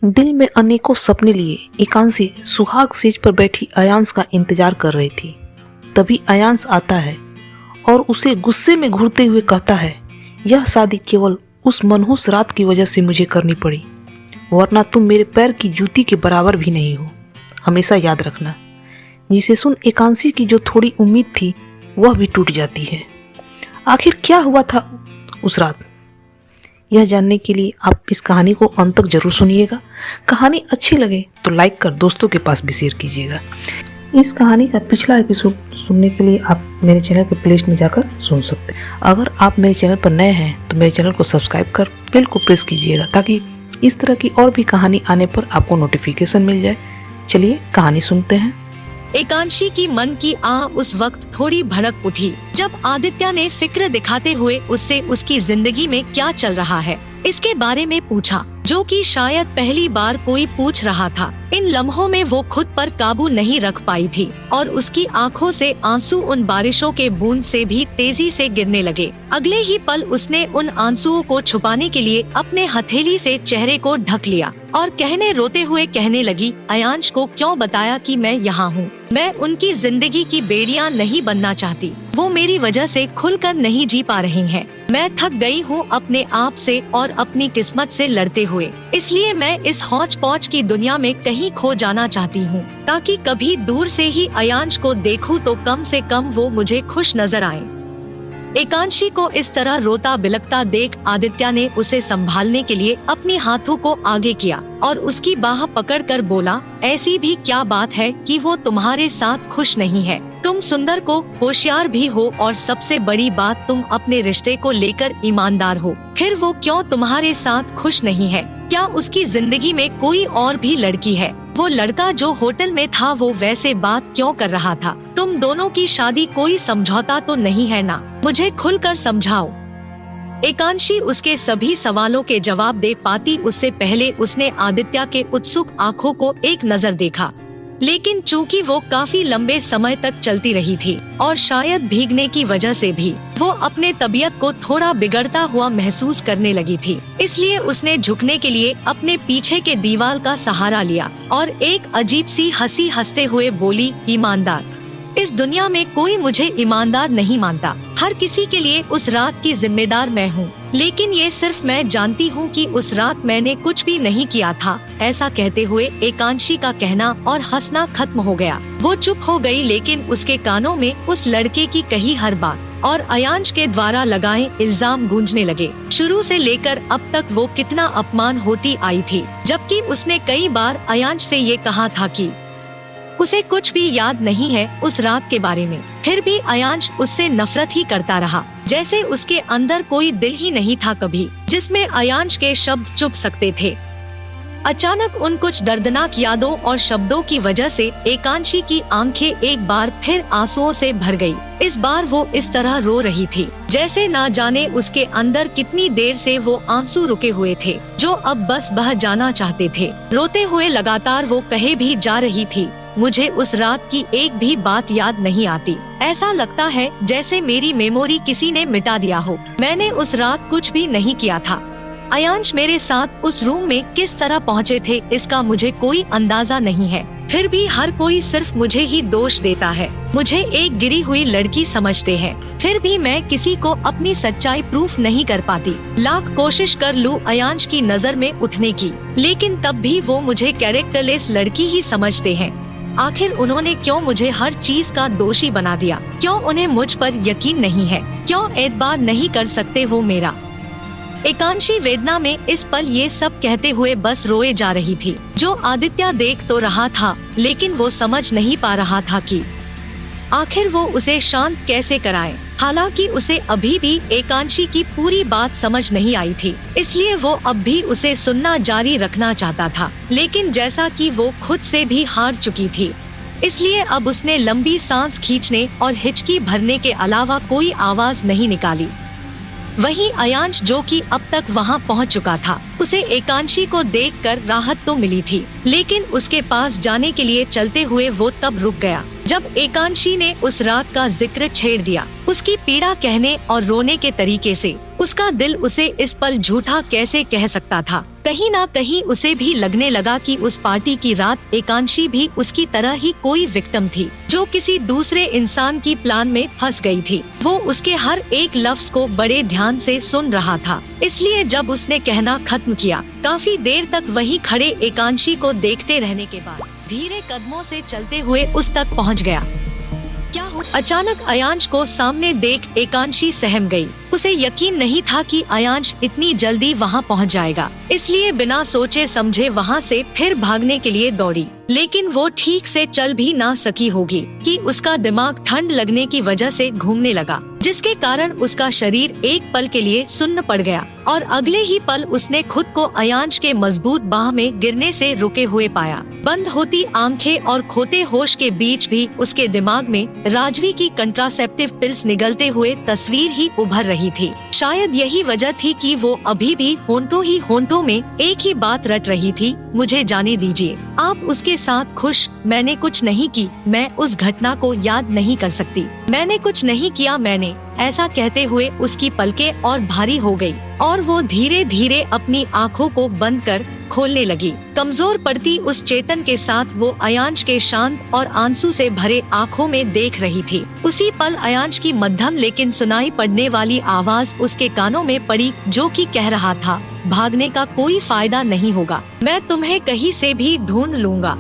दिल में अनेकों सपने लिए एकांशी सुहाग सेज पर बैठी अयांश का इंतजार कर रही थी। तभी अयांश आता है और उसे गुस्से में घूरते हुए कहता है, यह शादी केवल उस मनहूस रात की वजह से मुझे करनी पड़ी, वरना तुम मेरे पैर की जूती के बराबर भी नहीं हो। हमेशा याद रखना। जिसे सुन एकांशी की जो थोड़ी उम्मीद थी वह भी टूट जाती है। आखिर क्या हुआ था उस रात, यह जानने के लिए आप इस कहानी को अंत तक जरूर सुनिएगा। कहानी अच्छी लगे तो लाइक कर दोस्तों के पास भी शेयर कीजिएगा। इस कहानी का पिछला एपिसोड सुनने के लिए आप मेरे चैनल के प्लेलिस्ट में जाकर सुन सकते हैं। अगर आप मेरे चैनल पर नए हैं तो मेरे चैनल को सब्सक्राइब कर बेल को प्रेस कीजिएगा ताकि इस तरह की और भी कहानी आने पर आपको नोटिफिकेशन मिल जाए। चलिए कहानी सुनते हैं। एकांशी की मन की आह उस वक्त थोड़ी भड़क उठी जब आदित्य ने फिक्र दिखाते हुए उससे उसकी जिंदगी में क्या चल रहा है इसके बारे में पूछा, जो कि शायद पहली बार कोई पूछ रहा था। इन लम्हों में वो खुद पर काबू नहीं रख पाई थी और उसकी आंखों से आंसू उन बारिशों के बूंद से भी तेजी से गिरने लगे। अगले ही पल उसने उन आंसुओं को छुपाने के लिए अपने हथेली से चेहरे को ढक लिया और रोते हुए कहने लगी, अयांश को क्यों बताया कि मैं यहाँ हूँ? मैं उनकी जिंदगी की बेड़ियाँ नहीं बनना चाहती। वो मेरी वजह से खुलकर नहीं जी पा रही हैं। मैं थक गई हूँ अपने आप से और अपनी किस्मत से लड़ते हुए। इसलिए मैं इस हौच पौच की दुनिया में कहीं खो जाना चाहती हूँ ताकि कभी दूर से ही अयांश को देखूं तो कम से कम वो मुझे खुश नजर आए। एकांशी को इस तरह रोता बिलखता देख आदित्य ने उसे संभालने के लिए अपने हाथों को आगे किया और उसकी बाह पकड़कर बोला, ऐसी भी क्या बात है कि वो तुम्हारे साथ खुश नहीं है? तुम सुंदर को होशियार भी हो और सबसे बड़ी बात तुम अपने रिश्ते को लेकर ईमानदार हो। फिर वो क्यों तुम्हारे साथ खुश नहीं है? क्या उसकी जिंदगी में कोई और भी लड़की है? वो लड़का जो होटल में था वो वैसे बात क्यों कर रहा था? तुम दोनों की शादी कोई समझौता तो नहीं है ना? मुझे खुलकर समझाओ। एकांशी उसके सभी सवालों के जवाब दे पाती उससे पहले उसने आदित्य के उत्सुक आंखों को एक नजर देखा, लेकिन चूंकि वो काफी लंबे समय तक चलती रही थी और शायद भीगने की वजह से भी वो अपने तबीयत को थोड़ा बिगड़ता हुआ महसूस करने लगी थी। इसलिए उसने झुकने के लिए अपने पीछे के दीवार का सहारा लिया और एक अजीब सी हंसी हंसते हुए बोली, ईमानदार? इस दुनिया में कोई मुझे ईमानदार नहीं मानता। हर किसी के लिए उस रात की जिम्मेदार मैं हूँ, लेकिन ये सिर्फ मैं जानती हूँ कि उस रात मैंने कुछ भी नहीं किया था। ऐसा कहते हुए एकांशी का कहना और हंसना खत्म हो गया। वो चुप हो गई, लेकिन उसके कानों में उस लड़के की कही हर बात और अयांश के द्वारा लगाए इल्जाम गूंजने लगे। शुरू से लेकर अब तक वो कितना अपमान होती आई थी, जबकि उसने कई बार अयांश से ये कहा था कि उसे कुछ भी याद नहीं है उस रात के बारे में। फिर भी अयांश उससे नफरत ही करता रहा, जैसे उसके अंदर कोई दिल ही नहीं था कभी जिसमें अयांश के शब्द चुप सकते थे। अचानक उन कुछ दर्दनाक यादों और शब्दों की वजह से एकांशी की आंखें एक बार फिर आंसुओं से भर गई। इस बार वो इस तरह रो रही थी जैसे ना जाने उसके अंदर कितनी देर से वो आंसू रुके हुए थे, जो अब बस बह जाना चाहते थे। रोते हुए लगातार वो कहे भी जा रही थी, मुझे उस रात की एक भी बात याद नहीं आती। ऐसा लगता है जैसे मेरी मेमोरी किसी ने मिटा दिया हो। मैंने उस रात कुछ भी नहीं किया था। अयांश मेरे साथ उस रूम में किस तरह पहुँचे थे इसका मुझे कोई अंदाजा नहीं है। फिर भी हर कोई सिर्फ मुझे ही दोष देता है। मुझे एक गिरी हुई लड़की समझते हैं। फिर भी मैं किसी को अपनी सच्चाई प्रूफ नहीं कर पाती। लाख कोशिश कर लूं अयांश की नजर में उठने की, लेकिन तब भी वो मुझे कैरेक्टरलेस लड़की ही समझते हैं। आखिर उन्होंने क्यों मुझे हर चीज का दोषी बना दिया? क्यों उन्हें मुझ पर यकीन नहीं है? क्यों एतबार नहीं कर सकते वो मेरा? एकांशी वेदना में इस पल ये सब कहते हुए बस रोए जा रही थी। जो आदित्य देख तो रहा था, लेकिन वो समझ नहीं पा रहा था कि आखिर वो उसे शांत कैसे कराए। हालांकि उसे अभी भी एकांशी की पूरी बात समझ नहीं आई थी, इसलिए वो अब भी उसे सुनना जारी रखना चाहता था। लेकिन जैसा कि वो खुद से भी हार चुकी थी, इसलिए अब उसने लंबी सांस खींचने और हिचकी भरने के अलावा कोई आवाज नहीं निकाली। वहीं अयांश, जो कि अब तक वहां पहुंच चुका था, उसे एकांशी को देखकर राहत तो मिली थी, लेकिन उसके पास जाने के लिए चलते हुए वो तब रुक गया जब एकांशी ने उस रात का जिक्र छेड़ दिया। उसकी पीड़ा कहने और रोने के तरीके से उसका दिल उसे इस पल झूठा कैसे कह सकता था। कहीं ना कहीं उसे भी लगने लगा कि उस पार्टी की रात एकांशी भी उसकी तरह ही कोई विक्टिम थी, जो किसी दूसरे इंसान की प्लान में फंस गई थी। वो उसके हर एक लफ्ज को बड़े ध्यान से सुन रहा था, इसलिए जब उसने कहना खत्म किया, काफी देर तक वहीं खड़े एकांशी को देखते रहने के बाद धीरे कदमों से चलते हुए उस तक पहुंच गया। क्या हुआ? अचानक अयांश को सामने देख एकांशी सहम गई। उसे यकीन नहीं था कि अयांश इतनी जल्दी वहां पहुंच जाएगा, इसलिए बिना सोचे समझे वहां से फिर भागने के लिए दौड़ी। लेकिन वो ठीक से चल भी ना सकी होगी कि उसका दिमाग ठंड लगने की वजह से घूमने लगा, जिसके कारण उसका शरीर एक पल के लिए सुन्न पड़ गया और अगले ही पल उसने खुद को अयांश के मजबूत बाह में गिरने से रुके हुए पाया। बंद होती आंखें और खोते होश के बीच भी उसके दिमाग में राजवी की कंट्रासेप्टिव पिल्स निगलते हुए तस्वीर ही उभर रही थी। शायद यही वजह थी कि वो अभी भी होंठों में एक ही बात रट रही थी, मुझे जाने दीजिए। आप उसके साथ खुश? मैंने कुछ नहीं की, मैं उस घटना को याद नहीं कर सकती, मैंने कुछ नहीं किया, मैंने। ऐसा कहते हुए उसकी पलकें और भारी हो गई और वो धीरे धीरे अपनी आँखों को बंद कर खोलने लगी। कमजोर पड़ती उस चेतन के साथ वो अयांश के शांत और आंसू से भरे आँखों में देख रही थी। उसी पल अयांश की मध्यम लेकिन सुनाई पड़ने वाली आवाज उसके कानों में पड़ी, जो कि कह रहा था, भागने का कोई फायदा नहीं होगा, मैं तुम्हें कहीं से भी ढूंढ लूंगा।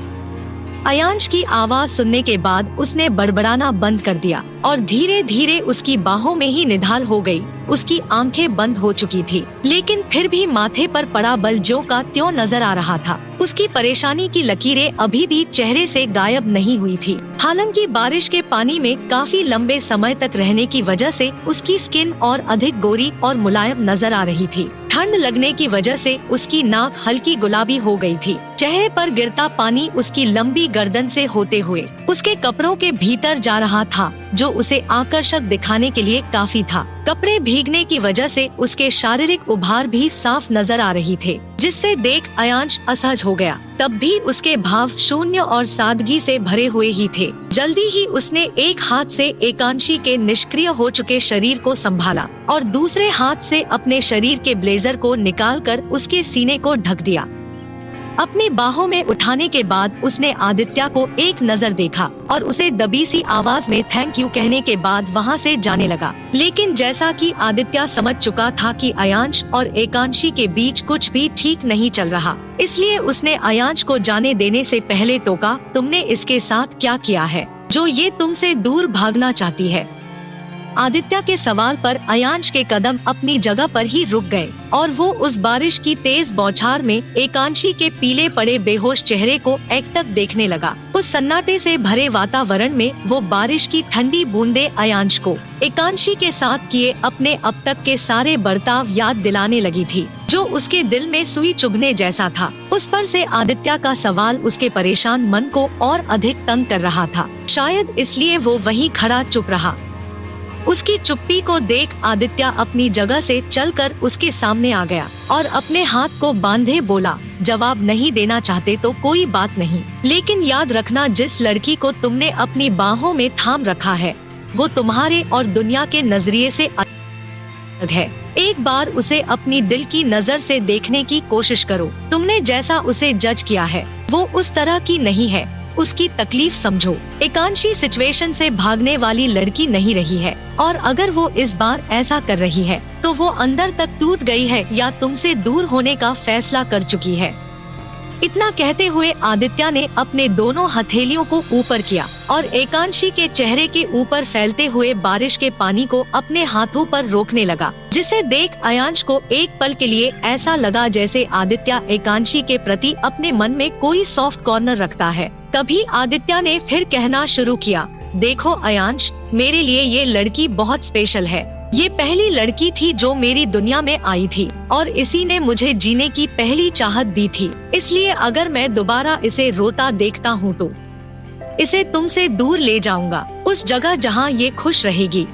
अयांश की आवाज सुनने के बाद उसने बड़बड़ाना बंद कर दिया और धीरे धीरे उसकी बाहों में ही निढाल हो गई। उसकी आंखें बंद हो चुकी थी, लेकिन फिर भी माथे पर पड़ा बल ज्यों का त्यों नजर आ रहा था। उसकी परेशानी की लकीरें अभी भी चेहरे से गायब नहीं हुई थी। हालांकि बारिश के पानी में काफी लंबे समय तक रहने की वजह से उसकी स्किन और अधिक गोरी और मुलायम नजर आ रही थी। ठंड लगने की वजह से उसकी नाक हल्की गुलाबी हो गई थी। चेहरे पर गिरता पानी उसकी लंबी गर्दन से होते हुए उसके कपड़ों के भीतर जा रहा था, जो उसे आकर्षक दिखाने के लिए काफी था। कपड़े भीगने की वजह से उसके शारीरिक उभार भी साफ नजर आ रही थे, जिससे देख अयांश असहज हो गया। तब भी उसके भाव शून्य और सादगी से भरे हुए ही थे। जल्दी ही उसने एक हाथ से एकांशी के निष्क्रिय हो चुके शरीर को संभाला और दूसरे हाथ से अपने शरीर के ब्लेजर को निकालकर उसके सीने को ढक दिया। अपनी बाहों में उठाने के बाद उसने आदित्य को एक नजर देखा और उसे दबी सी आवाज में थैंक यू कहने के बाद वहां से जाने लगा। लेकिन जैसा कि आदित्य समझ चुका था कि अयांश और एकांशी के बीच कुछ भी ठीक नहीं चल रहा, इसलिए उसने अयांश को जाने देने से पहले टोका, तुमने इसके साथ क्या किया है जो ये तुमसे दूर भागना चाहती है? आदित्य के सवाल पर अयांश के कदम अपनी जगह पर ही रुक गए और वो उस बारिश की तेज बौछार में एकांशी के पीले पड़े बेहोश चेहरे को एकटक देखने लगा। उस सन्नाटे से भरे वातावरण में वो बारिश की ठंडी बूंदे अयांश को एकांशी के साथ किए अपने अब तक के सारे बर्ताव याद दिलाने लगी थी, जो उसके दिल में सुई चुभने जैसा था। उस पर से आदित्य का सवाल उसके परेशान मन को और अधिक तंग कर रहा था। शायद इसलिए वो वहीं खड़ा चुप रहा। उसकी चुप्पी को देख आदित्य अपनी जगह से चलकर उसके सामने आ गया और अपने हाथ को बांधे बोला, जवाब नहीं देना चाहते तो कोई बात नहीं, लेकिन याद रखना, जिस लड़की को तुमने अपनी बाहों में थाम रखा है वो तुम्हारे और दुनिया के नजरिए से अलग है। एक बार उसे अपनी दिल की नजर से देखने की कोशिश करो। तुमने जैसा उसे जज किया है वो उस तरह की नहीं है। उसकी तकलीफ समझो। एकांशी सिचुएशन से भागने वाली लड़की नहीं रही है और अगर वो इस बार ऐसा कर रही है तो वो अंदर तक टूट गई है या तुमसे दूर होने का फैसला कर चुकी है। इतना कहते हुए आदित्य ने अपने दोनों हथेलियों को ऊपर किया और एकांशी के चेहरे के ऊपर फैलते हुए बारिश के पानी को अपने हाथों पर रोकने लगा, जिसे देख अयांश को एक पल के लिए ऐसा लगा जैसे आदित्य एकांशी के प्रति अपने मन में कोई सॉफ्ट कॉर्नर रखता है। तभी आदित्य ने फिर कहना शुरू किया, देखो अयांश, मेरे लिए ये लड़की बहुत स्पेशल है। ये पहली लड़की थी जो मेरी दुनिया में आई थी और इसी ने मुझे जीने की पहली चाहत दी थी। इसलिए अगर मैं दोबारा इसे रोता देखता हूँ तो इसे तुमसे दूर ले जाऊंगा, उस जगह जहाँ ये खुश रहेगी।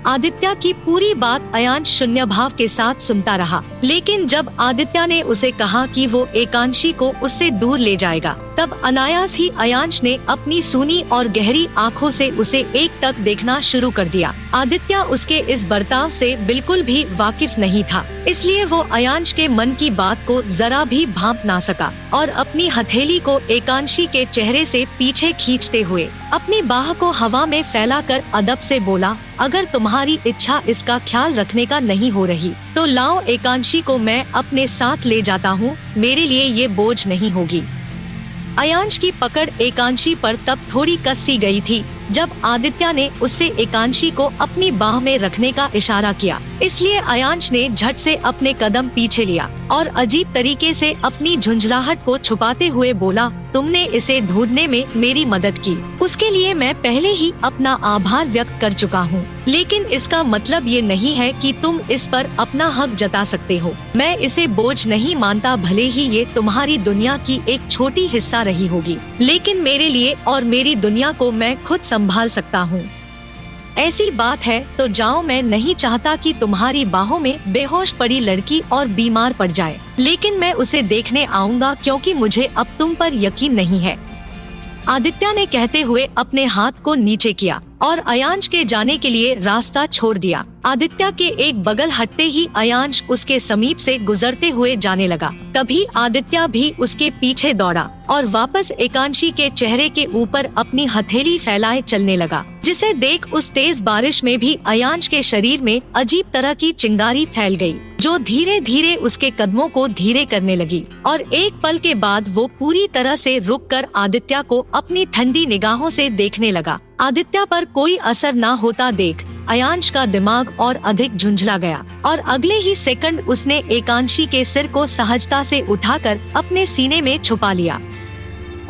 आदित्य की पूरी बात अयांश शून्य भाव के साथ सुनता रहा, लेकिन जब आदित्य ने उसे कहा कि वो एकांशी को उससे दूर ले जाएगा, तब अनायास ही अयांश ने अपनी सूनी और गहरी आँखों से उसे एकटक देखना शुरू कर दिया। आदित्य उसके इस बर्ताव से बिल्कुल भी वाकिफ नहीं था, इसलिए वो अयांश के मन की बात को जरा भी भांप ना सका और अपनी हथेली को एकांशी के चेहरे से पीछे खींचते हुए अपनी बाह को हवा में फैलाकर अदब से बोला, अगर तुम्हारी इच्छा इसका ख्याल रखने का नहीं हो रही तो लाओ, एकांशी को मैं अपने साथ ले जाता हूँ, मेरे लिए ये बोझ नहीं होगी। अयांश की पकड़ एकांशी पर तब थोड़ी कसी गई थी जब आदित्य ने उससे एकांशी को अपनी बाह में रखने का इशारा किया। इसलिए अयांश ने झट से अपने कदम पीछे लिया और अजीब तरीके से अपनी झुंझलाहट को छुपाते हुए बोला, तुमने इसे ढूंढने में मेरी मदद की, उसके लिए मैं पहले ही अपना आभार व्यक्त कर चुका हूँ, लेकिन इसका मतलब ये नहीं है कि तुम इस पर अपना हक जता सकते हो। मैं इसे बोझ नहीं मानता, भले ही ये तुम्हारी दुनिया की एक छोटी हिस्सा रही होगी, लेकिन मेरे लिए और मेरी दुनिया को मैं खुद संभाल सकता हूँ। ऐसी बात है तो जाओ, मैं नहीं चाहता कि तुम्हारी बाहों में बेहोश पड़ी लड़की और बीमार पड़ जाए, लेकिन मैं उसे देखने आऊंगा क्योंकि मुझे अब तुम पर यकीन नहीं है। आदित्य ने कहते हुए अपने हाथ को नीचे किया और अयांश के जाने के लिए रास्ता छोड़ दिया। आदित्य के एक बगल हटते ही अयांश उसके समीप से गुजरते हुए जाने लगा। तभी आदित्य भी उसके पीछे दौड़ा और वापस एकांशी के चेहरे के ऊपर अपनी हथेली फैलाए चलने लगा, जिसे देख उस तेज बारिश में भी अयांश के शरीर में अजीब तरह की चिंगारी फैल गई, जो धीरे धीरे उसके कदमों को धीरे करने लगी और एक पल के बाद वो पूरी तरह से रुककर आदित्य को अपनी ठंडी निगाहों से देखने लगा। आदित्य पर कोई असर ना होता देख अयांश का दिमाग और अधिक झुंझला गया और अगले ही सेकंड उसने एकांशी के सिर को सहजता से उठाकर अपने सीने में छुपा लिया।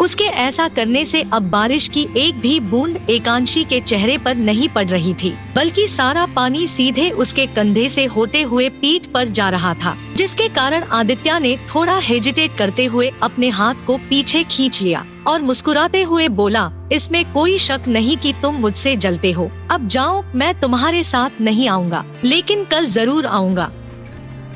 उसके ऐसा करने से अब बारिश की एक भी बूंद एकांशी के चेहरे पर नहीं पड़ रही थी, बल्कि सारा पानी सीधे उसके कंधे से होते हुए पीठ पर जा रहा था, जिसके कारण आदित्य ने थोड़ा हेजिटेट करते हुए अपने हाथ को पीछे खींच लिया और मुस्कुराते हुए बोला, इसमें कोई शक नहीं कि तुम मुझसे जलते हो। अब जाओ, मैं तुम्हारे साथ नहीं आऊँगा, लेकिन कल जरूर आऊँगा।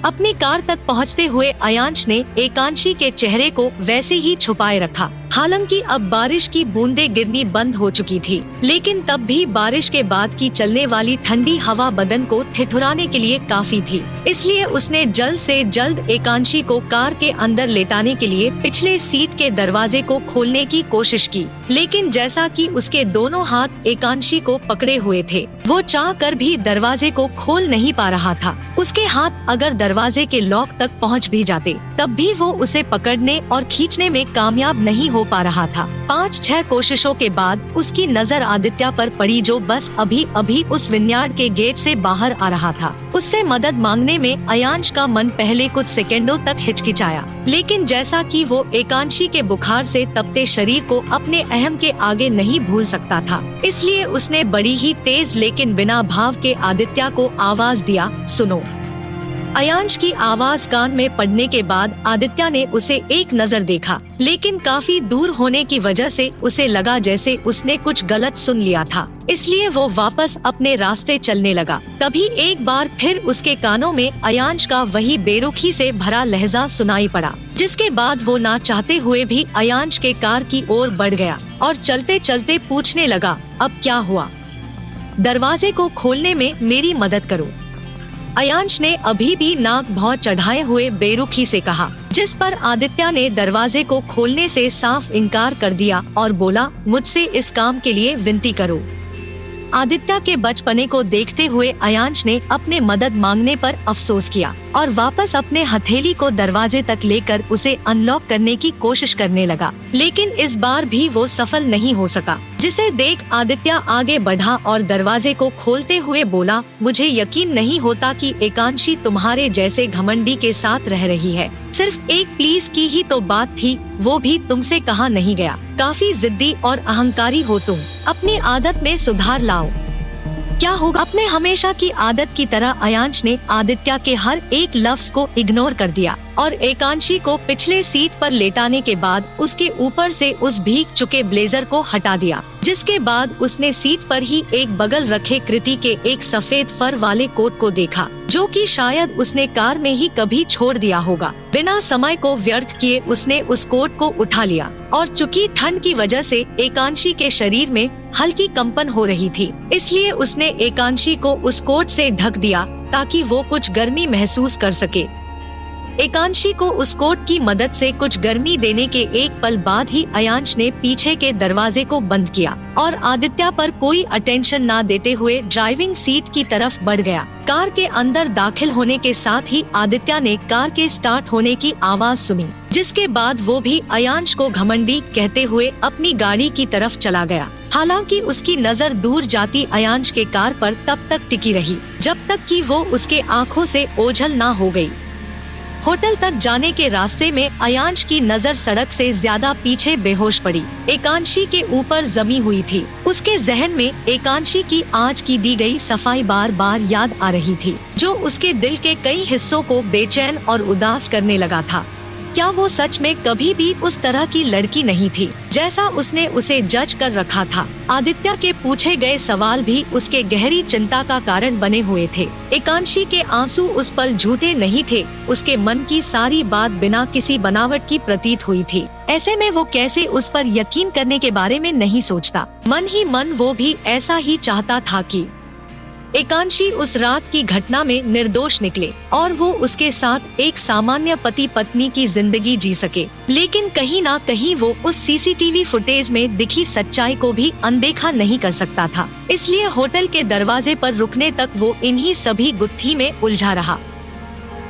अपनी कार तक पहुंचते हुए अयांश ने एकांशी के चेहरे को वैसे ही छुपाए रखा। हालांकि अब बारिश की बूंदें गिरनी बंद हो चुकी थी, लेकिन तब भी बारिश के बाद की चलने वाली ठंडी हवा बदन को ठिठुराने के लिए काफी थी। इसलिए उसने जल्द से जल्द एकांशी को कार के अंदर लेटाने के लिए पिछले सीट के दरवाजे को खोलने की कोशिश की, लेकिन जैसा कि उसके दोनों हाथ एकांशी को पकड़े हुए थे, वो चाह कर भी दरवाजे को खोल नहीं पा रहा था। उसके हाथ अगर दरवाजे के लॉक तक पहुंच भी जाते, तब भी वो उसे पकड़ने और खींचने में कामयाब नहीं हो पा रहा था। 5-6 कोशिशों के बाद उसकी नजर आदित्य पर पड़ी, जो बस अभी अभी उस विनयार्ड के गेट से बाहर आ रहा था। उससे मदद मांगने में अयांश का मन पहले कुछ सेकंडों तक हिचकिचाया, लेकिन जैसा कि वो एकांशी के बुखार से तपते शरीर को अपने अहम के आगे नहीं भूल सकता था, इसलिए उसने बड़ी ही तेज लेकिन बिना भाव के आदित्य को आवाज दिया, सुनो। अयांश की आवाज कान में पड़ने के बाद आदित्य ने उसे एक नजर देखा, लेकिन काफी दूर होने की वजह से उसे लगा जैसे उसने कुछ गलत सुन लिया था, इसलिए वो वापस अपने रास्ते चलने लगा। तभी एक बार फिर उसके कानों में अयांश का वही बेरुखी से भरा लहजा सुनाई पड़ा, जिसके बाद वो ना चाहते हुए भी अयांश के कार की ओर बढ़ गया और चलते चलते पूछने लगा, अब क्या हुआ? दरवाजे को खोलने में मेरी मदद करो। अयांश ने अभी भी नाक भौं चढ़ाए हुए बेरुखी से कहा, जिस पर आदित्य ने दरवाजे को खोलने से साफ इनकार कर दिया और बोला, मुझसे इस काम के लिए विनती करो। आदित्य के बचपने को देखते हुए अयांश ने अपने मदद मांगने पर अफसोस किया और वापस अपने हथेली को दरवाजे तक लेकर उसे अनलॉक करने की कोशिश करने लगा, लेकिन इस बार भी वो सफल नहीं हो सका, जिसे देख आदित्य आगे बढ़ा और दरवाजे को खोलते हुए बोला, मुझे यकीन नहीं होता कि एकांशी तुम्हारे जैसे घमंडी के साथ रह रही है। सिर्फ एक प्लीज की ही तो बात थी, वो भी तुमसे कहा नहीं गया। काफी जिद्दी और अहंकारी हो तुम, अपनी आदत में सुधार लाओ। क्या होगा? अपने हमेशा की आदत की तरह अयांश ने आदित्य के हर एक लफ्ज को इग्नोर कर दिया और एकांशी को पिछले सीट पर लेटाने के बाद उसके ऊपर से उस भीग चुके ब्लेजर को हटा दिया, जिसके बाद उसने सीट पर ही एक बगल रखे कृति के एक सफेद फर वाले कोट को देखा, जो कि शायद उसने कार में ही कभी छोड़ दिया होगा। बिना समय को व्यर्थ किए उसने उस कोट को उठा लिया और चूंकि ठंड की वजह से एकांशी के शरीर में हल्की कंपन हो रही थी, इसलिए उसने एकांशी को उस कोट से ढक दिया ताकि वो कुछ गर्मी महसूस कर सके। एकांशी को उस कोट की मदद से कुछ गर्मी देने के एक पल बाद ही अयांश ने पीछे के दरवाजे को बंद किया और आदित्य पर कोई अटेंशन ना देते हुए ड्राइविंग सीट की तरफ बढ़ गया। कार के अंदर दाखिल होने के साथ ही आदित्य ने कार के स्टार्ट होने की आवाज सुनी, जिसके बाद वो भी अयांश को घमंडी कहते हुए अपनी गाड़ी की तरफ चला गया। हालांकि उसकी नजर दूर जाती अयांश के कार पर तब तक टिकी रही जब तक कि वो उसके आंखों से ओझल ना हो गई। होटल तक जाने के रास्ते में अयांश की नजर सड़क से ज्यादा पीछे बेहोश पड़ी एकांशी के ऊपर जमी हुई थी। उसके जहन में एकांशी की आज की दी गई सफाई बार बार याद आ रही थी, जो उसके दिल के कई हिस्सों को बेचैन और उदास करने लगा था। क्या वो सच में कभी भी उस तरह की लड़की नहीं थी जैसा उसने उसे जज कर रखा था? आदित्य के पूछे गए सवाल भी उसके गहरी चिंता का कारण बने हुए थे। एकांशी के आंसू उस पल झूठे नहीं थे, उसके मन की सारी बात बिना किसी बनावट की प्रतीत हुई थी। ऐसे में वो कैसे उस पर यकीन करने के बारे में नहीं सोचता? मन ही मन वो भी ऐसा ही चाहता था कि एकांशी उस रात की घटना में निर्दोष निकले और वो उसके साथ एक सामान्य पति पत्नी की जिंदगी जी सके। लेकिन कहीं ना कहीं वो उस सीसीटीवी फुटेज में दिखी सच्चाई को भी अनदेखा नहीं कर सकता था। इसलिए होटल के दरवाजे पर रुकने तक वो इन्हीं सभी गुत्थी में उलझा रहा।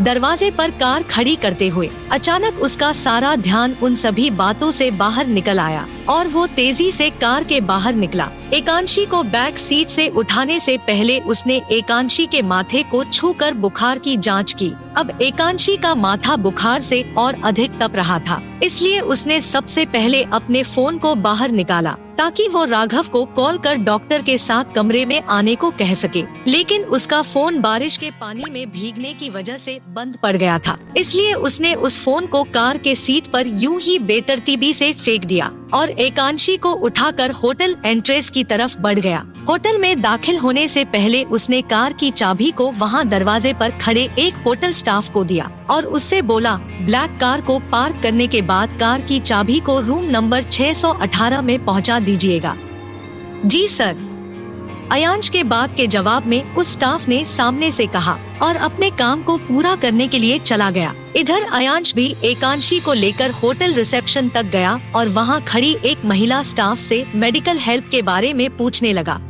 दरवाजे पर कार खड़ी करते हुए अचानक उसका सारा ध्यान उन सभी बातों से बाहर निकल आया और वो तेजी से कार के बाहर निकला। एकांशी को बैक सीट से उठाने से पहले उसने एकांशी के माथे को छूकर बुखार की जांच की। अब एकांशी का माथा बुखार से और अधिक तप रहा था, इसलिए उसने सबसे पहले अपने फोन को बाहर निकाला ताकि वो राघव को कॉल कर डॉक्टर के साथ कमरे में आने को कह सके। लेकिन उसका फोन बारिश के पानी में भीगने की वजह से बंद पड़ गया था, इसलिए उसने उस फोन को कार के सीट पर यूं ही बेतरतीबी से फेंक दिया और एकांशी को उठाकर होटल एंट्रेंस की तरफ बढ़ गया। होटल में दाखिल होने से पहले उसने कार की चाबी को वहां दरवाजे पर खड़े एक होटल स्टाफ को दिया और उससे बोला, ब्लैक कार को पार्क करने के बाद कार की चाबी को रूम नंबर 618 में पहुंचा दीजिएगा। जी सर, अयांश के बात के जवाब में उस स्टाफ ने सामने से कहा और अपने काम को पूरा करने के लिए चला गया। इधर अयांश भी एकांशी को लेकर होटल रिसेप्शन तक गया और वहां खड़ी एक महिला स्टाफ से मेडिकल हेल्प के बारे में पूछने लगा।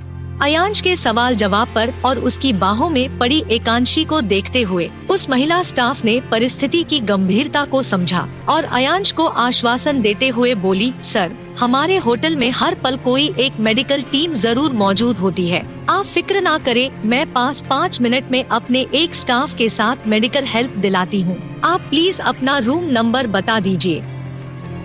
अयांश के सवाल जवाब पर और उसकी बाहों में पड़ी एकांशी को देखते हुए उस महिला स्टाफ ने परिस्थिति की गंभीरता को समझा और अयांश को आश्वासन देते हुए बोली, सर, हमारे होटल में हर पल कोई एक मेडिकल टीम जरूर मौजूद होती है। आप फिक्र ना करें, मैं 5 मिनट में अपने एक स्टाफ के साथ मेडिकल हेल्प दिलाती हूँ। आप प्लीज अपना रूम नंबर बता दीजिए।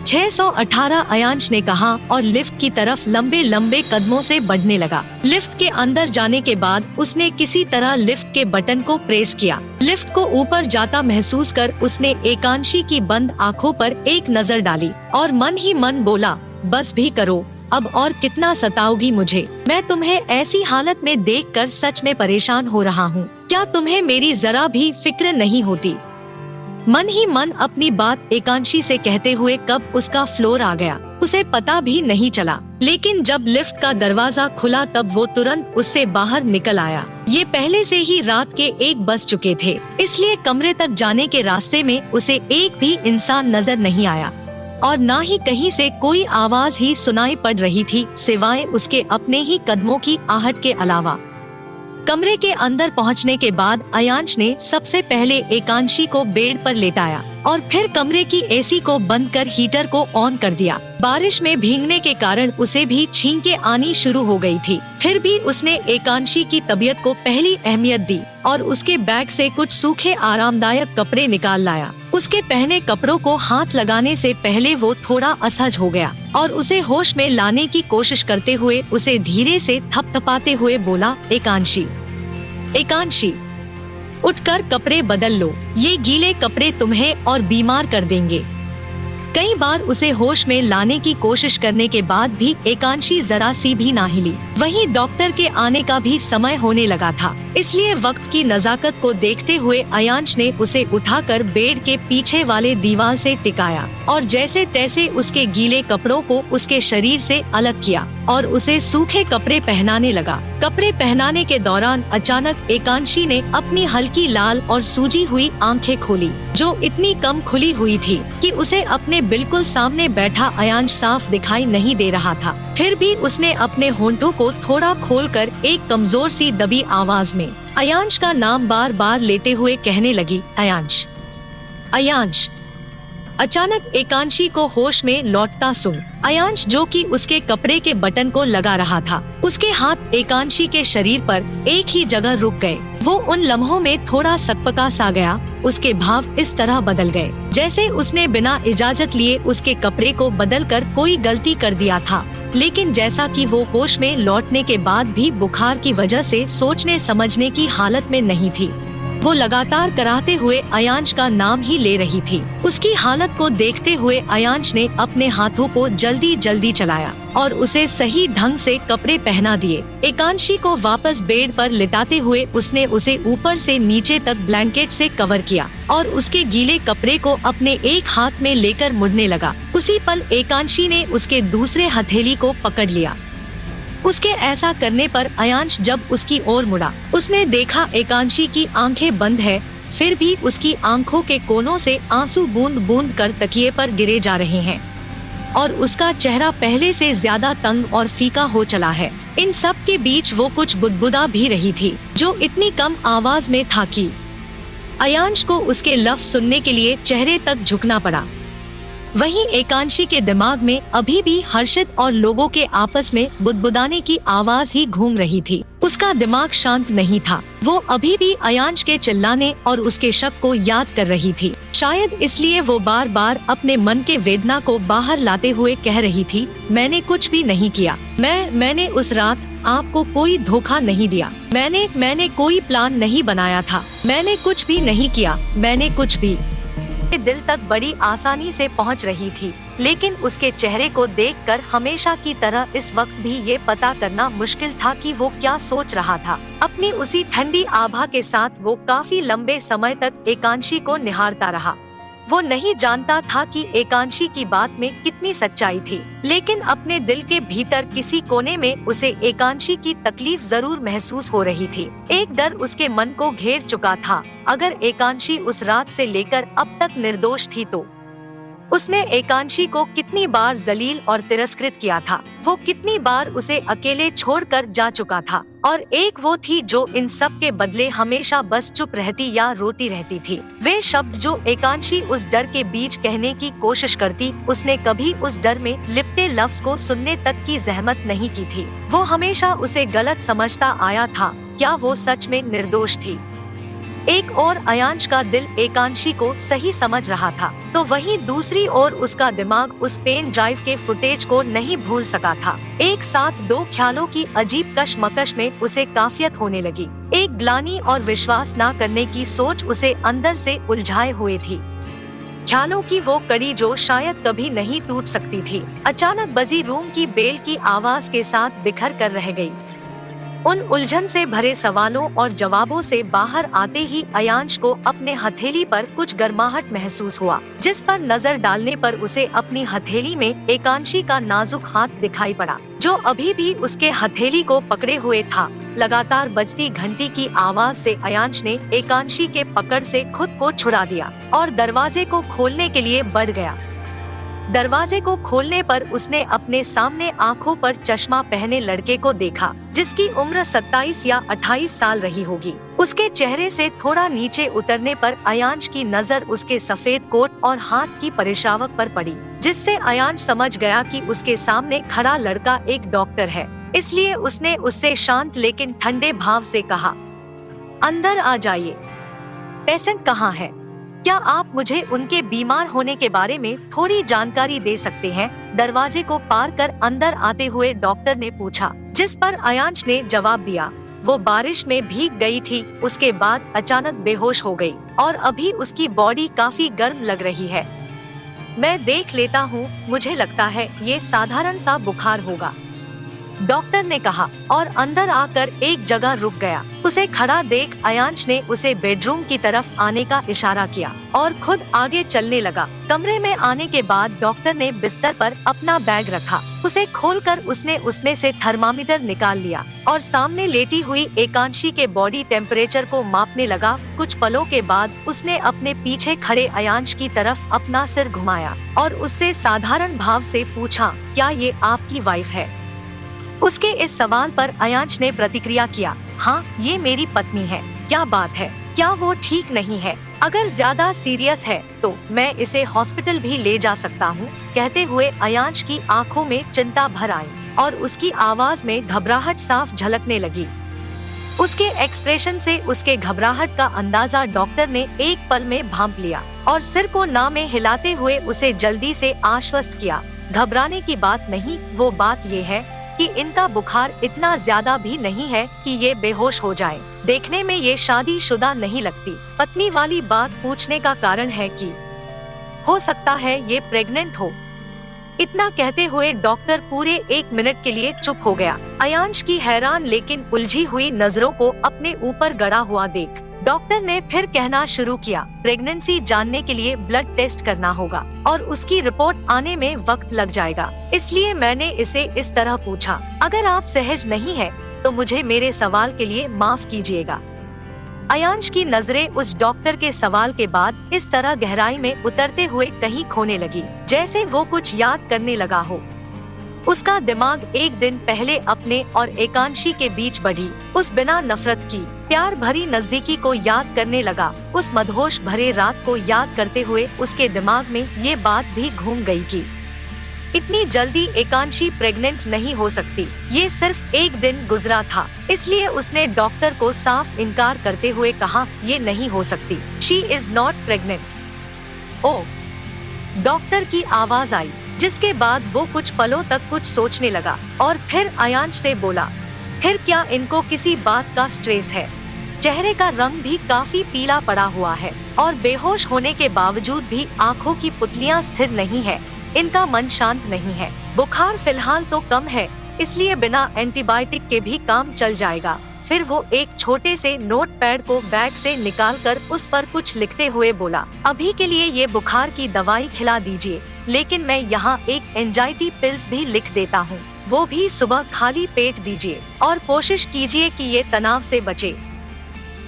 618 अयांश ने कहा और लिफ्ट की तरफ लंबे लंबे कदमों से बढ़ने लगा। लिफ्ट के अंदर जाने के बाद उसने किसी तरह लिफ्ट के बटन को प्रेस किया। लिफ्ट को ऊपर जाता महसूस कर उसने एकांशी की बंद आंखों पर एक नजर डाली और मन ही मन बोला, बस भी करो, अब और कितना सताओगी मुझे? मैं तुम्हें ऐसी हालत में देखकर सच में परेशान हो रहा हूँ। क्या तुम्हें मेरी जरा भी फिक्र नहीं होती? मन ही मन अपनी बात एकांशी से कहते हुए कब उसका फ्लोर आ गया उसे पता भी नहीं चला। लेकिन जब लिफ्ट का दरवाजा खुला तब वो तुरंत उससे बाहर निकल आया। ये पहले से ही रात के 1 बज चुके थे, इसलिए कमरे तक जाने के रास्ते में उसे एक भी इंसान नजर नहीं आया और न ही कहीं से कोई आवाज ही सुनाई पड़ रही थी सिवाय उसके अपने ही कदमों की आहट के अलावा। कमरे के अंदर पहुंचने के बाद अयांश ने सबसे पहले एकांशी को बेड पर लेटाया और फिर कमरे की एसी को बंद कर हीटर को ऑन कर दिया। बारिश में भीगने के कारण उसे भी छींकें आनी शुरू हो गई थी। फिर भी उसने एकांशी की तबीयत को पहली अहमियत दी और उसके बैग से कुछ सूखे आरामदायक कपड़े निकाल लाया। उसके पहने कपड़ों को हाथ लगाने से पहले वो थोड़ा असहज हो गया और उसे होश में लाने की कोशिश करते हुए उसे धीरे से थपथपाते हुए बोला, एकांशी, एकांशी, उठकर कपड़े बदल लो, ये गीले कपड़े तुम्हें और बीमार कर देंगे। कई बार उसे होश में लाने की कोशिश करने के बाद भी एकांशी जरा सी भी ना हिली। वहीं डॉक्टर के आने का भी समय होने लगा था, इसलिए वक्त की नजाकत को देखते हुए अयांश ने उसे उठाकर बेड के पीछे वाले दीवार से टिकाया और जैसे तैसे उसके गीले कपड़ों को उसके शरीर से अलग किया और उसे सूखे कपड़े पहनाने लगा। कपड़े पहनाने के दौरान अचानक एकांशी ने अपनी हल्की लाल और सूजी हुई आंखें खोली, जो इतनी कम खुली हुई थी कि उसे अपने बिल्कुल सामने बैठा अयांश साफ दिखाई नहीं दे रहा था। फिर भी उसने अपने होंठों को थोड़ा खोलकर एक कमजोर सी दबी आवाज में अयांश का नाम बार बार लेते हुए कहने लगी, अयांश, अयांश। अचानक एकांशी को होश में लौटता सुन अयांश, जो कि उसके कपड़े के बटन को लगा रहा था, उसके हाथ एकांशी के शरीर पर एक ही जगह रुक गए। वो उन लम्हों में थोड़ा सकपका सा गया। उसके भाव इस तरह बदल गए जैसे उसने बिना इजाजत लिए उसके कपड़े को बदलकर कोई गलती कर दिया था। लेकिन जैसा कि वो होश में लौटने के बाद भी बुखार की वजह से सोचने समझने की हालत में नहीं थी, वो लगातार कराहते हुए अयांश का नाम ही ले रही थी। उसकी हालत को देखते हुए अयांश ने अपने हाथों को जल्दी जल्दी चलाया और उसे सही ढंग से कपड़े पहना दिए। एकांशी को वापस बेड पर लिटाते हुए उसने उसे ऊपर से नीचे तक ब्लैंकेट से कवर किया और उसके गीले कपड़े को अपने एक हाथ में लेकर मुड़ने लगा। उसी पल एकांशी ने उसके दूसरे हथेली को पकड़ लिया। उसके ऐसा करने पर अयांश जब उसकी ओर मुड़ा, उसने देखा एकांशी की आंखें बंद है, फिर भी उसकी आंखों के कोनों से आंसू बूंद बूंद कर तकिए पर गिरे जा रहे हैं और उसका चेहरा पहले से ज्यादा तंग और फीका हो चला है। इन सब के बीच वो कुछ बुदबुदा भी रही थी, जो इतनी कम आवाज में था कि अयांश को उसके लफ्ज सुनने के लिए चेहरे तक झुकना पड़ा। वहीं एकांशी के दिमाग में अभी भी हर्षित और लोगों के आपस में बुदबुदाने की आवाज ही घूम रही थी। उसका दिमाग शांत नहीं था। वो अभी भी अयांश के चिल्लाने और उसके शक को याद कर रही थी। शायद इसलिए वो बार बार अपने मन के वेदना को बाहर लाते हुए कह रही थी, मैंने कुछ भी नहीं किया। मैंने उस रात आपको कोई धोखा नहीं दिया। मैंने कोई प्लान नहीं बनाया था। मैंने कुछ भी नहीं किया। मैंने कुछ भी दिल तक बड़ी आसानी से पहुंच रही थी, लेकिन उसके चेहरे को देखकर हमेशा की तरह इस वक्त भी ये पता करना मुश्किल था कि वो क्या सोच रहा था। अपनी उसी ठंडी आभा के साथ वो काफी लंबे समय तक एकांशी को निहारता रहा। वो नहीं जानता था कि एकांशी की बात में कितनी सच्चाई थी, लेकिन अपने दिल के भीतर किसी कोने में उसे एकांशी की तकलीफ जरूर महसूस हो रही थी। एक डर उसके मन को घेर चुका था। अगर एकांशी उस रात से लेकर अब तक निर्दोष थी तो उसने एकांशी को कितनी बार जलील और तिरस्कृत किया था। वो कितनी बार उसे अकेले छोड़कर जा चुका था, और एक वो थी जो इन सब के बदले हमेशा बस चुप रहती या रोती रहती थी। वे शब्द जो एकांशी उस डर के बीच कहने की कोशिश करती, उसने कभी उस डर में लिपटे लफ्ज को सुनने तक की जहमत नहीं की थी। वो हमेशा उसे गलत समझता आया था। क्या वो सच में निर्दोष थी? एक ओर अयांश का दिल एकांशी को सही समझ रहा था, तो वहीं दूसरी ओर उसका दिमाग उस पेन ड्राइव के फुटेज को नहीं भूल सका था। एक साथ दो ख्यालों की अजीब कशमकश में उसे काफियत होने लगी। एक ग्लानि और विश्वास न करने की सोच उसे अंदर से उलझाए हुए थी। ख्यालों की वो कड़ी जो शायद कभी नहीं टूट सकती थी, अचानक बजी रूम की बेल की आवाज के साथ बिखर कर रह गई। उन उलझन से भरे सवालों और जवाबों से बाहर आते ही अयांश को अपने हथेली पर कुछ गर्माहट महसूस हुआ, जिस पर नजर डालने पर उसे अपनी हथेली में एकांशी का नाजुक हाथ दिखाई पड़ा, जो अभी भी उसके हथेली को पकड़े हुए था। लगातार बजती घंटी की आवाज से अयांश ने एकांशी के पकड़ से खुद को छुड़ा दिया और दरवाजे को खोलने के लिए बढ़ गया। दरवाजे को खोलने पर उसने अपने सामने आंखों पर चश्मा पहने लड़के को देखा, जिसकी उम्र 27 या 28 साल रही होगी। उसके चेहरे से थोड़ा नीचे उतरने पर अयांश की नजर उसके सफेद कोट और हाथ की परिशावक पर पड़ी, जिससे अयांश समझ गया कि उसके सामने खड़ा लड़का एक डॉक्टर है। इसलिए उसने उससे शांत लेकिन ठंडे भाव से कहा, अंदर आ जाइए। पेशेंट कहाँ है? क्या आप मुझे उनके बीमार होने के बारे में थोड़ी जानकारी दे सकते हैं? दरवाजे को पार कर अंदर आते हुए डॉक्टर ने पूछा, जिस पर अयांश ने जवाब दिया, वो बारिश में भीग गई थी, उसके बाद अचानक बेहोश हो गई और अभी उसकी बॉडी काफी गर्म लग रही है। मैं देख लेता हूँ, मुझे लगता है ये साधारण सा बुखार होगा, डॉक्टर ने कहा और अंदर आकर एक जगह रुक गया। उसे खड़ा देख अयांश ने उसे बेडरूम की तरफ आने का इशारा किया और खुद आगे चलने लगा। कमरे में आने के बाद डॉक्टर ने बिस्तर पर अपना बैग रखा। उसे खोलकर उसने उसमें से थर्मामीटर निकाल लिया और सामने लेटी हुई एकांशी के बॉडी टेम्परेचर को मापने लगा। कुछ पलों के बाद उसने अपने पीछे खड़े अयांश की तरफ अपना सिर घुमाया और उससे साधारण भाव से पूछा, क्या ये आपकी वाइफ है? उसके इस सवाल पर अयांश ने प्रतिक्रिया किया, हाँ, ये मेरी पत्नी है। क्या बात है, क्या वो ठीक नहीं है? अगर ज्यादा सीरियस है तो मैं इसे हॉस्पिटल भी ले जा सकता हूँ। कहते हुए अयांश की आंखों में चिंता भर आई और उसकी आवाज में घबराहट साफ झलकने लगी। उसके एक्सप्रेशन से उसके घबराहट का अंदाजा डॉक्टर ने एक पल में भांप लिया और सिर को ना में हिलाते हुए उसे जल्दी से आश्वस्त किया, घबराने की बात नहीं, वो बात ये है कि इनका बुखार इतना ज्यादा भी नहीं है कि ये बेहोश हो जाए। देखने में ये शादीशुदा नहीं लगती। पत्नी वाली बात पूछने का कारण है कि हो सकता है ये प्रेग्नेंट हो। इतना कहते हुए डॉक्टर पूरे 1 मिनट के लिए चुप हो गया। अयांश की हैरान लेकिन उलझी हुई नजरों को अपने ऊपर गड़ा हुआ देख डॉक्टर ने फिर कहना शुरू किया, प्रेगनेंसी जानने के लिए ब्लड टेस्ट करना होगा और उसकी रिपोर्ट आने में वक्त लग जाएगा, इसलिए मैंने इसे इस तरह पूछा। अगर आप सहज नहीं है तो मुझे मेरे सवाल के लिए माफ कीजिएगा। अयांश की नजरें उस डॉक्टर के सवाल के बाद इस तरह गहराई में उतरते हुए कहीं खोने लगी, जैसे वो कुछ याद करने लगा हो। उसका दिमाग एक दिन पहले अपने और एकांशी के बीच बढ़ी उस बिना नफरत की प्यार भरी नजदीकी को याद करने लगा। उस मदहोश भरे रात को याद करते हुए उसके दिमाग में ये बात भी घूम गई कि इतनी जल्दी एकांशी प्रेग्नेंट नहीं हो सकती। ये सिर्फ एक दिन गुजरा था, इसलिए उसने डॉक्टर को साफ इनकार करते हुए कहा, ये नहीं हो सकती, she is not pregnant. Oh, doctor की आवाज आई, जिसके बाद वो कुछ पलों तक कुछ सोचने लगा और फिर अयांश से बोला, फिर क्या इनको किसी बात का स्ट्रेस है? चेहरे का रंग भी काफी पीला पड़ा हुआ है और बेहोश होने के बावजूद भी आंखों की पुतलियां स्थिर नहीं है। इनका मन शांत नहीं है। बुखार फिलहाल तो कम है, इसलिए बिना एंटीबायोटिक के भी काम चल जाएगा। फिर वो एक छोटे से नोटपैड को बैग से निकालकर उस पर कुछ लिखते हुए बोला, अभी के लिए ये बुखार की दवाई खिला दीजिए, लेकिन मैं यहाँ एक एंजाइटी पिल्स भी लिख देता हूँ, वो भी सुबह खाली पेट दीजिए और कोशिश कीजिए कि ये तनाव से बचे।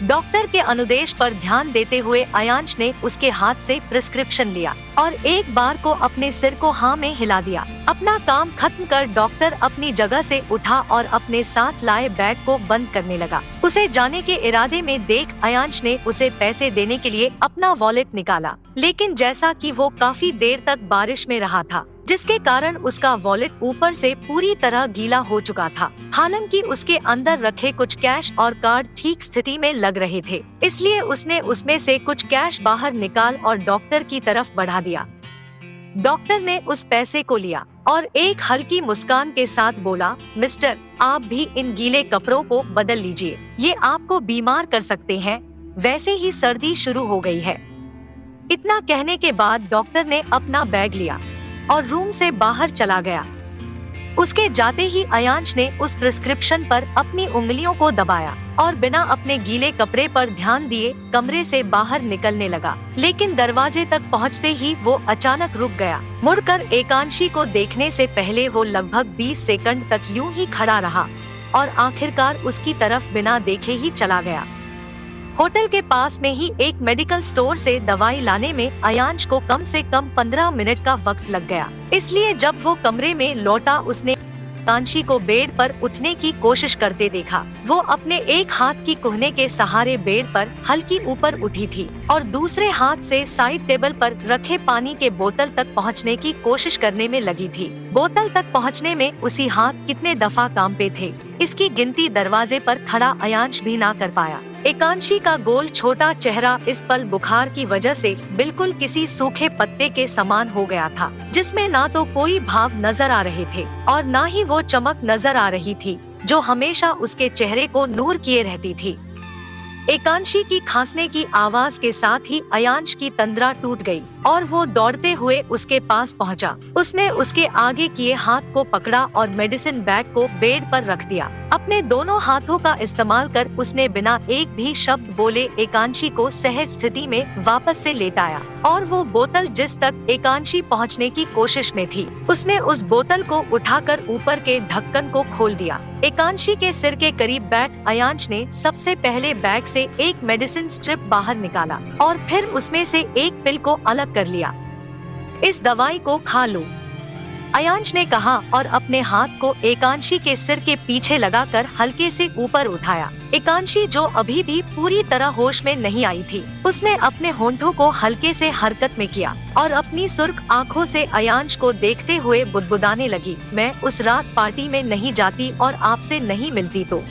डॉक्टर के अनुदेश पर ध्यान देते हुए अयांश ने उसके हाथ से प्रिस्क्रिप्शन लिया और एक बार को अपने सिर को हाँ में हिला दिया। अपना काम खत्म कर डॉक्टर अपनी जगह से उठा और अपने साथ लाए बैग को बंद करने लगा। उसे जाने के इरादे में देख अयांश ने उसे पैसे देने के लिए अपना वॉलेट निकाला, लेकिन जैसा कि वो काफी देर तक बारिश में रहा था, जिसके कारण उसका वॉलेट ऊपर से पूरी तरह गीला हो चुका था। हालांकि उसके अंदर रखे कुछ कैश और कार्ड ठीक स्थिति में लग रहे थे, इसलिए उसने उसमें से कुछ कैश बाहर निकाल और डॉक्टर की तरफ बढ़ा दिया। डॉक्टर ने उस पैसे को लिया और एक हल्की मुस्कान के साथ बोला, मिस्टर, आप भी इन गीले कपड़ों को बदल लीजिए, ये आपको बीमार कर सकते हैं, वैसे ही सर्दी शुरू हो गई है। इतना कहने के बाद डॉक्टर ने अपना बैग लिया और रूम से बाहर चला गया। उसके जाते ही अयांश ने उस प्रिस्क्रिप्शन पर अपनी उंगलियों को दबाया और बिना अपने गीले कपड़े पर ध्यान दिए कमरे से बाहर निकलने लगा, लेकिन दरवाजे तक पहुंचते ही वो अचानक रुक गया। मुड़कर एकांशी को देखने से पहले वो लगभग 20 सेकंड तक यूं ही खड़ा रहा और आखिरकार उसकी तरफ बिना देखे ही चला गया। होटल के पास में ही एक मेडिकल स्टोर से दवाई लाने में अयांश को कम से कम 15 मिनट का वक्त लग गया, इसलिए जब वो कमरे में लौटा उसने एकांशी को बेड पर उठने की कोशिश करते देखा। वो अपने एक हाथ की कुहने के सहारे बेड पर हल्की ऊपर उठी थी और दूसरे हाथ से साइड टेबल पर रखे पानी के बोतल तक पहुंचने की कोशिश करने में लगी थी। बोतल तक पहुंचने में उसी हाथ कितने दफा कांपे थे, इसकी गिनती दरवाजे पर खड़ा अयांश भी ना कर पाया। एकांशी का गोल छोटा चेहरा इस पल बुखार की वजह से बिल्कुल किसी सूखे पत्ते के समान हो गया था, जिसमें ना तो कोई भाव नजर आ रहे थे और ना ही वो चमक नजर आ रही थी जो हमेशा उसके चेहरे को नूर किए रहती थी। एकांशी की खांसने की आवाज के साथ ही अयांश की तंद्रा टूट गई। और वो दौड़ते हुए उसके पास पहुंचा। उसने उसके आगे किए हाथ को पकड़ा और मेडिसिन बैग को बेड पर रख दिया। अपने दोनों हाथों का इस्तेमाल कर उसने बिना एक भी शब्द बोले एकांशी को सहज स्थिति में वापस से लेटाया और वो बोतल जिस तक एकांशी पहुंचने की कोशिश में थी, उसने उस बोतल को उठाकर ऊपर के ढक्कन को खोल दिया। एकांशी के सिर के करीब बैठ अयांश ने सबसे पहले बैग से एक मेडिसिन स्ट्रिप बाहर निकाला और फिर उसमें से एक पिल को अलग कर लिया। इस दवाई को खा लो, अयांश ने कहा और अपने हाथ को एकांशी के सिर के पीछे लगाकर हल्के से ऊपर उठाया। एकांशी, जो अभी भी पूरी तरह होश में नहीं आई थी, उसने अपने होंठों को हल्के से हरकत में किया और अपनी सुर्ख आंखों से अयांश को देखते हुए बुदबुदाने लगी, मैं उस रात पार्टी में नहीं जाती और आपसे नहीं मिलती तो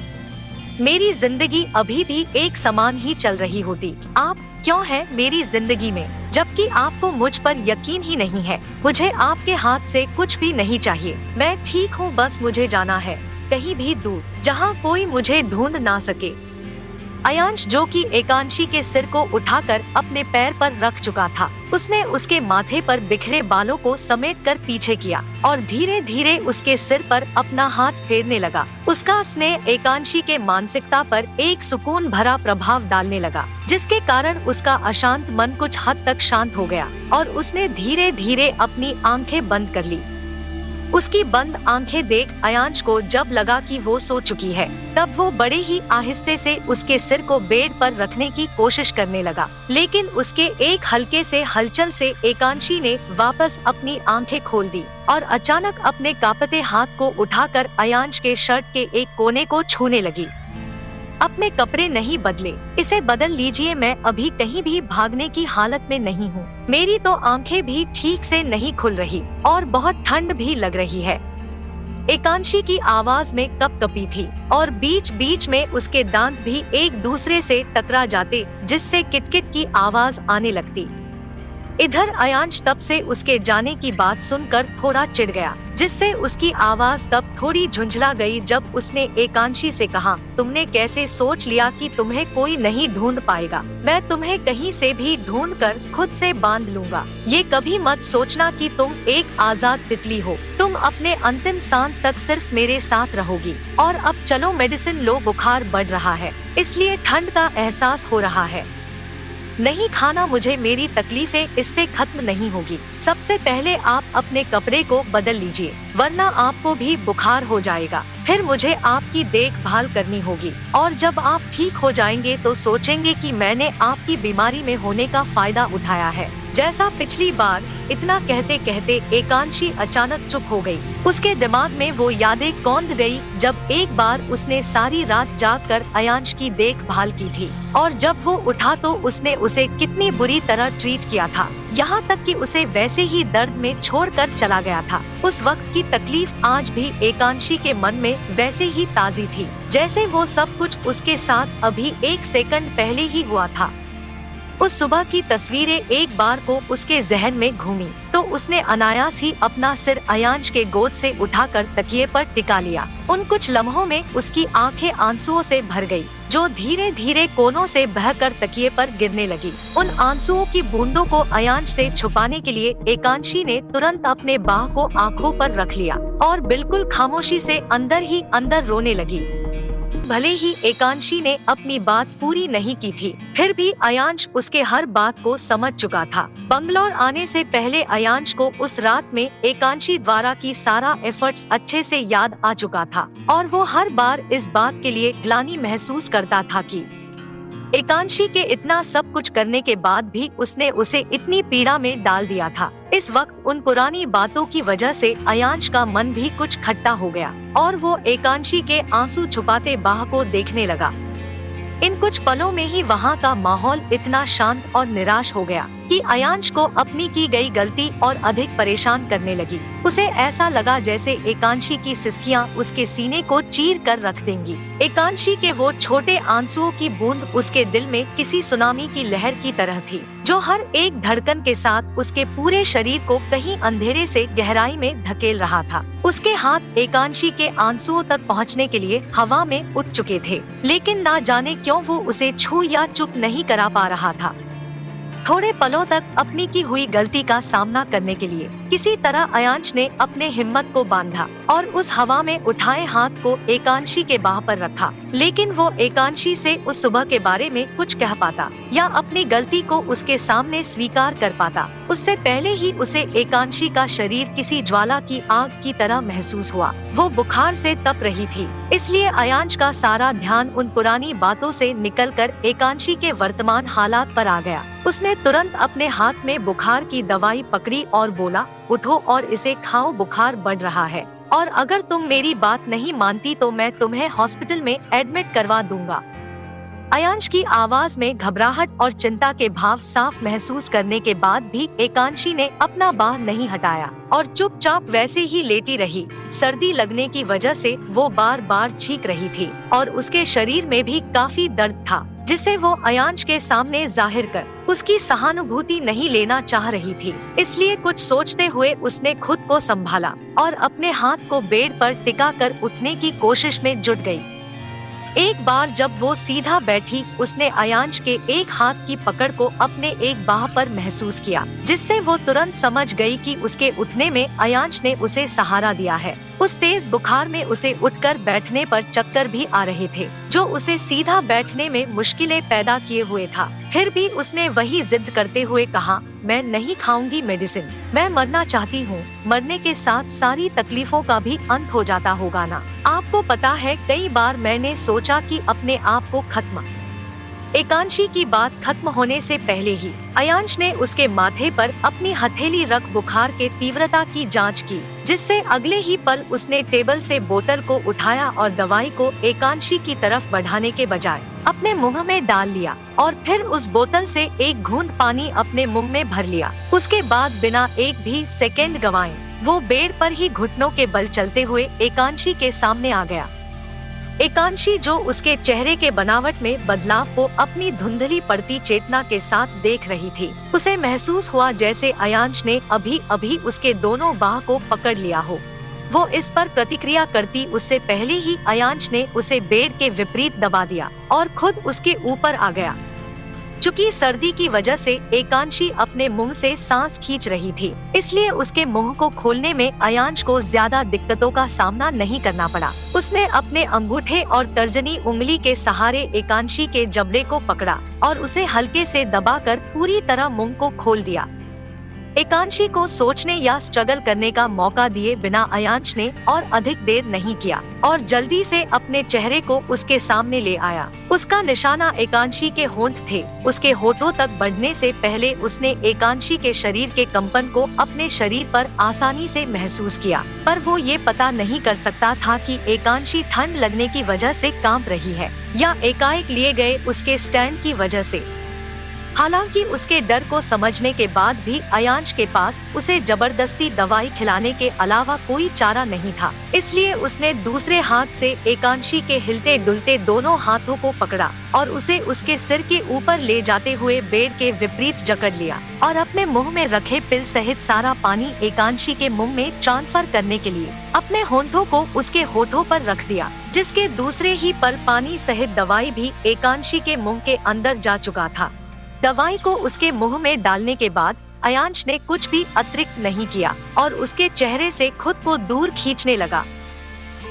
मेरी जिंदगी अभी भी एक समान ही चल रही होती। आप क्यों हैं मेरी जिंदगी में, जबकि आपको मुझ पर यकीन ही नहीं है। मुझे आपके हाथ से कुछ भी नहीं चाहिए, मैं ठीक हूँ, बस मुझे जाना है कहीं भी दूर, जहाँ कोई मुझे ढूंढ ना सके। अयांश, जो कि एकांशी के सिर को उठाकर अपने पैर पर रख चुका था, उसने उसके माथे पर बिखरे बालों को समेटकर पीछे किया और धीरे धीरे उसके सिर पर अपना हाथ फेरने लगा। उसका स्नेह एकांशी के मानसिकता पर एक सुकून भरा प्रभाव डालने लगा, जिसके कारण उसका अशांत मन कुछ हद तक शांत हो गया और उसने धीरे धीरे अपनी आंखें बंद कर ली। उसकी बंद आंखें देख अयांश को जब लगा कि वो सो चुकी है, तब वो बड़े ही आहिस्ते से उसके सिर को बेड पर रखने की कोशिश करने लगा, लेकिन उसके एक हल्के से हलचल से एकांशी ने वापस अपनी आंखें खोल दी और अचानक अपने कांपते हाथ को उठाकर अयांश के शर्ट के एक कोने को छूने लगी। अपने कपड़े नहीं बदले, इसे बदल लीजिए, मैं अभी कहीं भी भागने की हालत में नहीं हूँ। मेरी तो आंखें भी ठीक से नहीं खुल रही और बहुत ठंड भी लग रही है। एकांशी की आवाज में कपकपी थी और बीच बीच में उसके दांत भी एक दूसरे से टकरा जाते, जिससे किटकिट की आवाज आने लगती। इधर अयांश तब से उसके जाने की बात सुनकर थोड़ा चिढ़ गया, जिससे उसकी आवाज तब थोड़ी झुंझला गई जब उसने एकांशी से कहा, तुमने कैसे सोच लिया कि तुम्हें कोई नहीं ढूंढ पाएगा? मैं तुम्हें कहीं से भी ढूंढकर खुद से बांध लूंगा। ये कभी मत सोचना कि तुम एक आजाद तितली हो। तुम अपने अंतिम सांस तक सिर्फ मेरे साथ रहोगी। और अब चलो मेडिसिन लो, बुखार बढ़ रहा है, इसलिए ठंड का एहसास हो रहा है। नहीं खाना मुझे, मेरी तकलीफें इससे खत्म नहीं होगी। सबसे पहले आप अपने कपड़े को बदल लीजिए, वरना आपको भी बुखार हो जाएगा। फिर मुझे आपकी देखभाल करनी होगी और जब आप ठीक हो जाएंगे तो सोचेंगे कि मैंने आपकी बीमारी में होने का फायदा उठाया है, जैसा पिछली बार। इतना कहते कहते एकांशी अचानक चुप हो गई। उसके दिमाग में वो यादें कौंध गई जब एक बार उसने सारी रात जागकर अयांश की देखभाल की थी और जब वो उठा तो उसने उसे कितनी बुरी तरह ट्रीट किया था, यहाँ तक कि उसे वैसे ही दर्द में छोड़कर चला गया था। उस वक्त की तकलीफ आज भी एकांशी के मन में वैसे ही ताजी थी, जैसे वो सब कुछ उसके साथ अभी एक सेकंड पहले ही हुआ था। उस सुबह की तस्वीरें एक बार को उसके जहन में घूमी तो उसने अनायास ही अपना सिर अयांश के गोद से उठाकर तकिए पर टिका लिया। उन कुछ लम्हों में उसकी आंखें आंसुओं से भर गई, जो धीरे धीरे कोनों से बहकर तकिए पर गिरने लगी। उन आंसुओं की बूंदों को अयांश से छुपाने के लिए एकांशी ने तुरंत अपने बाह को आंखों पर रख लिया और बिल्कुल खामोशी से अंदर ही अंदर रोने लगी। भले ही एकांशी ने अपनी बात पूरी नहीं की थी, फिर भी अयांश उसके हर बात को समझ चुका था। बंगलौर आने से पहले अयांश को उस रात में एकांशी द्वारा की सारा एफर्ट्स अच्छे से याद आ चुका था और वो हर बार इस बात के लिए ग्लानि महसूस करता था कि एकांशी के इतना सब कुछ करने के बाद भी उसने उसे इतनी पीड़ा में डाल दिया था। इस वक्त उन पुरानी बातों की वजह से अयांश का मन भी कुछ खट्टा हो गया और वो एकांशी के आंसू छुपाते बाह को देखने लगा। इन कुछ पलों में ही वहाँ का माहौल इतना शांत और निराश हो गया कि अयांश को अपनी की गई गलती और अधिक परेशान करने लगी। उसे ऐसा लगा जैसे एकांशी की सिसकियां उसके सीने को चीर कर रख देंगी। एकांशी के वो छोटे आंसुओं की बूंद उसके दिल में किसी सुनामी की लहर की तरह थी, जो हर एक धड़कन के साथ उसके पूरे शरीर को कहीं अंधेरे से गहराई में धकेल रहा था। उसके हाथ एकांशी के आंसुओं तक पहुंचने के लिए हवा में उठ चुके थे, लेकिन ना जाने क्यों वो उसे छू या चुप नहीं करा पा रहा था। थोड़े पलों तक अपनी की हुई गलती का सामना करने के लिए किसी तरह अयांश ने अपने हिम्मत को बांधा और उस हवा में उठाए हाथ को एकांशी के बाह पर रखा। लेकिन वो एकांशी से उस सुबह के बारे में कुछ कह पाता या अपनी गलती को उसके सामने स्वीकार कर पाता, उससे पहले ही उसे एकांशी का शरीर किसी ज्वाला की आग की तरह महसूस हुआ। वो बुखार से तप रही थी, इसलिए अयांश का सारा ध्यान उन पुरानी बातों से निकलकर एकांशी के वर्तमान हालात पर आ गया। उसने तुरंत अपने हाथ में बुखार की दवाई पकड़ी और बोला, उठो और इसे खाओ, बुखार बढ़ रहा है और अगर तुम मेरी बात नहीं मानती तो मैं तुम्हें हॉस्पिटल में एडमिट करवा दूंगा। अयांश की आवाज में घबराहट और चिंता के भाव साफ महसूस करने के बाद भी एकांशी ने अपना बाह नहीं हटाया और चुपचाप वैसे ही लेटी रही। सर्दी लगने की वजह से वो बार बार छींक रही थी और उसके शरीर में भी काफी दर्द था, जिसे वो अयांश के सामने जाहिर कर उसकी सहानुभूति नहीं लेना चाह रही थी। इसलिए कुछ सोचते हुए उसने खुद को संभाला और अपने हाथ को बेड पर टिका कर उठने की कोशिश में जुट गई। एक बार जब वो सीधा बैठी, उसने अयांश के एक हाथ की पकड़ को अपने एक बाह पर महसूस किया, जिससे वो तुरंत समझ गई कि उसके उठने में अयांश ने उसे सहारा दिया है। उस तेज बुखार में उसे उठकर बैठने पर चक्कर भी आ रहे थे, जो उसे सीधा बैठने में मुश्किलें पैदा किए हुए था। फिर भी उसने वही जिद करते हुए कहा, मैं नहीं खाऊंगी मेडिसिन, मैं मरना चाहती हूँ। मरने के साथ सारी तकलीफों का भी अंत हो जाता होगा ना। आपको पता है, कई बार मैंने सोचा कि अपने आप को खत्म। एकांशी की बात खत्म होने से पहले ही अयांश ने उसके माथे पर अपनी हथेली रख बुखार के तीव्रता की जांच की, जिससे अगले ही पल उसने टेबल से बोतल को उठाया और दवाई को एकांशी की तरफ बढ़ाने के बजाय अपने मुंह में डाल लिया और फिर उस बोतल से एक घूंट पानी अपने मुंह में भर लिया। उसके बाद बिना एक भी सेकेंड गवाए वो बेड पर ही घुटनों के बल चलते हुए एकांशी के सामने आ गया। एकांशी, जो उसके चेहरे के बनावट में बदलाव को अपनी धुंधली पड़ती चेतना के साथ देख रही थी, उसे महसूस हुआ जैसे अयांश ने अभी अभी उसके दोनों बाह को पकड़ लिया हो। वो इस पर प्रतिक्रिया करती उससे पहले ही अयांश ने उसे बेड के विपरीत दबा दिया और खुद उसके ऊपर आ गया। चूंकि सर्दी की वजह से एकांशी अपने मुंह से सांस खींच रही थी, इसलिए उसके मुंह को खोलने में अयांश को ज्यादा दिक्कतों का सामना नहीं करना पड़ा। उसने अपने अंगूठे और तर्जनी उंगली के सहारे एकांशी के जबड़े को पकड़ा और उसे हल्के से दबाकर पूरी तरह मुंह को खोल दिया। एकांशी को सोचने या स्ट्रगल करने का मौका दिए बिना अयांश ने और अधिक देर नहीं किया और जल्दी से अपने चेहरे को उसके सामने ले आया। उसका निशाना एकांशी के होंठ थे। उसके होठों तक बढ़ने से पहले उसने एकांशी के शरीर के कंपन को अपने शरीर पर आसानी से महसूस किया, पर वो ये पता नहीं कर सकता था कि एकांशी ठंड लगने की वजह से कांप रही है या एकाएक लिए गए उसके स्टैंड की वजह से। हालांकि उसके डर को समझने के बाद भी अयांश के पास उसे जबरदस्ती दवाई खिलाने के अलावा कोई चारा नहीं था, इसलिए उसने दूसरे हाथ से एकांशी के हिलते डुलते दोनों हाथों को पकड़ा और उसे उसके सिर के ऊपर ले जाते हुए बेड के विपरीत जकड़ लिया और अपने मुंह में रखे पिल सहित सारा पानी एकांशी के मुंह में ट्रांसफर करने के लिए अपने होंठों को उसके होठों पर रख दिया, जिसके दूसरे ही पल पानी सहित दवाई भी एकांशी के मुंह के अंदर जा चुका था। दवाई को उसके मुंह में डालने के बाद अयांश ने कुछ भी अतिरिक्त नहीं किया और उसके चेहरे से खुद को दूर खींचने लगा।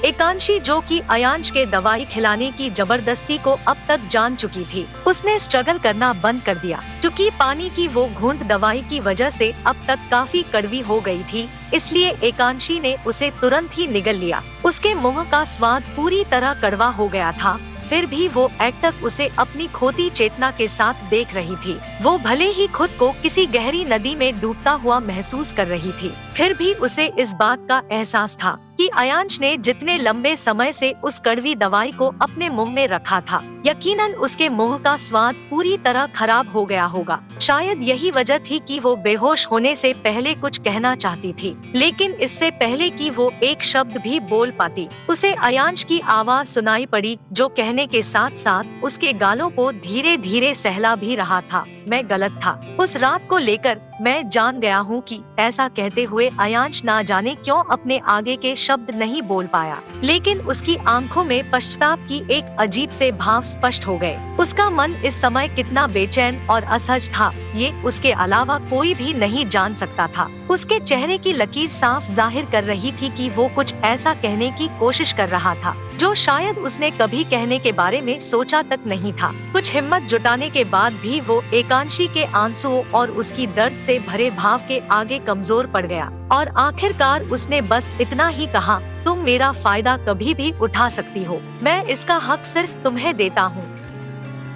एकांशी, जो कि अयांश के दवाई खिलाने की जबरदस्ती को अब तक जान चुकी थी, उसने स्ट्रगल करना बंद कर दिया। क्योंकि पानी की वो घूंट दवाई की वजह से अब तक काफी कड़वी हो गई थी, इसलिए एकांशी ने उसे तुरंत ही निगल लिया। उसके मुंह का स्वाद पूरी तरह कड़वा हो गया था, फिर भी वो एकटक उसे अपनी खोती चेतना के साथ देख रही थी। वो भले ही खुद को किसी गहरी नदी में डूबता हुआ महसूस कर रही थी, फिर भी उसे इस बात का एहसास था कि अयांश ने जितने लंबे समय से उस कड़वी दवाई को अपने मुंह में रखा था, यकीनन उसके मुंह का स्वाद पूरी तरह खराब हो गया होगा। शायद यही वजह थी कि वो बेहोश होने से पहले कुछ कहना चाहती थी, लेकिन इससे पहले कि वो एक शब्द भी बोल पाती, उसे अयांश की आवाज सुनाई पड़ी, जो कहने के साथ साथ उसके गालों को धीरे धीरे सहला भी रहा था, मैं गलत था। उस रात को लेकर मैं जान गया हूँ कि ऐसा कहते हुए अयांश ना जाने क्यों अपने आगे के शब्द नहीं बोल पाया, लेकिन उसकी आंखों में पश्चाताप की एक अजीब से भाव स्पष्ट हो गए। उसका मन इस समय कितना बेचैन और असहज था, ये उसके अलावा कोई भी नहीं जान सकता था। उसके चेहरे की लकीर साफ जाहिर कर रही थी कि वो कुछ ऐसा कहने की कोशिश कर रहा था जो शायद उसने कभी कहने के बारे में सोचा तक नहीं था। कुछ हिम्मत जुटाने के बाद भी वो एकांशी के आंसुओं और उसकी दर्द से भरे भाव के आगे कमजोर पड़ गया और आखिरकार उसने बस इतना ही कहा, तुम मेरा फायदा कभी भी उठा सकती हो, मैं इसका हक सिर्फ तुम्हें देता हूँ।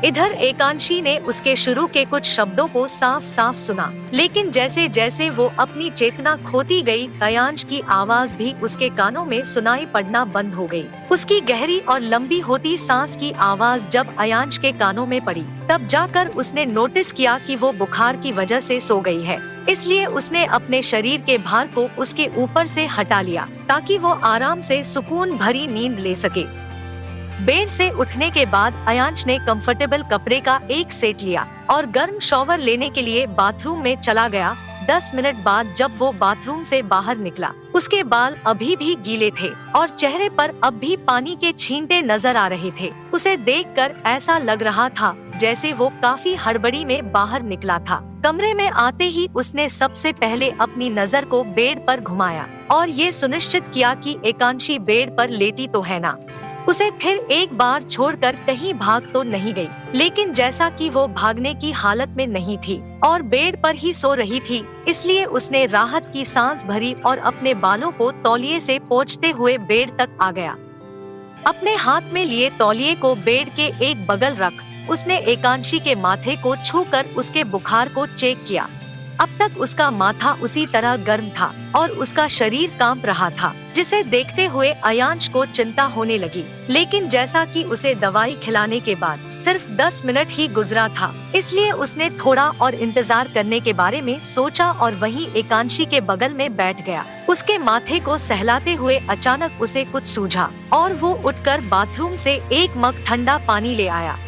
इधर एकांशी ने उसके शुरू के कुछ शब्दों को साफ साफ सुना, लेकिन जैसे जैसे वो अपनी चेतना खोती गई, अयांश की आवाज भी उसके कानों में सुनाई पड़ना बंद हो गई। उसकी गहरी और लंबी होती सांस की आवाज जब अयांश के कानों में पड़ी, तब जाकर उसने नोटिस किया कि वो बुखार की वजह से सो गई है। इसलिए उसने अपने शरीर के भार को उसके ऊपर से हटा लिया ताकि वो आराम से सुकून भरी नींद ले सके। बेड से उठने के बाद अयांश ने कंफर्टेबल कपड़े का एक सेट लिया और गर्म शॉवर लेने के लिए बाथरूम में चला गया। 10 मिनट बाद जब वो बाथरूम से बाहर निकला, उसके बाल अभी भी गीले थे और चेहरे पर अब भी पानी के छींटे नजर आ रहे थे। उसे देखकर ऐसा लग रहा था जैसे वो काफी हड़बड़ी में बाहर निकला था। कमरे में आते ही उसने सबसे पहले अपनी नजर को बेड पर घुमाया और ये सुनिश्चित किया कि एकांशी बेड पर लेटी तो है ना। उसे फिर एक बार छोड़कर कहीं भाग तो नहीं गई, लेकिन जैसा कि वो भागने की हालत में नहीं थी और बेड पर ही सो रही थी, इसलिए उसने राहत की सांस भरी और अपने बालों को तौलिए से पोंछते हुए बेड तक आ गया। अपने हाथ में लिए तौलिए को बेड के एक बगल रख उसने एकांशी के माथे को छूकर उसके बुखार को चेक किया। अब तक उसका माथा उसी तरह गर्म था और उसका शरीर कांप रहा था, जिसे देखते हुए अयांश को चिंता होने लगी। लेकिन जैसा कि उसे दवाई खिलाने के बाद सिर्फ 10 मिनट ही गुजरा था, इसलिए उसने थोड़ा और इंतजार करने के बारे में सोचा और वहीं एकांशी के बगल में बैठ गया। उसके माथे को सहलाते हुए अचानक उसे कुछ सूझा और वो उठकर बाथरूम से एक मग ठंडा पानी ले आया।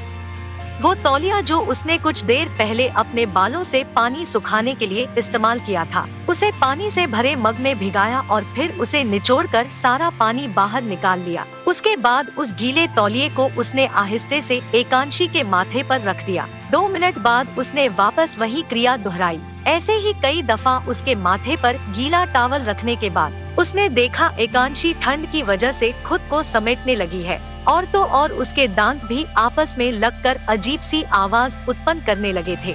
वो तौलिया जो उसने कुछ देर पहले अपने बालों से पानी सुखाने के लिए इस्तेमाल किया था, उसे पानी से भरे मग में भिगाया और फिर उसे निचोड़कर सारा पानी बाहर निकाल लिया। उसके बाद उस गीले तौलिए को उसने आहिस्ते से एकांशी के माथे पर रख दिया। 2 मिनट बाद उसने वापस वही क्रिया दोहराई। ऐसे ही कई दफा उसके माथे पर गीला टॉवल रखने के बाद उसने देखा एकांशी ठंड की वजह से खुद को समेटने लगी है और तो और उसके दांत भी आपस में लगकर अजीब सी आवाज उत्पन्न करने लगे थे।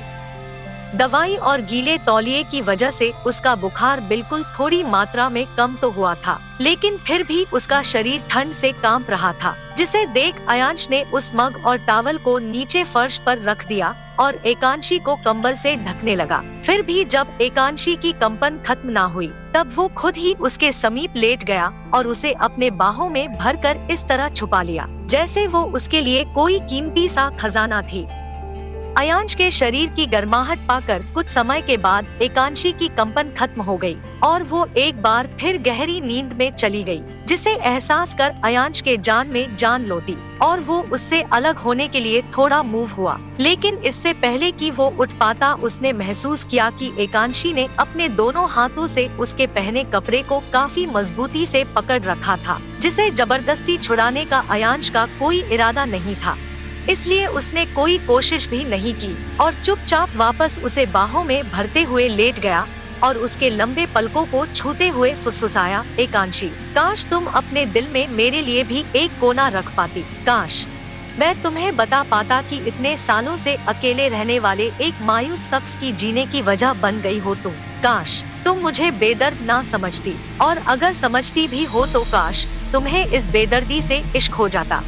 दवाई और गीले तौलिए की वजह से उसका बुखार बिल्कुल थोड़ी मात्रा में कम तो हुआ था, लेकिन फिर भी उसका शरीर ठंड से कांप रहा था, जिसे देख अयांश ने उस मग और टॉवल को नीचे फर्श पर रख दिया और एकांशी को कंबल से ढकने लगा। फिर भी जब एकांशी की कंपन खत्म ना हुई, तब वो खुद ही उसके समीप लेट गया और उसे अपने बाहों में भरकर इस तरह छुपा लिया जैसे वो उसके लिए कोई कीमती सा खजाना थी। अयांश के शरीर की गर्माहट पाकर कुछ समय के बाद एकांशी की कंपन खत्म हो गई और वो एक बार फिर गहरी नींद में चली गई, जिसे एहसास कर अयांश के जान में जान लौटी और वो उससे अलग होने के लिए थोड़ा मूव हुआ। लेकिन इससे पहले कि वो उठ पाता, उसने महसूस किया कि एकांशी ने अपने दोनों हाथों से उसके पहने कपड़े को काफी मजबूती से पकड़ रखा था, जिसे जबरदस्ती छुड़ाने का अयांश का कोई इरादा नहीं था। इसलिए उसने कोई कोशिश भी नहीं की और चुपचाप वापस उसे बाहों में भरते हुए लेट गया और उसके लंबे पलकों को छूते हुए फुसफुसाया, एकांशी, काश तुम अपने दिल में मेरे लिए भी एक कोना रख पाती। काश मैं तुम्हें बता पाता कि इतने सालों से अकेले रहने वाले एक मायूस शख्स की जीने की वजह बन गई हो तुम। काश तुम मुझे बेदर्द ना समझती, और अगर समझती भी हो तो काश तुम्हें इस बेदर्दी से इश्क हो जाता।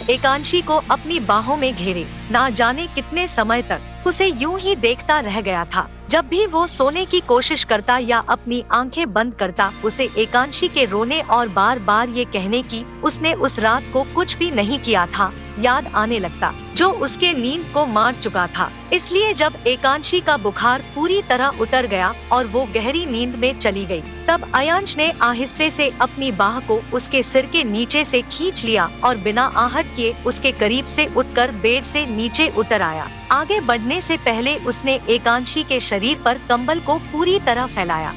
एकांशी को अपनी बाहों में घेरे ना जाने कितने समय तक उसे यूं ही देखता रह गया था। जब भी वो सोने की कोशिश करता या अपनी आंखें बंद करता, उसे एकांशी के रोने और बार बार ये कहने की उसने उस रात को कुछ भी नहीं किया था याद आने लगता, जो उसके नींद को मार चुका था। इसलिए जब एकांशी का बुखार पूरी तरह उतर गया और वो गहरी नींद में चली गई, तब अयांश ने आहिस्ते से अपनी बाह को उसके सिर के नीचे से खींच लिया और बिना आहट किए उसके करीब से उठकर बेड से नीचे उतर आया। आगे बढ़ने से पहले उसने एकांशी के शरीर पर कंबल को पूरी तरह फैलाया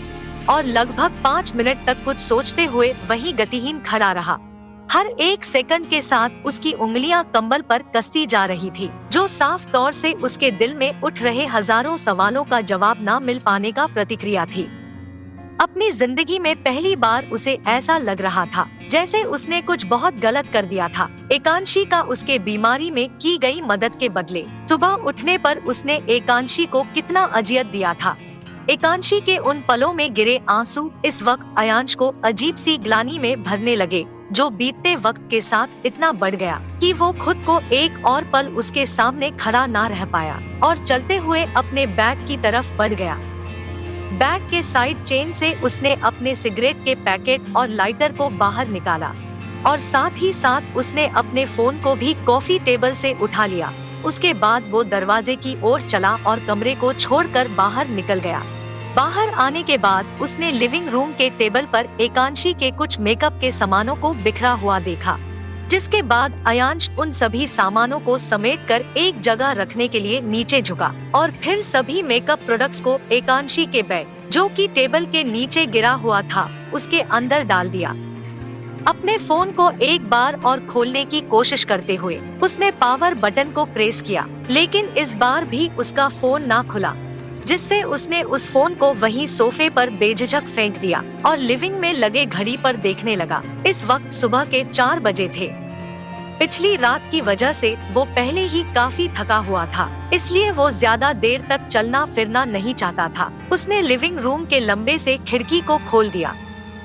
और लगभग 5 मिनट तक कुछ सोचते हुए वहीं गतिहीन खड़ा रहा। हर एक सेकंड के साथ उसकी उंगलियां कंबल पर कसती जा रही थी, जो साफ तौर से उसके दिल में उठ रहे हजारों सवालों का जवाब न मिल पाने का प्रतिक्रिया थी। अपनी जिंदगी में पहली बार उसे ऐसा लग रहा था जैसे उसने कुछ बहुत गलत कर दिया था। एकांशी का उसके बीमारी में की गई मदद के बदले सुबह उठने पर उसने एकांशी को कितना अजियत दिया था। एकांशी के उन पलों में गिरे आंसू इस वक्त अयांश को अजीब सी ग्लानि में भरने लगे, जो बीतते वक्त के साथ इतना बढ़ गया कि वो खुद को एक और पल उसके सामने खड़ा ना रह पाया और चलते हुए अपने बैग की तरफ बढ़ गया। बैग के साइड चेन से उसने अपने सिगरेट के पैकेट और लाइटर को बाहर निकाला और साथ ही साथ उसने अपने फोन को भी कॉफी टेबल से उठा लिया। उसके बाद वो दरवाजे की ओर चला और कमरे को छोड़कर बाहर निकल गया। बाहर आने के बाद उसने लिविंग रूम के टेबल पर एकांशी के कुछ मेकअप के सामानों को बिखरा हुआ देखा, जिसके बाद अयांश उन सभी सामानों को समेटकर एक जगह रखने के लिए नीचे झुका और फिर सभी मेकअप प्रोडक्ट्स को एकांशी के बैग, जो कि टेबल के नीचे गिरा हुआ था, उसके अंदर डाल दिया। अपने फोन को एक बार और खोलने की कोशिश करते हुए उसने पावर बटन को प्रेस किया, लेकिन इस बार भी उसका फोन ना खुला, जिससे उसने उस फोन को वहीं सोफे पर बेझिझक फेंक दिया और लिविंग में लगे घड़ी पर देखने लगा। इस वक्त सुबह के 4 बजे थे। पिछली रात की वजह से वो पहले ही काफी थका हुआ था, इसलिए वो ज्यादा देर तक चलना फिरना नहीं चाहता था। उसने लिविंग रूम के लंबे से खिड़की को खोल दिया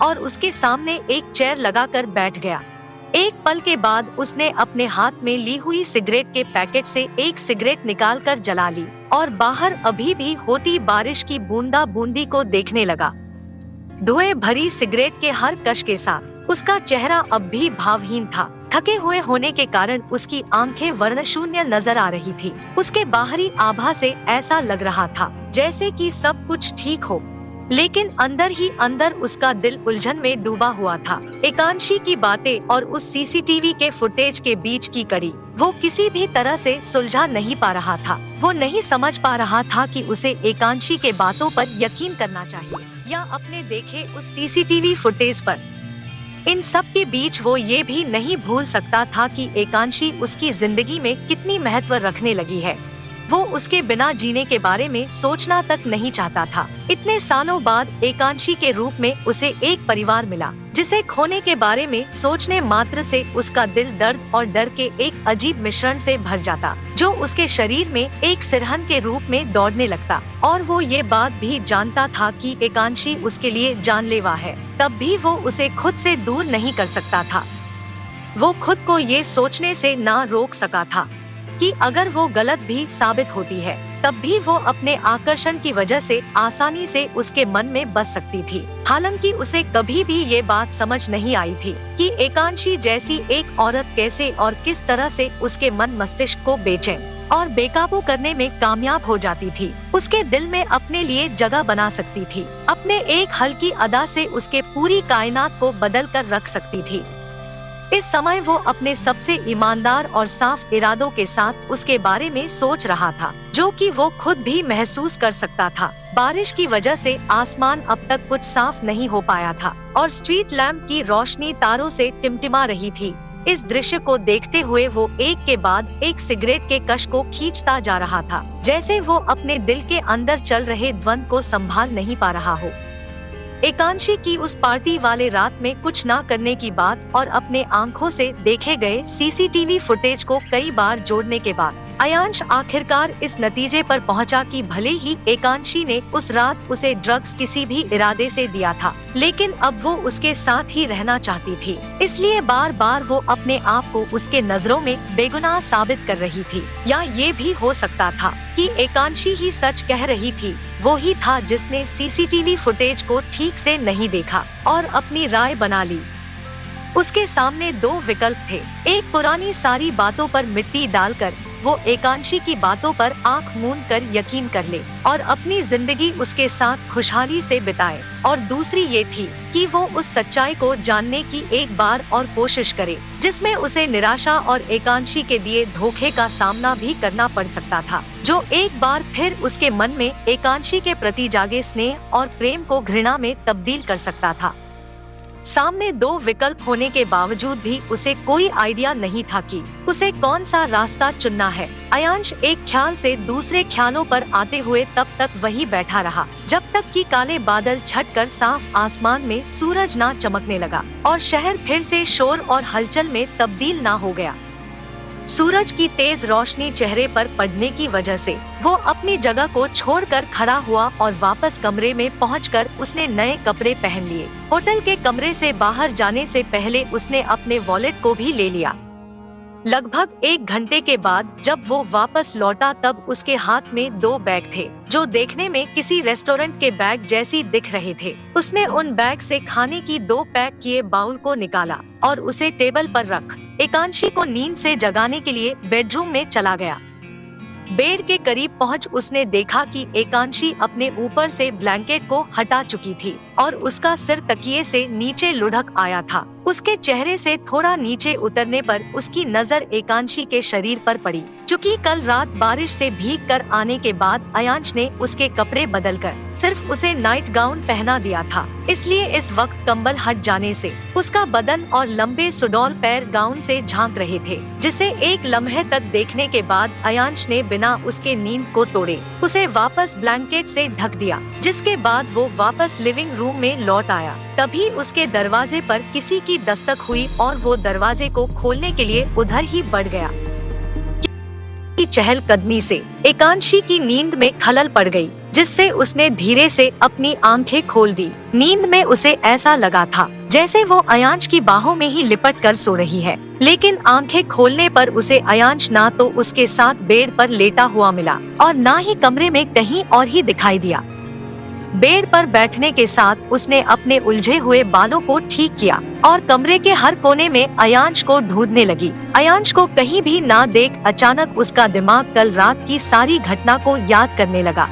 और उसके सामने एक चेयर लगाकर बैठ गया। एक पल के बाद उसने अपने हाथ में ली हुई सिगरेट के पैकेट से एक सिगरेट निकालकर जला ली और बाहर अभी भी होती बारिश की बूंदा बूंदी को देखने लगा। धुएं भरी सिगरेट के हर कश के साथ उसका चेहरा अब भी भावहीन था। थके हुए होने के कारण उसकी आंखें वर्णशून्य नजर आ रही थी। उसके बाहरी आभा से ऐसा लग रहा था जैसे कि सब कुछ ठीक हो, लेकिन अंदर ही अंदर उसका दिल उलझन में डूबा हुआ था। एकांशी की बातें और उस सीसीटीवी के फुटेज के बीच की कड़ी वो किसी भी तरह से सुलझा नहीं पा रहा था। वो नहीं समझ पा रहा था कि उसे एकांशी के बातों पर यकीन करना चाहिए या अपने देखे उस सीसीटीवी फुटेज पर। इन सब के बीच वो ये भी नहीं भूल सकता था कि एकांशी उसकी जिंदगी में कितनी महत्व रखने लगी है। वो उसके बिना जीने के बारे में सोचना तक नहीं चाहता था। इतने सालों बाद एकांशी के रूप में उसे एक परिवार मिला, जिसे खोने के बारे में सोचने मात्र से उसका दिल दर्द और डर के एक अजीब मिश्रण से भर जाता, जो उसके शरीर में एक सिरहन के रूप में दौड़ने लगता। और वो ये बात भी जानता था कि एकांशी उसके लिए जानलेवा है, तब भी वो उसे खुद से दूर नहीं कर सकता था। वो खुद को ये सोचने से ना रोक सका था कि अगर वो गलत भी साबित होती है, तब भी वो अपने आकर्षण की वजह से आसानी से उसके मन में बस सकती थी। हालांकि उसे कभी भी ये बात समझ नहीं आई थी कि एकांशी जैसी एक औरत कैसे और किस तरह से उसके मन मस्तिष्क को बेचैन और बेकाबू करने में कामयाब हो जाती थी। उसके दिल में अपने लिए जगह बना सकती थी, अपने एक हल्की अदा से उसके पूरी कायनात को बदल कर रख सकती थी। इस समय वो अपने सबसे ईमानदार और साफ इरादों के साथ उसके बारे में सोच रहा था, जो कि वो खुद भी महसूस कर सकता था। बारिश की वजह से आसमान अब तक कुछ साफ नहीं हो पाया था और स्ट्रीट लैंप की रोशनी तारों से टिमटिमा रही थी। इस दृश्य को देखते हुए वो एक के बाद एक सिगरेट के कश को खींचता जा रहा था, जैसे वो अपने दिल के अंदर चल रहे द्वंद को संभाल नहीं पा रहा हो। एकांशी की उस पार्टी वाले रात में कुछ ना करने की बात और अपने आंखों से देखे गए सीसीटीवी फुटेज को कई बार जोड़ने के बाद अयांश आखिरकार इस नतीजे पर पहुंचा कि भले ही एकांशी ने उस रात उसे ड्रग्स किसी भी इरादे से दिया था, लेकिन अब वो उसके साथ ही रहना चाहती थी। इसलिए बार बार वो अपने आप को उसके नजरों में बेगुनाह साबित कर रही थी। या ये भी हो सकता था कि एकांशी ही सच कह रही थी, वो ही था जिसने सीसीटीवी फुटेज को ठीक से नहीं देखा और अपनी राय बना ली। उसके सामने 2 विकल्प थे। एक, पुरानी सारी बातों पर मिट्टी डालकर वो एकांशी की बातों पर आंख मूंद कर यकीन कर ले और अपनी जिंदगी उसके साथ खुशहाली से बिताए, और दूसरी ये थी कि वो उस सच्चाई को जानने की एक बार और कोशिश करे, जिसमें उसे निराशा और एकांशी के दिए धोखे का सामना भी करना पड़ सकता था, जो एक बार फिर उसके मन में एकांशी के प्रति जागे स्नेह और प्रेम को घृणा में तब्दील कर सकता था। सामने 2 विकल्प होने के बावजूद भी उसे कोई आइडिया नहीं था कि उसे कौन सा रास्ता चुनना है। अयांश एक ख्याल से दूसरे ख्यालों पर आते हुए तब तक वहीं बैठा रहा जब तक कि काले बादल छटकर साफ आसमान में सूरज ना चमकने लगा और शहर फिर से शोर और हलचल में तब्दील ना हो गया। सूरज की तेज रोशनी चेहरे पर पड़ने की वजह से वो अपनी जगह को छोड़कर खड़ा हुआ और वापस कमरे में पहुंचकर उसने नए कपड़े पहन लिए। होटल के कमरे से बाहर जाने से पहले उसने अपने वॉलेट को भी ले लिया। लगभग 1 घंटे के बाद जब वो वापस लौटा तब उसके हाथ में 2 बैग थे जो देखने में किसी रेस्टोरेंट के बैग जैसी दिख रहे थे। उसने उन बैग से खाने की 2 पैक किए बाउल को निकाला और उसे टेबल पर रख एकांशी को नींद से जगाने के लिए बेडरूम में चला गया। बेड के करीब पहुंच उसने देखा कि एकांशी अपने ऊपर से ब्लैंकेट को हटा चुकी थी और उसका सिर तकिए से नीचे लुढ़क आया था। उसके चेहरे से थोड़ा नीचे उतरने पर उसकी नजर एकांशी के शरीर पर पड़ी। चूँकि कल रात बारिश से भीग कर आने के बाद अयांश ने उसके कपड़े बदलकर सिर्फ उसे नाइट गाउन पहना दिया था, इसलिए इस वक्त कंबल हट जाने से उसका बदन और लंबे सुडौल पैर गाउन से झांक रहे थे, जिसे एक लम्हे तक देखने के बाद अयांश ने बिना उसके नींद को तोड़े उसे वापस ब्लैंकेट से ढक दिया। जिसके बाद वो वापस लिविंग रूम में लौट आया। तभी उसके दरवाजे पर किसी की दस्तक हुई और वो दरवाजे को खोलने के लिए उधर ही बढ़ गया। की चहलकदमी से एकांशी की नींद में खलल पड़ गई, जिससे उसने धीरे से अपनी आंखें खोल दी। नींद में उसे ऐसा लगा था जैसे वो अयांश की बाहों में ही लिपट कर सो रही है, लेकिन आंखें खोलने पर उसे अयांश ना तो उसके साथ बेड पर लेटा हुआ मिला और ना ही कमरे में कहीं और ही दिखाई दिया। बेड पर बैठने के साथ उसने अपने उलझे हुए बालों को ठीक किया और कमरे के हर कोने में अयांश को ढूंढने लगी। अयांश को कहीं भी ना देख अचानक उसका दिमाग कल रात की सारी घटना को याद करने लगा।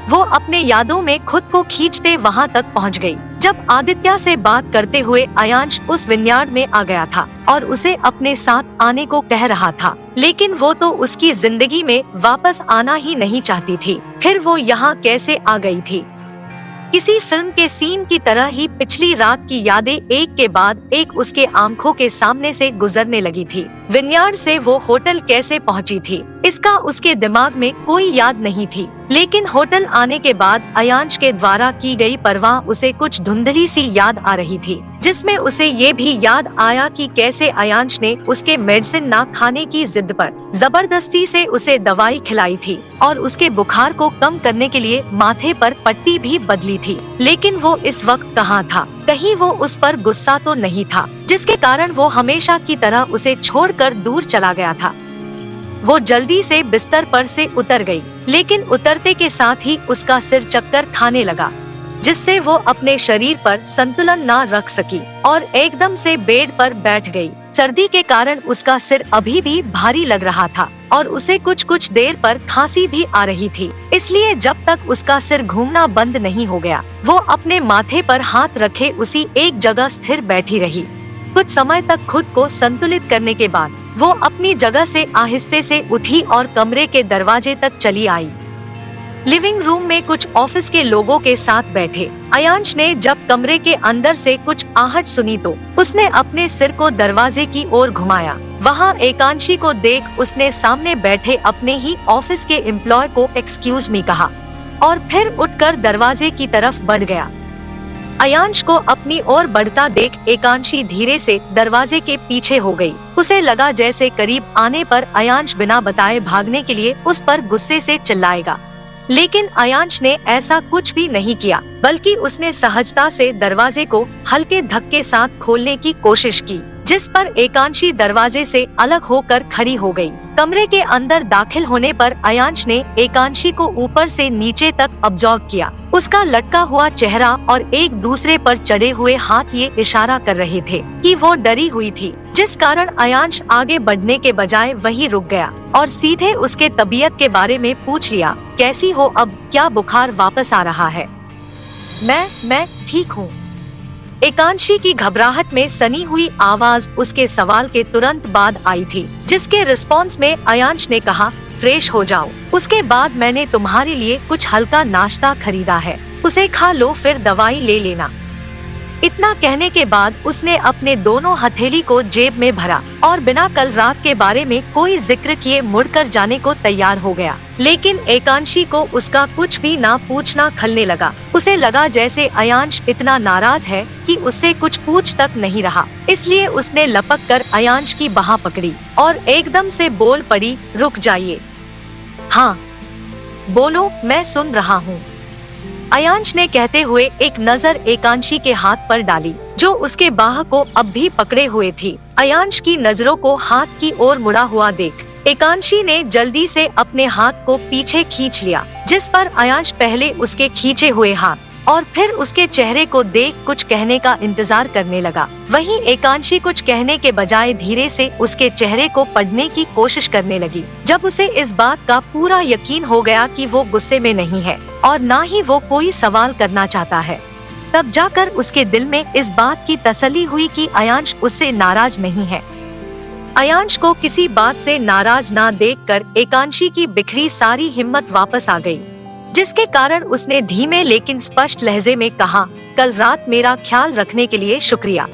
वो अपने यादों में खुद को खींचते वहां तक पहुंच गई जब आदित्य से बात करते हुए अयांश उस विनयार्ड में आ गया था और उसे अपने साथ आने को कह रहा था, लेकिन वो तो उसकी जिंदगी में वापस आना ही नहीं चाहती थी। फिर वो यहाँ कैसे आ गई थी? किसी फिल्म के सीन की तरह ही पिछली रात की यादें एक के बाद एक उसके आंखों के सामने से गुजरने लगी थी। विनयार्ड से वो होटल कैसे पहुंची थी, इसका उसके दिमाग में कोई याद नहीं थी, लेकिन होटल आने के बाद अयांश के द्वारा की गई परवाह उसे कुछ धुंधली सी याद आ रही थी, जिसमें उसे ये भी याद आया कि कैसे अयांश ने उसके मेडिसिन ना खाने की जिद पर जबरदस्ती से उसे दवाई खिलाई थी और उसके बुखार को कम करने के लिए माथे पर पट्टी भी बदली थी। लेकिन वो इस वक्त कहाँ था? कहीं वो उस पर गुस्सा तो नहीं था, जिसके कारण वो हमेशा की तरह उसे छोड़कर दूर चला गया था। वो जल्दी से बिस्तर पर से उतर गई, लेकिन उतरते के साथ ही उसका सिर चक्कर खाने लगा, जिससे वो अपने शरीर पर संतुलन ना रख सकी और एकदम से बेड पर बैठ गई। सर्दी के कारण उसका सिर अभी भी भारी लग रहा था और उसे कुछ देर पर खांसी भी आ रही थी, इसलिए जब तक उसका सिर घूमना बंद नहीं हो गया वो अपने माथे पर हाथ रखे उसी एक जगह स्थिर बैठी रही। कुछ समय तक खुद को संतुलित करने के बाद वो अपनी जगह से आहिस्ते से उठी और कमरे के दरवाजे तक चली आई। लिविंग रूम में कुछ ऑफिस के लोगों के साथ बैठे अयांश ने जब कमरे के अंदर से कुछ आहट सुनी तो उसने अपने सिर को दरवाजे की ओर घुमाया। वहाँ एकांशी को देख उसने सामने बैठे अपने ही ऑफिस के एम्प्लॉय को एक्सक्यूज मी कहा और फिर उठकर दरवाजे की तरफ बढ़ गया। अयांश को अपनी ओर बढ़ता देख एकांशी धीरे से दरवाजे के पीछे हो गई। उसे लगा जैसे करीब आने पर अयांश बिना बताए भागने के लिए उस पर गुस्से से चिल्लाएगा, लेकिन अयांश ने ऐसा कुछ भी नहीं किया, बल्कि उसने सहजता से दरवाजे को हल्के धक्के साथ खोलने की कोशिश की, जिस पर एकांशी दरवाजे से अलग होकर खड़ी हो गई। कमरे के अंदर दाखिल होने पर अयांश ने एकांशी को ऊपर से नीचे तक ऑब्जर्व किया। उसका लटका हुआ चेहरा और एक दूसरे पर चढ़े हुए हाथ ये इशारा कर रहे थे कि वो डरी हुई थी, जिस कारण अयांश आगे बढ़ने के बजाय वहीं रुक गया और सीधे उसके तबीयत के बारे में पूछ लिया, कैसी हो अब? क्या बुखार वापस आ रहा है? मैं ठीक हूँ। एकांशी की घबराहट में सनी हुई आवाज उसके सवाल के तुरंत बाद आई थी, जिसके रिस्पॉन्स में अयांश ने कहा, फ्रेश हो जाओ, उसके बाद मैंने तुम्हारे लिए कुछ हल्का नाश्ता खरीदा है, उसे खा लो फिर दवाई ले लेना। इतना कहने के बाद उसने अपने दोनों हथेली को जेब में भरा और बिना कल रात के बारे में कोई जिक्र किए मुड़कर जाने को तैयार हो गया। लेकिन एकांशी को उसका कुछ भी ना पूछना खलने लगा। उसे लगा जैसे अयांश इतना नाराज है कि उससे कुछ पूछ तक नहीं रहा। इसलिए उसने लपक कर अयांश की बाह पकड़ी और एकदम से बोल पड़ी, रुक जाइए। हाँ बोलो, मैं सुन रहा हूँ। अयांश ने कहते हुए एक नजर एकांशी के हाथ पर डाली जो उसके बाह को अब भी पकड़े हुए थी। अयांश की नजरों को हाथ की ओर मुड़ा हुआ देख एकांशी ने जल्दी से अपने हाथ को पीछे खींच लिया, जिस पर अयांश पहले उसके खींचे हुए हाथ और फिर उसके चेहरे को देख कुछ कहने का इंतजार करने लगा। वहीं एकांशी कुछ कहने के बजाय धीरे से उसके चेहरे को पढ़ने की कोशिश करने लगी। जब उसे इस बात का पूरा यकीन हो गया कि वो गुस्से में नहीं है और ना ही वो कोई सवाल करना चाहता है, तब जाकर उसके दिल में इस बात की तसल्ली हुई कि अयांश उससे नाराज नहीं है। अयांश को किसी बात से नाराज ना देखकर एकांशी की बिखरी सारी हिम्मत वापस आ गई, जिसके कारण उसने धीमे लेकिन स्पष्ट लहजे में कहा, कल रात मेरा ख्याल रखने के लिए शुक्रिया।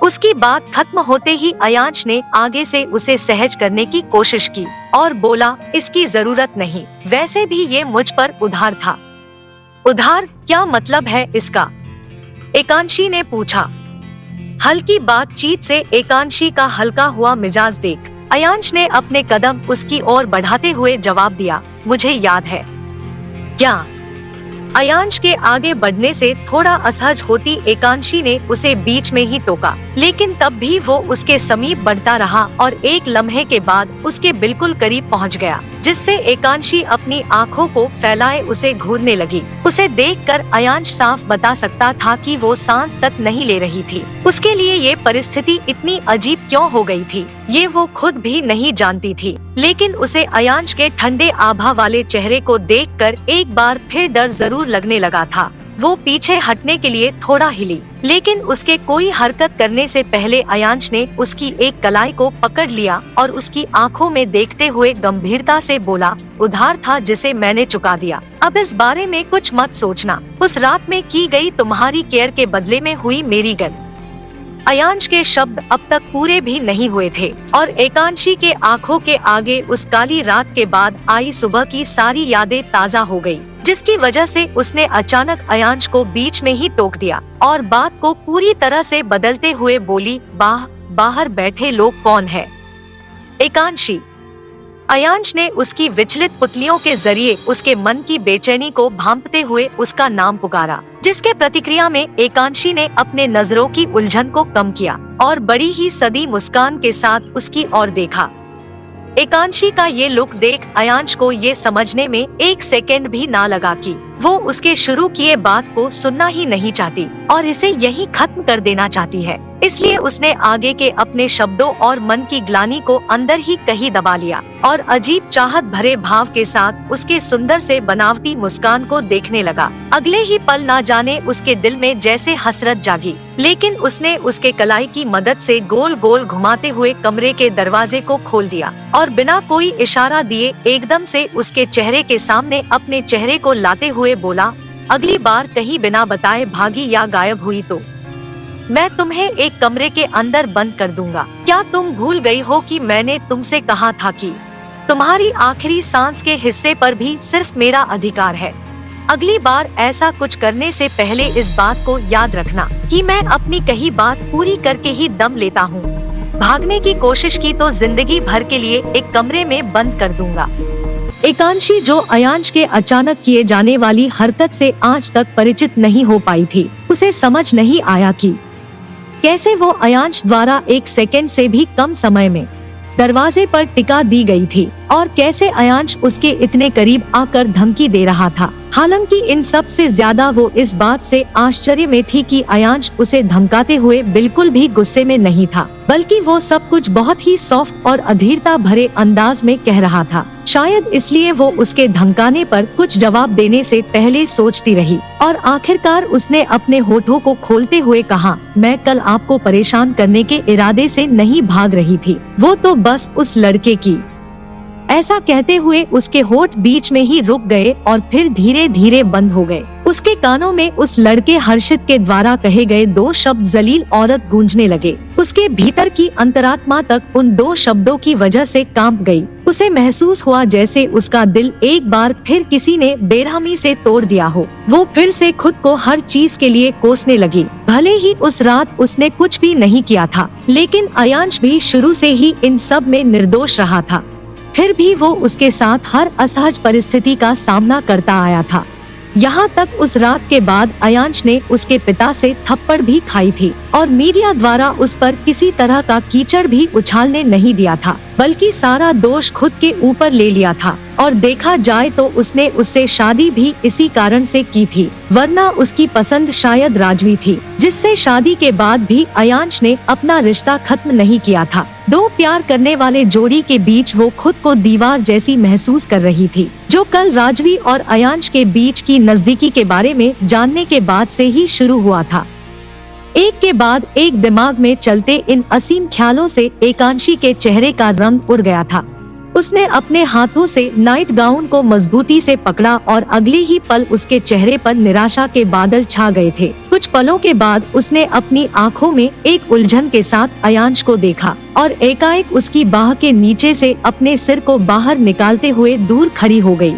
उसकी बात खत्म होते ही अयांश ने आगे से उसे सहज करने की कोशिश की और बोला, इसकी जरूरत नहीं, वैसे भी ये मुझ पर उधार था। उधार? क्या मतलब है इसका? एकांशी ने पूछा। हल्की बातचीत से एकांशी का हल्का हुआ मिजाज देख अयांश ने अपने कदम उसकी ओर बढ़ाते हुए जवाब दिया, मुझे याद है। क्या? अयांश के आगे बढ़ने से थोड़ा असहज होती एकांशी ने उसे बीच में ही टोका, लेकिन तब भी वो उसके समीप बढ़ता रहा और एक लम्हे के बाद उसके बिल्कुल करीब पहुंच गया, जिससे एकांशी अपनी आंखों को फैलाए उसे घूरने लगी। उसे देखकर अयांश साफ बता सकता था कि वो सांस तक नहीं ले रही थी। उसके लिए ये परिस्थिति इतनी अजीब क्यों हो गई थी, ये वो खुद भी नहीं जानती थी। लेकिन उसे अयांश के ठंडे आभा वाले चेहरे को देखकर एक बार फिर डर जरूर लगने लगा था। वो पीछे हटने के लिए थोड़ा हिली, लेकिन उसके कोई हरकत करने से पहले अयांश ने उसकी एक कलाई को पकड़ लिया और उसकी आंखों में देखते हुए गंभीरता से बोला, उधार था जिसे मैंने चुका दिया। अब इस बारे में कुछ मत सोचना। उस रात में की गई तुम्हारी केयर के बदले में हुई मेरी गल। अयांश के शब्द अब तक पूरे भी नहीं हुए थे और एकांशी के आंखों के आगे उस काली रात के बाद आई सुबह की सारी यादें ताजा हो गई, जिसकी वजह से उसने अचानक अयांश को बीच में ही टोक दिया और बात को पूरी तरह से बदलते हुए बोली, बाहर बैठे लोग कौन है? एकांशी। अयांश ने उसकी विचलित पुतलियों के जरिए उसके मन की बेचैनी को भांपते हुए उसका नाम पुकारा, जिसके प्रतिक्रिया में एकांशी ने अपने नजरों की उलझन को कम किया और बड़ी ही सदी मुस्कान के साथ उसकी ओर देखा। एकांशी का ये लुक देख अयांश को ये समझने में एक सेकंड भी ना लगा कि वो उसके शुरू किए बात को सुनना ही नहीं चाहती और इसे यहीं खत्म कर देना चाहती है। इसलिए उसने आगे के अपने शब्दों और मन की ग्लानि को अंदर ही कहीं दबा लिया और अजीब चाहत भरे भाव के साथ उसके सुंदर से बनावटी मुस्कान को देखने लगा। अगले ही पल ना जाने उसके दिल में जैसे हसरत जागी, लेकिन उसने उसके कलाई की मदद से गोल गोल घुमाते हुए कमरे के दरवाजे को खोल दिया और बिना कोई इशारा दिए एकदम से उसके चेहरे के सामने अपने चेहरे को लाते हुए बोला, अगली बार कहीं बिना बताए भागी या गायब हुई तो मैं तुम्हें एक कमरे के अंदर बंद कर दूंगा। क्या तुम भूल गई हो कि मैंने तुमसे कहा था कि तुम्हारी आखिरी सांस के हिस्से पर भी सिर्फ मेरा अधिकार है। अगली बार ऐसा कुछ करने से पहले इस बात को याद रखना कि मैं अपनी कही बात पूरी करके ही दम लेता हूँ। भागने की कोशिश की तो जिंदगी भर के लिए एक कमरे में बंद कर दूंगा। एकांशी, जो अयांश के अचानक किए जाने वाली हरकत से आज तक परिचित नहीं हो पाई थी, उसे समझ नहीं आया कि कैसे वो अयांश द्वारा एक सेकंड से भी कम समय में दरवाजे पर टिका दी गई थी और कैसे अयांश उसके इतने करीब आकर धमकी दे रहा था। हालांकि इन सब से ज्यादा वो इस बात से आश्चर्य में थी कि अयांश उसे धमकाते हुए बिल्कुल भी गुस्से में नहीं था, बल्कि वो सब कुछ बहुत ही सॉफ्ट और अधीरता भरे अंदाज में कह रहा था। शायद इसलिए वो उसके धमकाने पर कुछ जवाब देने से पहले सोचती रही और आखिरकार उसने अपने होठों को खोलते हुए कहा, मैं कल आपको परेशान करने के इरादे से नहीं भाग रही थी, वो तो बस उस लड़के की ऐसा कहते हुए उसके होठ बीच में ही रुक गए और फिर धीरे धीरे बंद हो गए। उसके कानों में उस लड़के हर्षित के द्वारा कहे गए 2 शब्द जलील औरत गूंजने लगे। उसके भीतर की अंतरात्मा तक उन 2 शब्दों की वजह से कांप गई। उसे महसूस हुआ जैसे उसका दिल एक बार फिर किसी ने बेरहमी से तोड़ दिया हो। वो फिर से खुद को हर चीज के लिए कोसने लगी। भले ही उस रात उसने कुछ भी नहीं किया था, लेकिन अयांश भी शुरू से ही इन सब में निर्दोष रहा था। फिर भी वो उसके साथ हर असहज परिस्थिति का सामना करता आया था। यहाँ तक उस रात के बाद अयांश ने उसके पिता से थप्पड़ भी खाई थी और मीडिया द्वारा उस पर किसी तरह का कीचड़ भी उछालने नहीं दिया था, बल्कि सारा दोष खुद के ऊपर ले लिया था। और देखा जाए तो उसने उससे शादी भी इसी कारण से की थी, वरना उसकी पसंद शायद राजवी थी, जिससे शादी के बाद भी अयांश ने अपना रिश्ता खत्म नहीं किया था। 2 प्यार करने वाले जोड़ी के बीच वो खुद को दीवार जैसी महसूस कर रही थी, जो कल राजवी और अयांश के बीच की नजदीकी के बारे में जानने के बाद से ही शुरू हुआ था। एक के बाद एक दिमाग में चलते इन असीम ख्यालों से एकांशी के चेहरे का रंग उड़ गया था। उसने अपने हाथों से नाइट गाउन को मजबूती से पकड़ा और अगले ही पल उसके चेहरे पर निराशा के बादल छा गए थे। कुछ पलों के बाद उसने अपनी आंखों में एक उलझन के साथ अयांश को देखा और एकाएक उसकी बाह के नीचे से अपने सिर को बाहर निकालते हुए दूर खड़ी हो गई।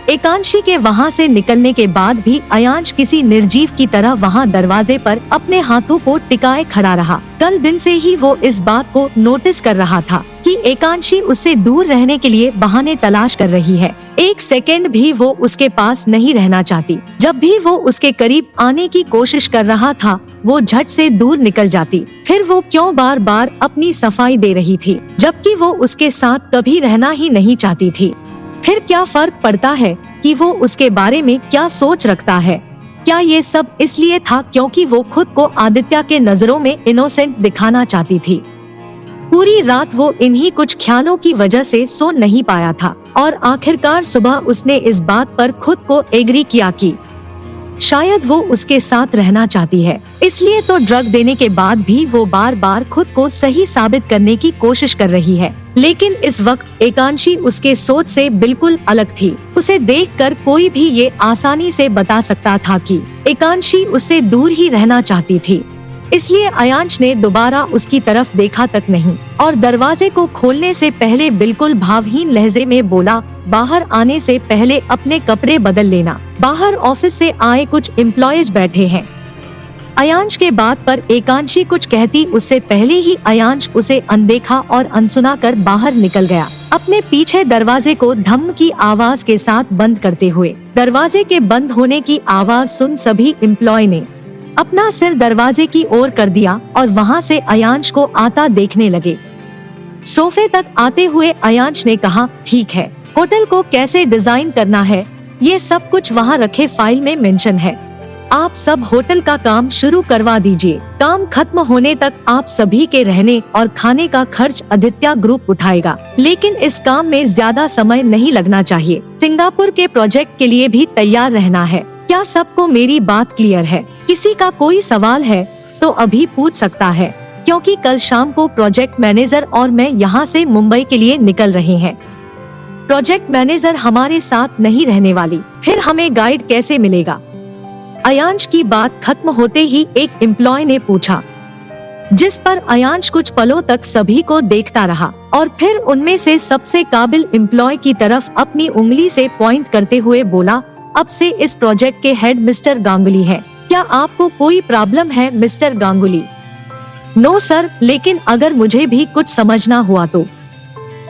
एकांशी के वहाँ से निकलने के बाद भी अयांश किसी निर्जीव की तरह वहाँ दरवाजे पर अपने हाथों को टिकाए खड़ा रहा। कल दिन से ही वो इस बात को नोटिस कर रहा था कि एकांशी उससे दूर रहने के लिए बहाने तलाश कर रही है। एक सेकंड भी वो उसके पास नहीं रहना चाहती। जब भी वो उसके करीब आने की कोशिश कर रहा था, वो झट से दूर निकल जाती। फिर वो क्यों बार बार अपनी सफाई दे रही थी, जबकि वो उसके साथ कभी रहना ही नहीं चाहती थी। फिर क्या फर्क पड़ता है कि वो उसके बारे में क्या सोच रखता है? क्या ये सब इसलिए था क्योंकि वो खुद को आदित्य के नजरों में इनोसेंट दिखाना चाहती थी? पूरी रात वो इन्हीं कुछ ख्यालों की वजह से सो नहीं पाया था और आखिरकार सुबह उसने इस बात पर खुद को एग्री किया कि शायद वो उसके साथ रहना चाहती है। इसलिए तो ड्रग देने के बाद भी वो बार बार खुद को सही साबित करने की कोशिश कर रही है। लेकिन इस वक्त एकांशी उसके सोच से बिल्कुल अलग थी। उसे देखकर कोई भी ये आसानी से बता सकता था कि एकांशी उससे दूर ही रहना चाहती थी। इसलिए अयांश ने दोबारा उसकी तरफ देखा तक नहीं और दरवाजे को खोलने से पहले बिल्कुल भावहीन लहजे में बोला, बाहर आने से पहले अपने कपड़े बदल लेना, बाहर ऑफिस से आए कुछ एम्प्लॉयज बैठे हैं। अयांश के बात पर एकांशी कुछ कहती उससे पहले ही अयांश उसे अनदेखा और अनसुना कर बाहर निकल गया, अपने पीछे दरवाजे को धम की आवाज के साथ बंद करते हुए। दरवाजे के बंद होने की आवाज सुन सभी एम्प्लॉय ने अपना सिर दरवाजे की ओर कर दिया और वहाँ से अयांश को आता देखने लगे। सोफे तक आते हुए अयांश ने कहा, ठीक है, होटल को कैसे डिजाइन करना है ये सब कुछ वहाँ रखे फाइल में मेंशन है। आप सब होटल का काम शुरू करवा दीजिए। काम खत्म होने तक आप सभी के रहने और खाने का खर्च आदित्य ग्रुप उठाएगा, लेकिन इस काम में ज्यादा समय नहीं लगना चाहिए। सिंगापुर के प्रोजेक्ट के लिए भी तैयार रहना है। क्या सबको मेरी बात क्लियर है? किसी का कोई सवाल है तो अभी पूछ सकता है, क्योंकि कल शाम को प्रोजेक्ट मैनेजर और मैं यहाँ से मुंबई के लिए निकल रहे हैं। प्रोजेक्ट मैनेजर हमारे साथ नहीं रहने वाली, फिर हमें गाइड कैसे मिलेगा? अयांश की बात खत्म होते ही एक एम्प्लॉय ने पूछा, जिस पर अयांश कुछ पलों तक सभी को देखता रहा और फिर उनमें से सबसे काबिल एम्प्लॉय की तरफ अपनी उंगली से पॉइंट करते हुए बोला, अब से इस प्रोजेक्ट के हेड मिस्टर गांगुली हैं। क्या आपको कोई प्रॉब्लम है मिस्टर गांगुली? नो सर, लेकिन अगर मुझे भी कुछ समझना हुआ तो?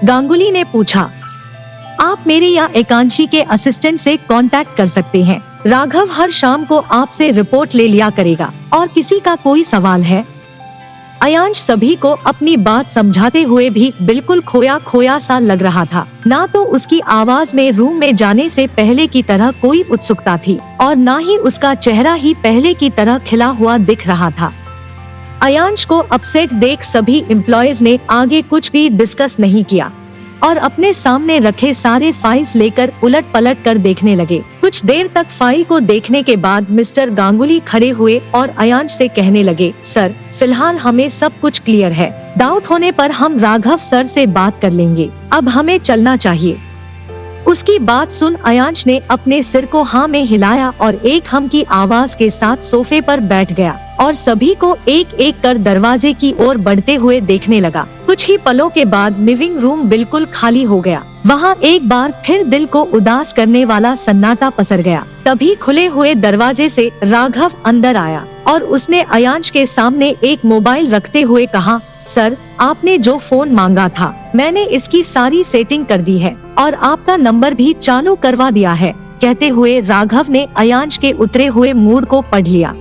गांगुली ने पूछा। आप मेरे या एकांशी के असिस्टेंट से कांटेक्ट कर सकते हैं। राघव हर शाम को आपसे रिपोर्ट ले लिया करेगा। और किसी का कोई सवाल है? अयांश सभी को अपनी बात समझाते हुए भी बिल्कुल खोया खोया सा लग रहा था। ना तो उसकी आवाज में रूम में जाने से पहले की तरह कोई उत्सुकता थी और ना ही उसका चेहरा ही पहले की तरह खिला हुआ दिख रहा था। अयांश को अपसेट देख सभी एम्प्लॉयज ने आगे कुछ भी डिस्कस नहीं किया। और अपने सामने रखे सारे फाइल्स लेकर उलट पलट कर देखने लगे। कुछ देर तक फाइल को देखने के बाद मिस्टर गांगुली खड़े हुए और अयांश से कहने लगे, सर फिलहाल हमें सब कुछ क्लियर है। डाउट होने पर हम राघव सर से बात कर लेंगे। अब हमें चलना चाहिए। उसकी बात सुन अयांश ने अपने सिर को हाँ में हिलाया और एक हम की आवाज के साथ सोफे पर बैठ गया और सभी को एक एक कर दरवाजे की ओर बढ़ते हुए देखने लगा। कुछ ही पलों के बाद लिविंग रूम बिल्कुल खाली हो गया। वहाँ एक बार फिर दिल को उदास करने वाला सन्नाटा पसर गया। तभी खुले हुए दरवाजे से राघव अंदर आया और उसने अयांश के सामने एक मोबाइल रखते हुए कहा, सर आपने जो फोन मांगा था मैंने इसकी सारी सेटिंग कर दी है और आपका नंबर भी चालू करवा दिया है। कहते हुए राघव ने अयांश के उतरे हुए मूड को पढ़ लिया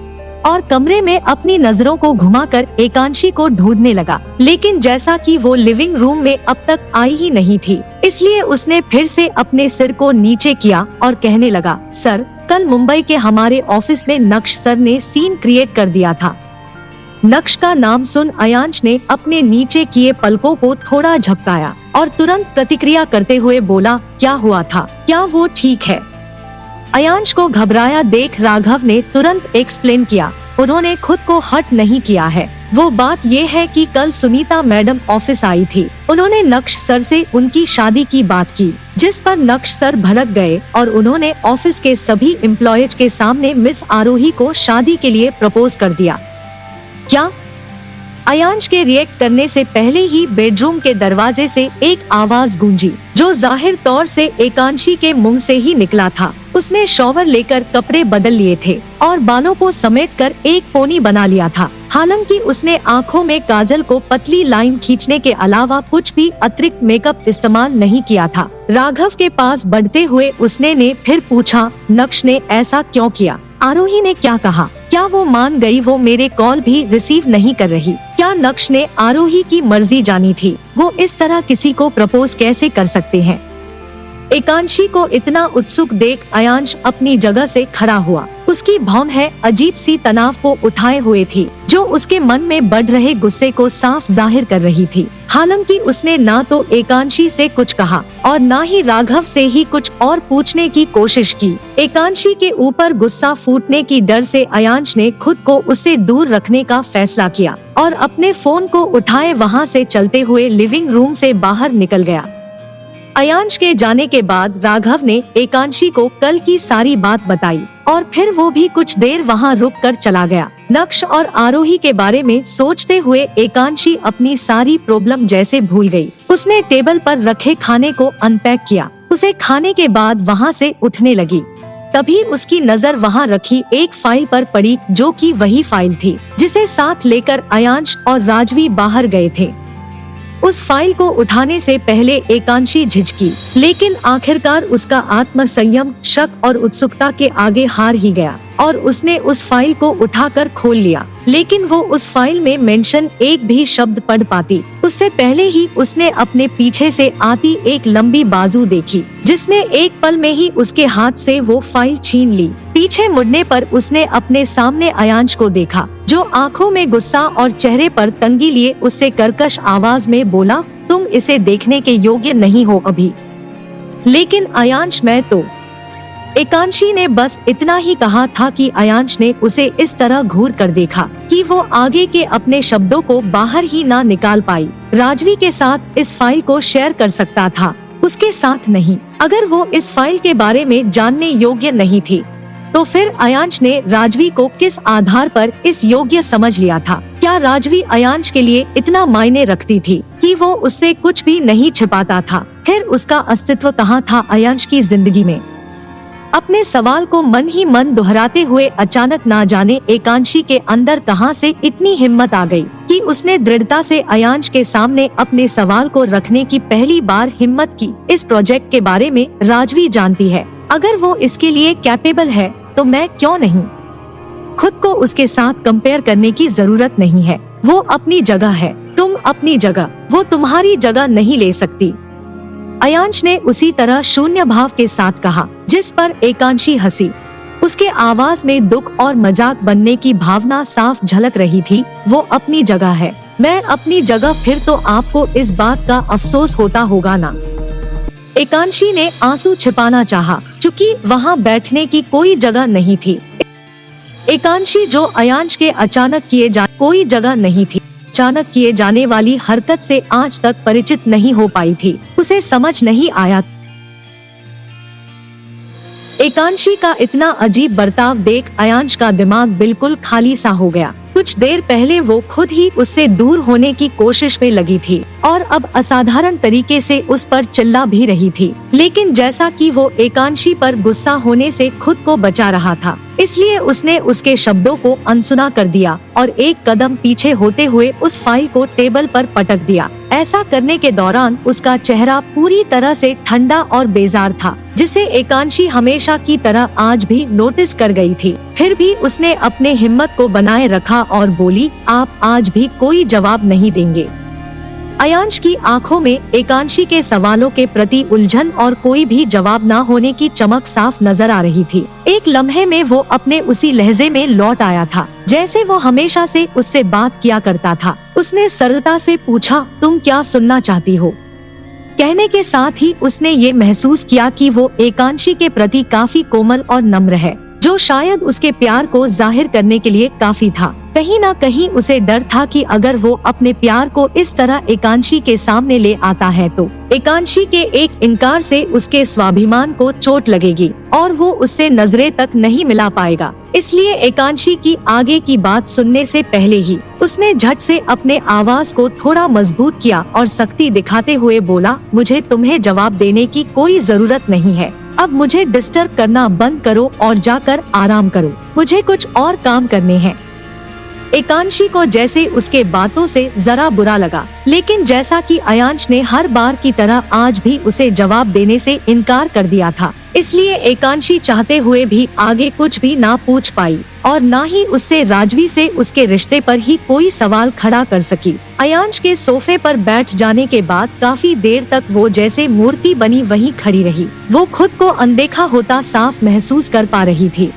और कमरे में अपनी नजरों को घुमाकर एकांशी को ढूंढने लगा, लेकिन जैसा कि वो लिविंग रूम में अब तक आई ही नहीं थी, इसलिए उसने फिर से अपने सिर को नीचे किया और कहने लगा, सर कल मुंबई के हमारे ऑफिस में नक्श सर ने सीन क्रिएट कर दिया था। नक्श का नाम सुन अयांश ने अपने नीचे किए पलकों को थोड़ा झपकाया और तुरंत प्रतिक्रिया करते हुए बोला, क्या हुआ था, क्या वो ठीक है? अयांश को घबराया देख राघव ने तुरंत एक्सप्लेन किया, उन्होंने खुद को हर्ट नहीं किया है। वो बात ये है कि कल सुनीता मैडम ऑफिस आई थी। उन्होंने नक्श सर से उनकी शादी की बात की, जिस पर नक्श सर भड़क गए और उन्होंने ऑफिस के सभी एम्प्लॉयज के सामने मिस आरोही को शादी के लिए प्रपोज कर दिया। क्या? अयांश के रिएक्ट करने से पहले ही बेडरूम के दरवाजे से एक आवाज गूंजी, जो जाहिर तौर से एकांशी के मुंह से ही निकला था। उसने शॉवर लेकर कपड़े बदल लिए थे और बालों को समेटकर एक पोनी बना लिया था। हालांकि उसने आँखों में काजल को पतली लाइन खींचने के अलावा कुछ भी अतिरिक्त मेकअप इस्तेमाल नहीं किया था। राघव के पास बढ़ते हुए उसने ने फिर पूछा, नक्श ने ऐसा क्यों किया? आरोही ने क्या कहा? क्या वो मान गई? वो मेरे कॉल भी रिसीव नहीं कर रही। क्या नक्श ने आरोही की मर्जी जानी थी? वो इस तरह किसी को प्रपोज कैसे कर सकते हैं? एकांशी को इतना उत्सुक देख अयांश अपनी जगह से खड़ा हुआ। उसकी भौहें अजीब सी तनाव को उठाए हुए थी, जो उसके मन में बढ़ रहे गुस्से को साफ जाहिर कर रही थी। हालांकि उसने ना तो एकांशी से कुछ कहा और ना ही राघव से ही कुछ और पूछने की कोशिश की। एकांशी के ऊपर गुस्सा फूटने की डर से अयांश ने खुद को उससे दूर रखने का फैसला किया और अपने फोन को उठाए वहाँ से चलते हुए लिविंग रूम से बाहर निकल गया। अयांश के जाने के बाद राघव ने एकांशी को कल की सारी बात बताई और फिर वो भी कुछ देर वहाँ रुक कर चला गया। नक्श और आरोही के बारे में सोचते हुए एकांशी अपनी सारी प्रॉब्लम जैसे भूल गई। उसने टेबल पर रखे खाने को अनपैक किया। उसे खाने के बाद वहाँ से उठने लगी। तभी उसकी नजर वहाँ रखी एक फाइल पर पड़ी, जो कि वही फाइल थी जिसे साथ लेकर अयांश और राजवी बाहर गए थे। उस फाइल को उठाने से पहले एकांशी झिझकी, लेकिन आखिरकार उसका आत्मसंयम शक और उत्सुकता के आगे हार ही गया और उसने उस फाइल को उठाकर खोल लिया। लेकिन वो उस फाइल में मेंशन एक भी शब्द पढ़ पाती उससे पहले ही उसने अपने पीछे से आती एक लंबी बाजू देखी, जिसने एक पल में ही उसके हाथ से वो फाइल छीन ली। पीछे मुड़ने पर उसने अपने सामने अयांश को देखा, जो आंखों में गुस्सा और चेहरे पर तंगी लिए उससे कर्कश आवाज में बोला, तुम इसे देखने के योग्य नहीं हो अभी। लेकिन अयांश, मैं तो। एकांशी ने बस इतना ही कहा था कि अयांश ने उसे इस तरह घूर कर देखा कि वो आगे के अपने शब्दों को बाहर ही ना निकाल पाई। राजवी के साथ इस फाइल को शेयर कर सकता था, उसके साथ नहीं। अगर वो इस फाइल के बारे में जानने योग्य नहीं थी, तो फिर अयांश ने राजवी को किस आधार पर इस योग्य समझ लिया था? क्या राजवी अयांश के लिए इतना मायने रखती थी कि वो उससे कुछ भी नहीं छिपाता था? फिर उसका अस्तित्व कहाँ था अयांश की जिंदगी में? अपने सवाल को मन ही मन दोहराते हुए अचानक ना जाने एकांशी के अंदर कहां से इतनी हिम्मत आ गई कि उसने दृढ़ता से अयांश के सामने अपने सवाल को रखने की पहली बार हिम्मत की। इस प्रोजेक्ट के बारे में राजवी जानती है, अगर वो इसके लिए कैपेबल है तो मैं क्यों नहीं? खुद को उसके साथ कंपेयर करने की जरूरत नहीं है। वो अपनी जगह है, तुम अपनी जगह, वो तुम्हारी जगह नहीं ले सकती। अयांश ने उसी तरह शून्य भाव के साथ कहा, जिस पर एकांशी हंसी। उसके आवाज में दुख और मजाक बनने की भावना साफ झलक रही थी। वो अपनी जगह है, मैं अपनी जगह फिर तो आपको इस बात का अफसोस होता होगा ना। एकांशी ने आंसू छिपाना चाहा, क्योंकि वहाँ बैठने की कोई जगह नहीं थी। एकांशी जो अयांश के अचानक कोई जगह नहीं थी, अचानक किए जाने वाली हरकत से आज तक परिचित नहीं हो पाई थी। उसे समझ नहीं आया। एकांशी का इतना अजीब बर्ताव देख अयांश का दिमाग बिल्कुल खाली सा हो गया। कुछ देर पहले वो खुद ही उससे दूर होने की कोशिश में लगी थी और अब असाधारण तरीके से उस पर चिल्ला भी रही थी, लेकिन जैसा कि वो एकांशी पर गुस्सा होने से खुद को बचा रहा था, इसलिए उसने उसके शब्दों को अनसुना कर दिया और एक कदम पीछे होते हुए उस फाइल को टेबल पर पटक दिया। ऐसा करने के दौरान उसका चेहरा पूरी तरह से ठंडा और बेजार था, जिसे एकांशी हमेशा की तरह आज भी नोटिस कर गई थी। फिर भी उसने अपने हिम्मत को बनाए रखा और बोली, आप आज भी कोई जवाब नहीं देंगे। अयांश की आंखों में एकांशी के सवालों के प्रति उलझन और कोई भी जवाब न होने की चमक साफ नजर आ रही थी। एक लम्हे में वो अपने उसी लहजे में लौट आया था जैसे वो हमेशा से उससे बात किया करता था। उसने सरलता से पूछा, तुम क्या सुनना चाहती हो? कहने के साथ ही उसने ये महसूस किया कि वो एकांशी के प्रति काफी कोमल और नम्र है, जो शायद उसके प्यार को जाहिर करने के लिए काफी था। कहीं न कहीं उसे डर था कि अगर वो अपने प्यार को इस तरह एकांशी के सामने ले आता है तो एकांशी के एक इनकार से उसके स्वाभिमान को चोट लगेगी और वो उससे नजरें तक नहीं मिला पाएगा। इसलिए एकांशी की आगे की बात सुनने से पहले ही उसने झट से अपने आवाज को थोड़ा मजबूत किया और सख्ती दिखाते हुए बोला, मुझे तुम्हें जवाब देने की कोई जरूरत नहीं है। अब मुझे डिस्टर्ब करना बंद करो और जाकर आराम करो। मुझे कुछ और काम करने हैं। एकांशी को जैसे उसके बातों से जरा बुरा लगा, लेकिन जैसा कि अयांश ने हर बार की तरह आज भी उसे जवाब देने से इनकार कर दिया था, इसलिए एकांशी चाहते हुए भी आगे कुछ भी ना पूछ पाई और ना ही उससे राजवी से उसके रिश्ते पर ही कोई सवाल खड़ा कर सकी। अयांश के सोफे पर बैठ जाने के बाद काफी देर तक वो जैसे मूर्ति बनी वहीं खड़ी रही। वो खुद को अनदेखा होता साफ महसूस कर पा रही थी।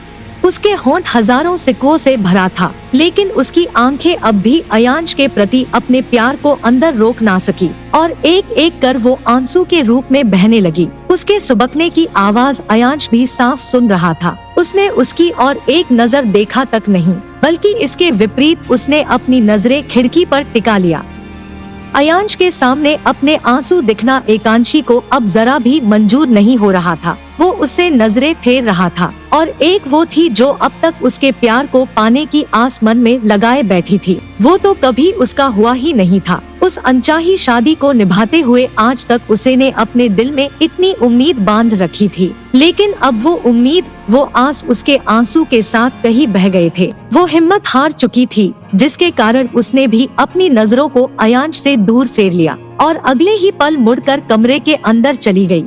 उसके होंठ हजारों सिक्कों से भरा था, लेकिन उसकी आंखें अब भी अयांश के प्रति अपने प्यार को अंदर रोक ना सकी और एक एक कर वो आंसू के रूप में बहने लगी। उसके सुबकने की आवाज अयांश भी साफ सुन रहा था। उसने उसकी और एक नजर देखा तक नहीं, बल्कि इसके विपरीत उसने अपनी नजरें खिड़की पर टिका लिया। अयांश के सामने अपने आंसू दिखना एकांशी को अब जरा भी मंजूर नहीं हो रहा था। वो उससे नजरें फेर रहा था और एक वो थी जो अब तक उसके प्यार को पाने की आस मन में लगाए बैठी थी। वो तो कभी उसका हुआ ही नहीं था। उस अनचाही शादी को निभाते हुए आज तक उसे ने अपने दिल में इतनी उम्मीद बांध रखी थी, लेकिन अब वो उम्मीद, वो आस उसके आंसू के साथ कहीं बह गए थे। वो हिम्मत हार चुकी थी, जिसके कारण उसने भी अपनी नजरों को अयांश से दूर फेर लिया और अगले ही पल मुड़कर कमरे के अंदर चली गई।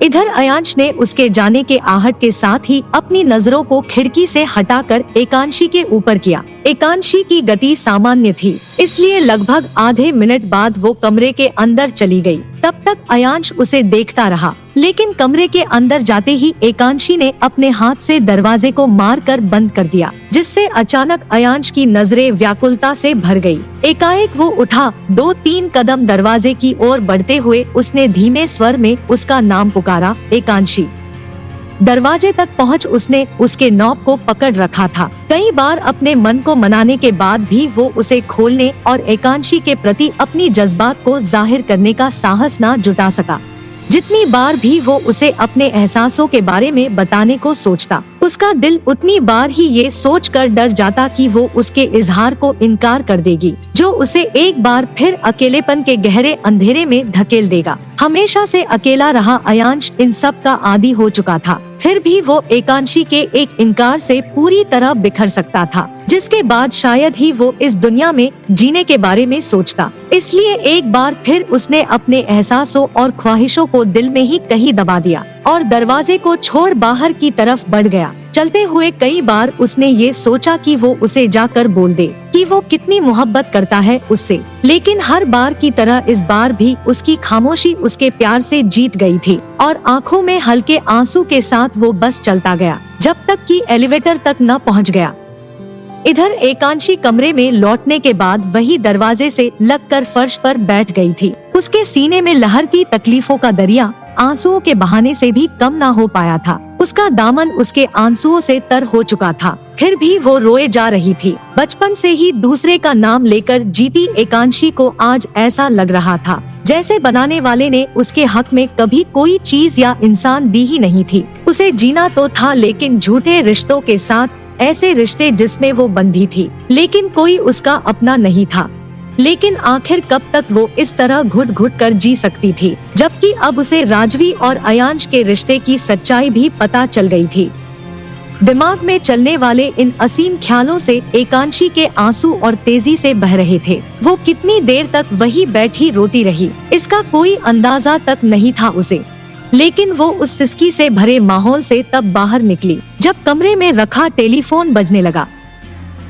इधर अयांश ने उसके जाने के आहट के साथ ही अपनी नजरों को खिड़की से हटाकर एकांशी के ऊपर किया। एकांशी की गति सामान्य थी, इसलिए लगभग आधे मिनट बाद वो कमरे के अंदर चली गई। तब तक अयांश उसे देखता रहा, लेकिन कमरे के अंदर जाते ही एकांशी ने अपने हाथ से दरवाजे को मारकर बंद कर दिया, जिससे अचानक अयांश की नजरें व्याकुलता से भर गई। एकाएक वो उठा, 2-3 कदम दरवाजे की ओर बढ़ते हुए उसने धीमे स्वर में उसका नाम पुकारा, एकांशी। दरवाजे तक पहुंच उसने उसके नॉब को पकड़ रखा था। कई बार अपने मन को मनाने के बाद भी वो उसे खोलने और एकांशी के प्रति अपनी जज्बात को जाहिर करने का साहस न जुटा सका। जितनी बार भी वो उसे अपने एहसासों के बारे में बताने को सोचता, उसका दिल उतनी बार ही ये सोचकर डर जाता कि वो उसके इजहार को इनकार कर देगी, जो उसे एक बार फिर अकेलेपन के गहरे अंधेरे में धकेल देगा। हमेशा से अकेला रहा अयांश इन सब का आदी हो चुका था, फिर भी वो एकांशी के एक इनकार से पूरी तरह बिखर सकता था, जिसके बाद शायद ही वो इस दुनिया में जीने के बारे में सोचता। इसलिए एक बार फिर उसने अपने एहसासों और ख्वाहिशों को दिल में ही कहीं दबा दिया और दरवाजे को छोड़ बाहर की तरफ बढ़ गया। चलते हुए कई बार उसने ये सोचा कि वो उसे जाकर बोल दे कि वो कितनी मोहब्बत करता है उससे, लेकिन हर बार की तरह इस बार भी उसकी खामोशी उसके प्यार से जीत गई थी और आंखों में हल्के आंसू के साथ वो बस चलता गया, जब तक कि एलिवेटर तक न पहुंच गया। इधर एकांशी कमरे में लौटने के बाद वही दरवाजे से लगकर फर्श पर बैठ गई थी। उसके सीने में लहरती तकलीफों का दरिया आंसुओं के बहाने से भी कम ना हो पाया था। उसका दामन उसके आंसुओं से तर हो चुका था, फिर भी वो रोए जा रही थी। बचपन से ही दूसरे का नाम लेकर जीती एकांशी को आज ऐसा लग रहा था जैसे बनाने वाले ने उसके हक में कभी कोई चीज या इंसान दी ही नहीं थी। उसे जीना तो था, लेकिन झूठे रिश्तों के साथ, ऐसे रिश्ते जिसमें वो बंधी थी लेकिन कोई उसका अपना नहीं था। लेकिन आखिर कब तक वो इस तरह घुट घुट कर जी सकती थी, जबकि अब उसे राजवी और अयांश के रिश्ते की सच्चाई भी पता चल गई थी। दिमाग में चलने वाले इन असीम ख्यालों से एकांशी के आंसू और तेजी से बह रहे थे। वो कितनी देर तक वही बैठी रोती रही, इसका कोई अंदाजा तक नहीं था उसे। लेकिन वो उस सिसकी से भरे माहौल से तब बाहर निकली जब कमरे में रखा टेलीफोन बजने लगा।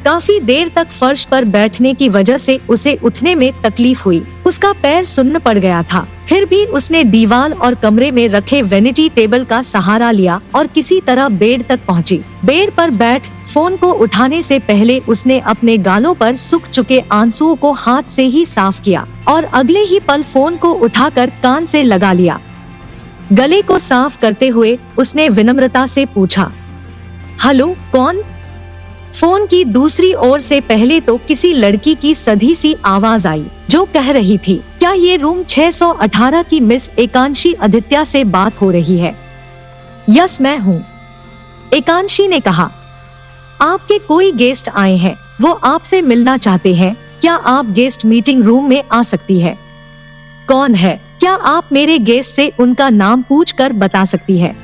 काफी देर तक फर्श पर बैठने की वजह से उसे उठने में तकलीफ हुई। उसका पैर सुन्न पड़ गया था, फिर भी उसने दीवार और कमरे में रखे वेनिटी टेबल का सहारा लिया और किसी तरह बेड तक पहुंची। बेड पर बैठ फोन को उठाने से पहले उसने अपने गालों पर सूख चुके आंसुओं को हाथ से ही साफ किया और अगले ही पल फोन को उठाकर कान से लगा लिया। गले को साफ करते हुए उसने विनम्रता से पूछा, हेलो, कौन? फोन की दूसरी ओर से पहले तो किसी लड़की की सधी सी आवाज आई जो कह रही थी, क्या ये रूम 618 की मिस एकांशी आदित्य से बात हो रही है? यस, मैं हूँ, एकांशी ने कहा। आपके कोई गेस्ट आए हैं, वो आपसे मिलना चाहते हैं। क्या आप गेस्ट मीटिंग रूम में आ सकती है? कौन है? क्या आप मेरे गेस्ट से उनका नाम पूछकर बता सकती है?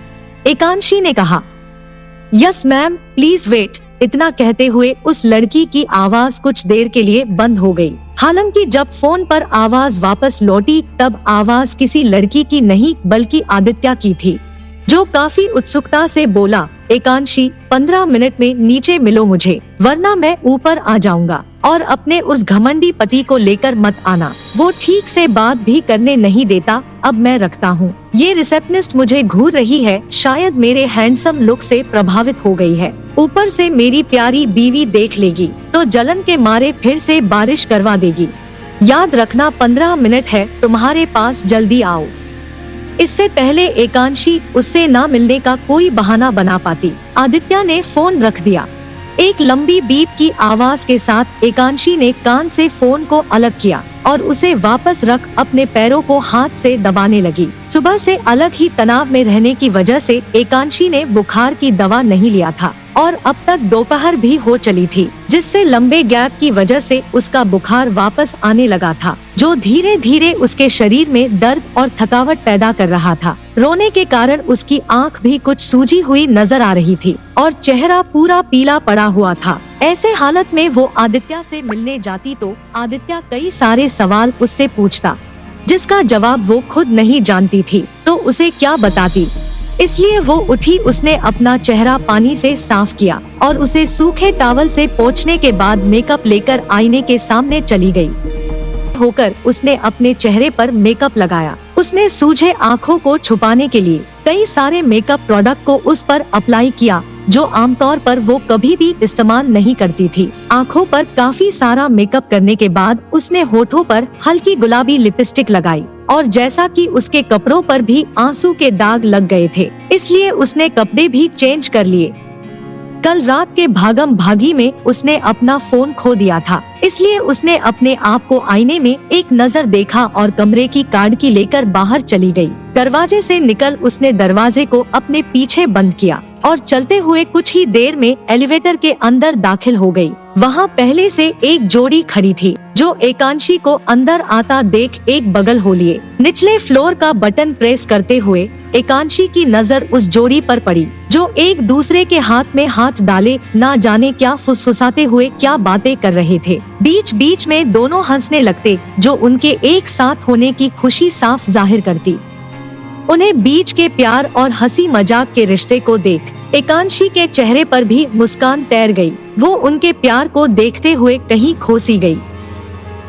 एकांशी ने कहा। Yes ma'am, please wait. इतना कहते हुए उस लड़की की आवाज कुछ देर के लिए बंद हो गई। हालांकि जब फोन पर आवाज वापस लौटी तब आवाज किसी लड़की की नहीं बल्कि आदित्य की थी, जो काफी उत्सुकता से बोला, एकांशी, 15 मिनट में नीचे मिलो मुझे, वरना मैं ऊपर आ जाऊंगा। और अपने उस घमंडी पति को लेकर मत आना, वो ठीक से बात भी करने नहीं देता। अब मैं रखता हूँ। ये रिसेप्शनिस्ट मुझे घूर रही है, शायद मेरे हैंडसम लुक से प्रभावित हो गई है। ऊपर से मेरी प्यारी बीवी देख लेगी तो जलन के मारे फिर से बारिश करवा देगी। याद रखना, 15 मिनट है तुम्हारे पास, जल्दी आओ। इससे पहले एकांशी उससे ना मिलने का कोई बहाना बना पाती, आदित्य ने फोन रख दिया। एक लंबी बीप की आवाज के साथ एकांशी ने कान से फोन को अलग किया और उसे वापस रख अपने पैरों को हाथ से दबाने लगी। सुबह से अलग ही तनाव में रहने की वजह से एकांशी ने बुखार की दवा नहीं लिया था और अब तक दोपहर भी हो चली थी, जिससे लंबे गैप की वजह से उसका बुखार वापस आने लगा था, जो धीरे धीरे उसके शरीर में दर्द और थकावट पैदा कर रहा था। रोने के कारण उसकी आंख भी कुछ सूजी हुई नजर आ रही थी और चेहरा पूरा पीला पड़ा हुआ था। ऐसे हालत में वो आदित्य से मिलने जाती तो आदित्य कई सारे सवाल उससे पूछता, जिसका जवाब वो खुद नहीं जानती थी, तो उसे क्या बताती। इसलिए वो उठी, उसने अपना चेहरा पानी से साफ किया और उसे सूखे टॉवल से पोंछने के बाद मेकअप लेकर आईने के सामने चली गई। होकर उसने अपने चेहरे पर मेकअप लगाया। उसने सूझे आँखों को छुपाने के लिए कई सारे मेकअप प्रोडक्ट को उस पर अप्लाई किया, जो आमतौर पर वो कभी भी इस्तेमाल नहीं करती थी। आँखों पर काफी सारा मेकअप करने के बाद उसने होठों पर हल्की गुलाबी लिपस्टिक लगाई और जैसा कि उसके कपड़ों पर भी आंसू के दाग लग गए थे, इसलिए उसने कपड़े भी चेंज कर लिए। कल रात के भागम भागी में उसने अपना फोन खो दिया था, इसलिए उसने अपने आप को आईने में एक नजर देखा और कमरे की कार्ड की लेकर बाहर चली गई। दरवाजे से निकल उसने दरवाजे को अपने पीछे बंद किया और चलते हुए कुछ ही देर में एलिवेटर के अंदर दाखिल हो गई। वहाँ पहले से एक जोड़ी खड़ी थी, जो एकांशी को अंदर आता देख एक बगल हो लिए। निचले फ्लोर का बटन प्रेस करते हुए एकांशी की नजर उस जोड़ी पर पड़ी, जो एक दूसरे के हाथ में हाथ डाले ना जाने क्या फुसफुसाते हुए क्या बातें कर रहे थे। बीच बीच में दोनों हंसने लगते, जो उनके एक साथ होने की खुशी साफ जाहिर करती। उन्हें बीच के प्यार और हंसी मजाक के रिश्ते को देख एकांशी के चेहरे पर भी मुस्कान तैर गई। वो उनके प्यार को देखते हुए कहीं खो सी गई।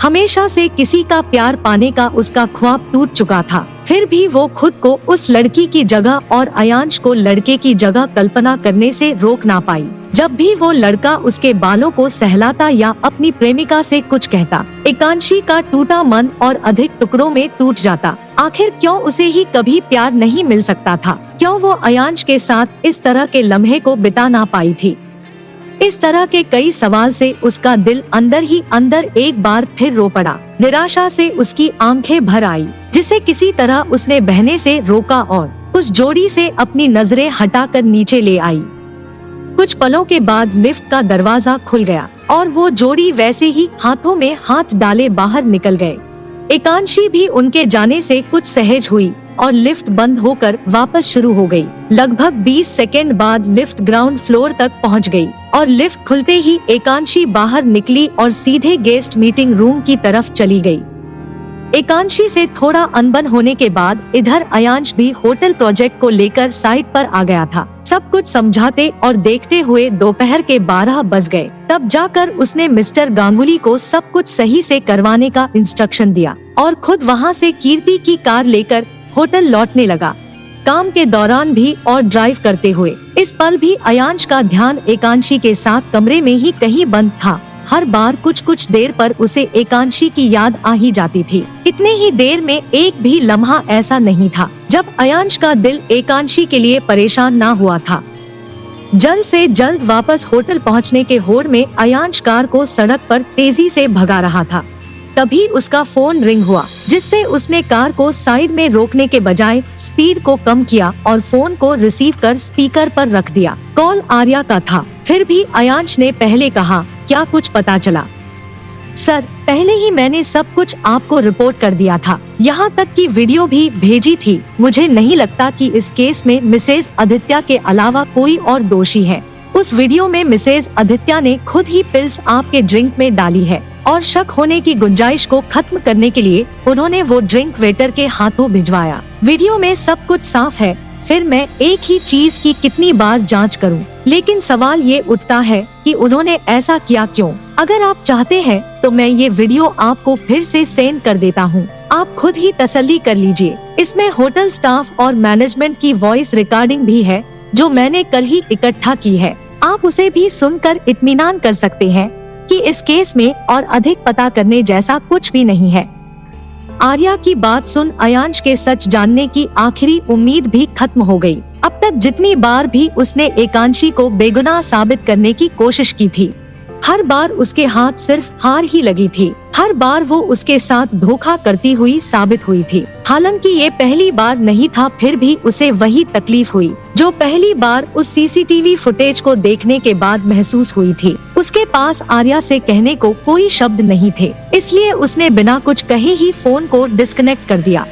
हमेशा से किसी का प्यार पाने का उसका ख्वाब टूट चुका था, फिर भी वो खुद को उस लड़की की जगह और अयांश को लड़के की जगह कल्पना करने से रोक ना पाई। जब भी वो लड़का उसके बालों को सहलाता या अपनी प्रेमिका से कुछ कहता, एकांशी का टूटा मन और अधिक टुकड़ों में टूट जाता। आखिर क्यों उसे ही कभी प्यार नहीं मिल सकता था? क्यों वो अयांश के साथ इस तरह के लम्हे को बिता ना पाई थी? इस तरह के कई सवाल से उसका दिल अंदर ही अंदर एक बार फिर रो पड़ा। निराशा से उसकी आंखें भर आई, जिसे किसी तरह उसने बहने से रोका और उस जोड़ी से अपनी नजरें हटाकर नीचे ले आई। कुछ पलों के बाद लिफ्ट का दरवाजा खुल गया और वो जोड़ी वैसे ही हाथों में हाथ डाले बाहर निकल गए। एकांशी भी उनके जाने से कुछ सहज हुई और लिफ्ट बंद होकर वापस शुरू हो गई। लगभग 20 सेकंड बाद लिफ्ट ग्राउंड फ्लोर तक पहुंच गई और लिफ्ट खुलते ही एकांशी बाहर निकली और सीधे गेस्ट मीटिंग रूम की तरफ चली गई। एकांशी से थोड़ा अनबन होने के बाद इधर अयांश भी होटल प्रोजेक्ट को लेकर साइट पर आ गया था। सब कुछ समझाते और देखते हुए दोपहर के 12 बज गए। तब जाकर उसने मिस्टर गांगुली को सब कुछ सही से करवाने का इंस्ट्रक्शन दिया और खुद वहां से कीर्ति की कार लेकर होटल लौटने लगा। काम के दौरान भी और ड्राइव करते हुए इस पल भी अयांश का ध्यान एकांशी के साथ कमरे में ही कहीं बंद था। हर बार कुछ कुछ देर पर उसे एकांशी की याद आ ही जाती थी। इतने ही देर में एक भी लम्हा ऐसा नहीं था जब अयांश का दिल एकांशी के लिए परेशान ना हुआ था। जल्द से जल्द वापस होटल पहुंचने के होड़ में अयांश कार को सड़क पर तेजी से भगा रहा था। तभी उसका फोन रिंग हुआ, जिससे उसने कार को साइड में रोकने के बजाय स्पीड को कम किया और फोन को रिसीव कर स्पीकर पर रख दिया। कॉल आर्या का था। फिर भी अयांश ने पहले कहा, क्या कुछ पता चला? सर, पहले ही मैंने सब कुछ आपको रिपोर्ट कर दिया था, यहाँ तक कि वीडियो भी भेजी थी। मुझे नहीं लगता कि इस केस में मिसेज आदित्य के अलावा कोई और दोषी है। उस वीडियो में मिसेज आदित्य ने खुद ही पिल्स आपके ड्रिंक में डाली है और शक होने की गुंजाइश को खत्म करने के लिए उन्होंने वो ड्रिंक वेटर के हाथों भिजवाया। वीडियो में सब कुछ साफ है। फिर मैं एक ही चीज की कितनी बार जांच करूं? लेकिन सवाल ये उठता है कि उन्होंने ऐसा किया क्यों? अगर आप चाहते हैं तो मैं ये वीडियो आपको फिर से सेंड कर देता हूँ, आप खुद ही तसल्ली कर लीजिए। इसमें होटल स्टाफ और मैनेजमेंट की वॉइस रिकॉर्डिंग भी है जो मैंने कल ही इकट्ठा की है। आप उसे भी सुनकर इत्मीनान कर सकते हैं कि इस केस में और अधिक पता करने जैसा कुछ भी नहीं है। आर्या की बात सुन अयांश के सच जानने की आखिरी उम्मीद भी खत्म हो गई। अब तक जितनी बार भी उसने एकांशी को बेगुनाह साबित करने की कोशिश की थी, हर बार उसके हाथ सिर्फ हार ही लगी थी। हर बार वो उसके साथ धोखा करती हुई साबित हुई थी। हालांकि ये पहली बार नहीं था, फिर भी उसे वही तकलीफ हुई जो पहली बार उस सीसीटीवी फुटेज को देखने के बाद महसूस हुई थी। उसके पास आर्या से कहने को कोई शब्द नहीं थे, इसलिए उसने बिना कुछ कहे ही फोन को डिस्कनेक्ट कर दिया।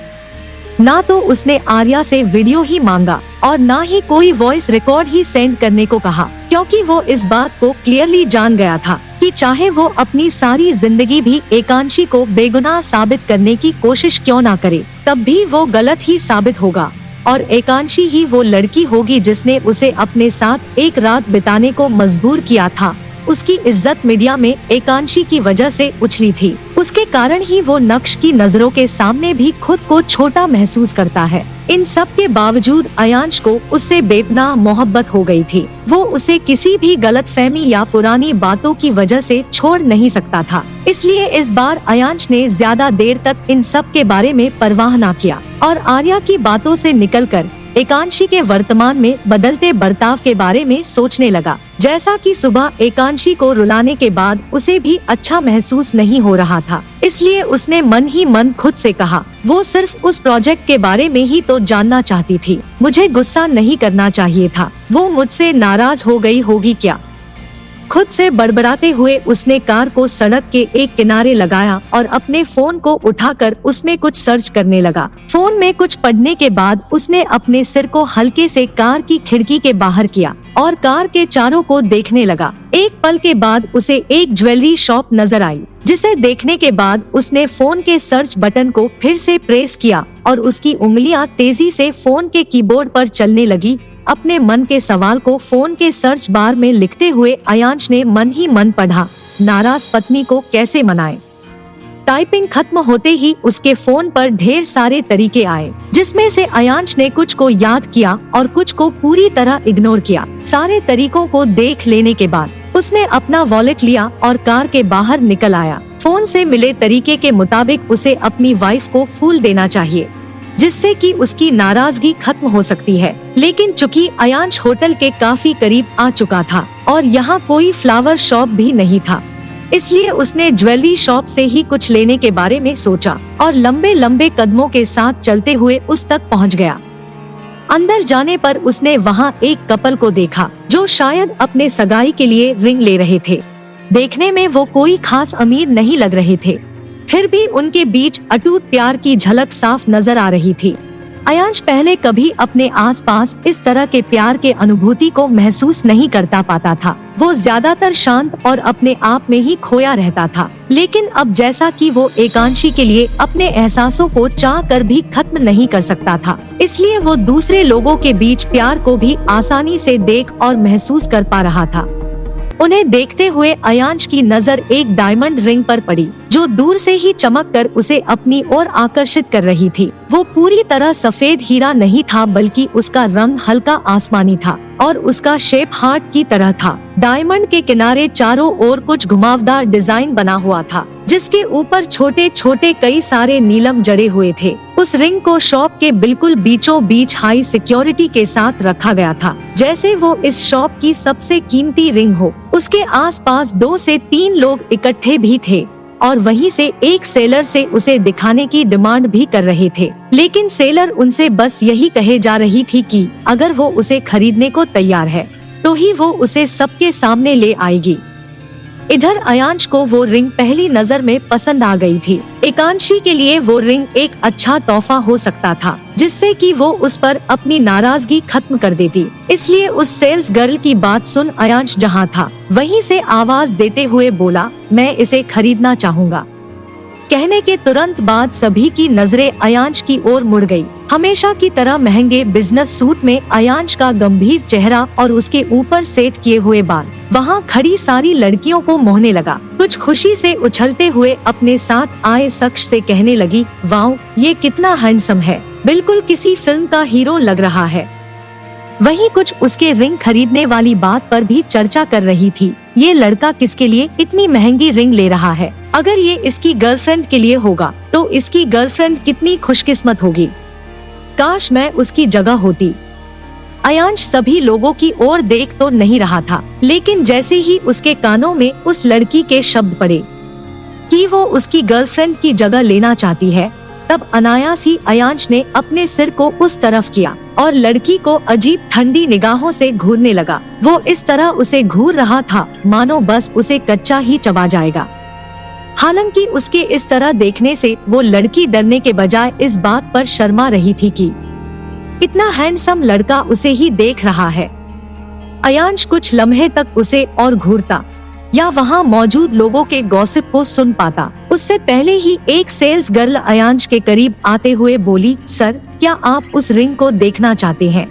ना तो उसने आर्या से वीडियो ही मांगा और ना ही कोई वॉइस रिकॉर्ड ही सेंड करने को कहा, क्योंकि वो इस बात को क्लियरली जान गया था कि चाहे वो अपनी सारी जिंदगी भी एकांशी को बेगुनाह साबित करने की कोशिश क्यों ना करे, तब भी वो गलत ही साबित होगा और एकांशी ही वो लड़की होगी जिसने उसे अपने साथ एक रात बिताने को मजबूर किया था। उसकी इज्जत मीडिया में एकांशी की वजह से उछली थी। उसके कारण ही वो नक्श की नजरों के सामने भी खुद को छोटा महसूस करता है। इन सब के बावजूद अयांश को उससे बेपनाह मोहब्बत हो गई थी। वो उसे किसी भी गलतफहमी या पुरानी बातों की वजह से छोड़ नहीं सकता था। इसलिए इस बार अयांश ने ज्यादा देर तक इन सब के बारे में परवाह न किया और आर्या की बातों से निकलकर एकांशी के वर्तमान में बदलते बर्ताव के बारे में सोचने लगा। जैसा कि सुबह एकांशी को रुलाने के बाद उसे भी अच्छा महसूस नहीं हो रहा था, इसलिए उसने मन ही मन खुद से कहा, वो सिर्फ उस प्रोजेक्ट के बारे में ही तो जानना चाहती थी। मुझे गुस्सा नहीं करना चाहिए था। वो मुझसे नाराज हो गई होगी क्या? खुद से बड़बड़ाते हुए उसने कार को सड़क के एक किनारे लगाया और अपने फोन को उठाकर उसमें कुछ सर्च करने लगा। फोन में कुछ पढ़ने के बाद उसने अपने सिर को हल्के से कार की खिड़की के बाहर किया और कार के चारों को देखने लगा। एक पल के बाद उसे एक ज्वेलरी शॉप नजर आई, जिसे देखने के बाद उसने फोन के सर्च बटन को फिर से प्रेस किया और उसकी उंगलियां तेजी से फोन के कीबोर्ड पर चलने लगी। अपने मन के सवाल को फोन के सर्च बार में लिखते हुए अयांश ने मन ही मन पढ़ा, नाराज पत्नी को कैसे मनाए। टाइपिंग खत्म होते ही उसके फोन पर ढेर सारे तरीके आए, जिसमें से अयांश ने कुछ को याद किया और कुछ को पूरी तरह इग्नोर किया। सारे तरीकों को देख लेने के बाद उसने अपना वॉलेट लिया और कार के बाहर निकल आया। फोन से मिले तरीके के मुताबिक उसे अपनी वाइफ को फूल देना चाहिए, जिससे कि उसकी नाराजगी खत्म हो सकती है। लेकिन चूंकि अयांश होटल के काफी करीब आ चुका था और यहाँ कोई फ्लावर शॉप भी नहीं था, इसलिए उसने ज्वेलरी शॉप से ही कुछ लेने के बारे में सोचा और लंबे लंबे कदमों के साथ चलते हुए उस तक पहुँच गया। अंदर जाने पर उसने वहाँ एक कपल को देखा जो शायद अपने सगाई के लिए रिंग ले रहे थे। देखने में वो कोई खास अमीर नहीं लग रहे थे, फिर भी उनके बीच अटूट प्यार की झलक साफ नजर आ रही थी। अयांश पहले कभी अपने आसपास इस तरह के प्यार के अनुभूति को महसूस नहीं करता पाता था। वो ज्यादातर शांत और अपने आप में ही खोया रहता था, लेकिन अब जैसा कि वो एकांशी के लिए अपने एहसासों को चाह कर भी खत्म नहीं कर सकता था, इसलिए वो दूसरे लोगों के बीच प्यार को भी आसानी से देख और महसूस कर पा रहा था। उन्हें देखते हुए अयांश की नजर एक डायमंड रिंग पर पड़ी, जो दूर से ही चमक कर उसे अपनी ओर आकर्षित कर रही थी। वो पूरी तरह सफेद हीरा नहीं था, बल्कि उसका रंग हल्का आसमानी था और उसका शेप हार्ट की तरह था। डायमंड के किनारे चारों ओर कुछ घुमावदार डिजाइन बना हुआ था, जिसके ऊपर छोटे छोटे कई सारे नीलम जड़े हुए थे। उस रिंग को शॉप के बिल्कुल बीचों बीच हाई सिक्योरिटी के साथ रखा गया था, जैसे वो इस शॉप की सबसे कीमती रिंग हो। उसके आसपास 2 से 3 लोग इकट्ठे भी थे और वहीं से एक सेलर से उसे दिखाने की डिमांड भी कर रहे थे, लेकिन सेलर उनसे बस यही कहे जा रही थी कि अगर वो उसे खरीदने को तैयार है तो ही वो उसे सबके सामने ले आएगी। इधर अयांश को वो रिंग पहली नजर में पसंद आ गई थी। एकांशी के लिए वो रिंग एक अच्छा तोहफा हो सकता था, जिससे कि वो उस पर अपनी नाराजगी खत्म कर देती। इसलिए उस सेल्स गर्ल की बात सुन अयांश जहाँ था वहीं से आवाज देते हुए बोला, मैं इसे खरीदना चाहूँगा। कहने के तुरंत बाद सभी की नजरें अयांश की ओर मुड़ गई। हमेशा की तरह महंगे बिजनेस सूट में अयांश का गंभीर चेहरा और उसके ऊपर सेट किए हुए बाल वहाँ खड़ी सारी लड़कियों को मोहने लगा। कुछ खुशी से उछलते हुए अपने साथ आए शख्स से कहने लगी, वाओ, ये कितना हैंडसम है, बिल्कुल किसी फिल्म का हीरो लग रहा है। वहीं कुछ उसके रिंग खरीदने वाली बात पर भी चर्चा कर रही थी। ये लड़का किसके लिए इतनी महंगी रिंग ले रहा है? अगर ये इसकी गर्लफ्रेंड के लिए होगा तो इसकी गर्लफ्रेंड कितनी खुशकिस्मत होगी। काश मैं उसकी जगह होती। अयांश सभी लोगों की ओर देख तो नहीं रहा था, लेकिन जैसे ही उसके कानों में उस लड़की के शब्द पड़े कि वो उसकी गर्लफ्रेंड की जगह लेना चाहती है, तब अनायास ही अयांश ने अपने सिर को उस तरफ किया और लड़की को अजीब ठंडी निगाहों से घूरने लगा। वो इस तरह उसे घूर रहा था मानो बस उसे कच्चा ही चबा जाएगा। हालांकि उसके इस तरह देखने से वो लड़की डरने के बजाय इस बात पर शर्मा रही थी कि इतना हैंडसम लड़का उसे ही देख रहा है। अयांश कुछ लम्हे तक उसे और घूरता या वहाँ मौजूद लोगों के गॉसिप को सुन पाता, उससे पहले ही एक सेल्स गर्ल अयांश के करीब आते हुए बोली, सर, क्या आप उस रिंग को देखना चाहते हैं?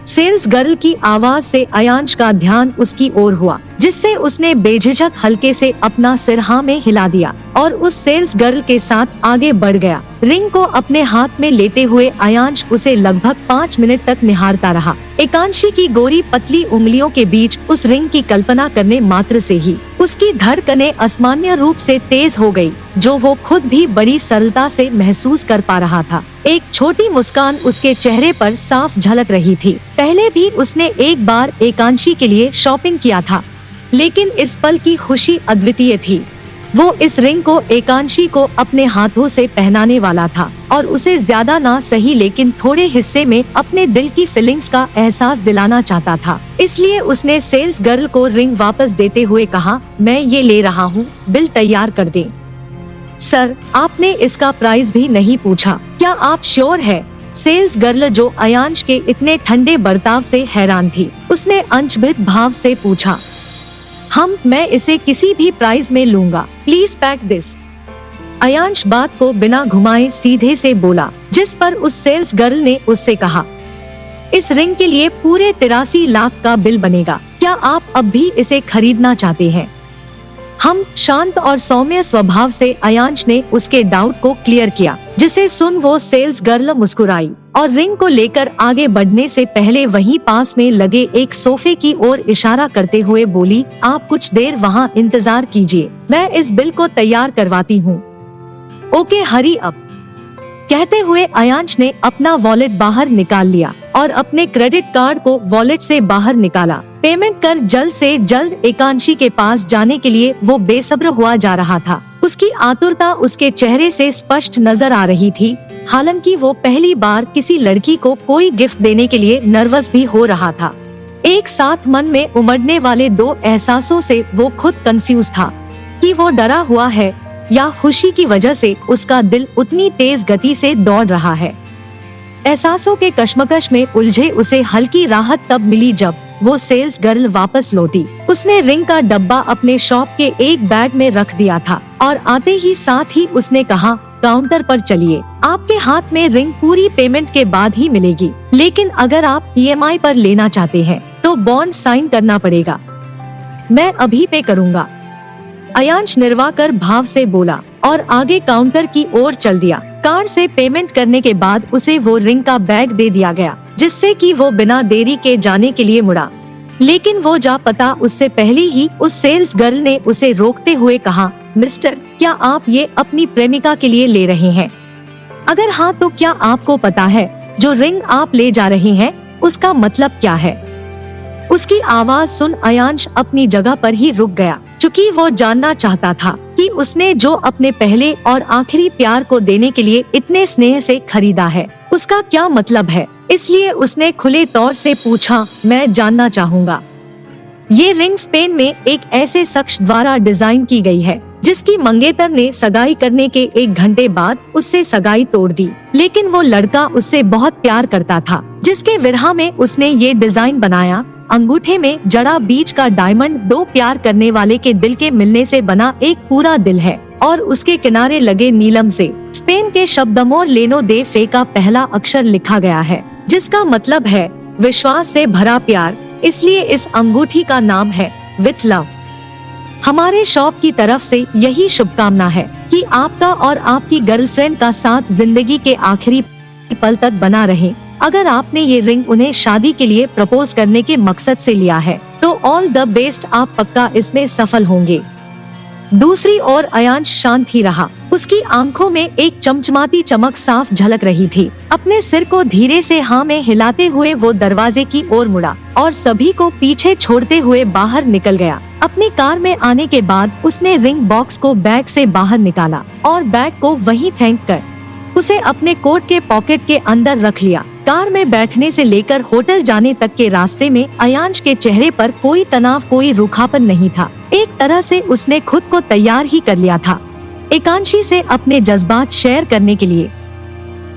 सेल्स गर्ल की आवाज से अयांश का ध्यान उसकी ओर हुआ, जिससे उसने बेझिझक हल्के से अपना सिर हाँ में हिला दिया और उस सेल्स गर्ल के साथ आगे बढ़ गया। रिंग को अपने हाथ में लेते हुए अयांश उसे लगभग 5 मिनट तक निहारता रहा। एकांशी की गोरी पतली उंगलियों के बीच उस रिंग की कल्पना करने मात्र से ही उसकी धड़कनें असामान्य रूप से तेज हो गई, जो वो खुद भी बड़ी सरलता से महसूस कर पा रहा था। एक छोटी मुस्कान उसके चेहरे पर साफ झलक रही थी। पहले भी उसने एक बार एकांशी के लिए शॉपिंग किया था, लेकिन इस पल की खुशी अद्वितीय थी। वो इस रिंग को एकांशी को अपने हाथों से पहनाने वाला था और उसे ज्यादा ना सही लेकिन थोड़े हिस्से में अपने दिल की फीलिंग्स का एहसास दिलाना चाहता था। इसलिए उसने सेल्स गर्ल को रिंग वापस देते हुए कहा, मैं ये ले रहा हूँ, बिल तैयार कर दें। सर, आपने इसका प्राइस भी नहीं पूछा, क्या आप श्योर है? सेल्स गर्ल, जो अयांश के इतने ठंडे बर्ताव से हैरान थी, उसने अंशभित भाव से पूछा। मैं इसे किसी भी प्राइस में लूंगा, प्लीज पैक दिस। अयांश बात को बिना घुमाए सीधे से बोला, जिस पर उस सेल्स गर्ल ने उससे कहा, इस रिंग के लिए पूरे 83 लाख का बिल बनेगा, क्या आप अब भी इसे खरीदना चाहते हैं? हम शांत और सौम्य स्वभाव से अयांश ने उसके डाउट को क्लियर किया, जिसे सुन वो सेल्स गर्ल मुस्कुराई और रिंग को लेकर आगे बढ़ने से पहले वहीं पास में लगे एक सोफे की ओर इशारा करते हुए बोली, आप कुछ देर वहाँ इंतजार कीजिए, मैं इस बिल को तैयार करवाती हूँ। Okay hurry up. कहते हुए अयांश ने अपना वॉलेट बाहर निकाल लिया और अपने क्रेडिट कार्ड को वॉलेट से बाहर निकाला। पेमेंट कर जल्द से जल्द एकांशी के पास जाने के लिए वो बेसब्र हुआ जा रहा था। उसकी आतुरता उसके चेहरे से स्पष्ट नजर आ रही थी। हालांकि वो पहली बार किसी लड़की को कोई गिफ्ट देने के लिए नर्वस भी हो रहा था। एक साथ मन में उमड़ने वाले दो एहसासों से वो खुद कंफ्यूज था कि वो डरा हुआ है या खुशी की वजह से उसका दिल उतनी तेज गति से दौड़ रहा है। एहसासों के कश्मकश में उलझे उसे हल्की राहत तब मिली जब वो सेल्स गर्ल वापस लौटी। उसने रिंग का डब्बा अपने शॉप के एक बैग में रख दिया था और आते ही साथ ही उसने कहा, काउंटर पर चलिए, आपके हाथ में रिंग पूरी पेमेंट के बाद ही मिलेगी, लेकिन अगर आप EMI पर लेना चाहते हैं तो बॉन्ड साइन करना पड़ेगा। मैं अभी पे करूँगा, अयांश निर्वाह कर भाव से बोला और आगे काउंटर की ओर चल दिया। कार्ड से पेमेंट करने के बाद उसे वो रिंग का बैग दे दिया गया, जिससे कि वो बिना देरी के जाने के लिए मुड़ा। लेकिन वो जा पता उससे पहले ही उस सेल्स गर्ल ने उसे रोकते हुए कहा, मिस्टर, क्या आप ये अपनी प्रेमिका के लिए ले रहे हैं? अगर हाँ तो क्या आपको पता है जो रिंग आप ले जा रहे हैं उसका मतलब क्या है? उसकी आवाज सुन अयांश अपनी जगह पर ही रुक गया, चूँकि वो जानना चाहता था कि उसने जो अपने पहले और आखिरी प्यार को देने के लिए इतने स्नेह से खरीदा है उसका क्या मतलब है। इसलिए उसने खुले तौर से पूछा, मैं जानना चाहूँगा। ये रिंग स्पेन में एक ऐसे शख्स द्वारा डिजाइन की गई है जिसकी मंगेतर ने सगाई करने के 1 घंटे बाद उससे सगाई तोड़ दी। लेकिन वो लड़का उससे बहुत प्यार करता था, जिसके विरह में उसने ये डिजाइन बनाया। अंगूठे में जड़ा बीच का डायमंड दो प्यार करने वाले के दिल के मिलने से बना एक पूरा दिल है और उसके किनारे लगे नीलम से स्पेन के शब्दमोर लेनो दे फे का पहला अक्षर लिखा गया है, जिसका मतलब है विश्वास से भरा प्यार। इसलिए इस अंगूठी का नाम है विथ लव। हमारे शॉप की तरफ से यही शुभकामना है कि आपका और आपकी गर्लफ्रेंड का साथ जिंदगी के आखिरी पल तक बना रहे। अगर आपने ये रिंग उन्हें शादी के लिए प्रपोज करने के मकसद से लिया है तो ऑल द बेस्ट, आप पक्का इसमें सफल होंगे। दूसरी ओर अयांश शांत ही रहा। उसकी आंखों में एक चमचमाती चमक साफ झलक रही थी। अपने सिर को धीरे से हाँ में हिलाते हुए वो दरवाजे की ओर मुड़ा और सभी को पीछे छोड़ते हुए बाहर निकल गया। अपनी कार में आने के बाद उसने रिंग बॉक्स को बैग से बाहर निकाला और बैग को वहीं फेंक कर उसे अपने कोट के पॉकेट के अंदर रख लिया। कार में बैठने से लेकर होटल जाने तक के रास्ते में अयांश के चेहरे पर कोई तनाव, कोई रूखापन नहीं था। एक तरह से उसने खुद को तैयार ही कर लिया था एकांशी से अपने जज्बात शेयर करने के लिए।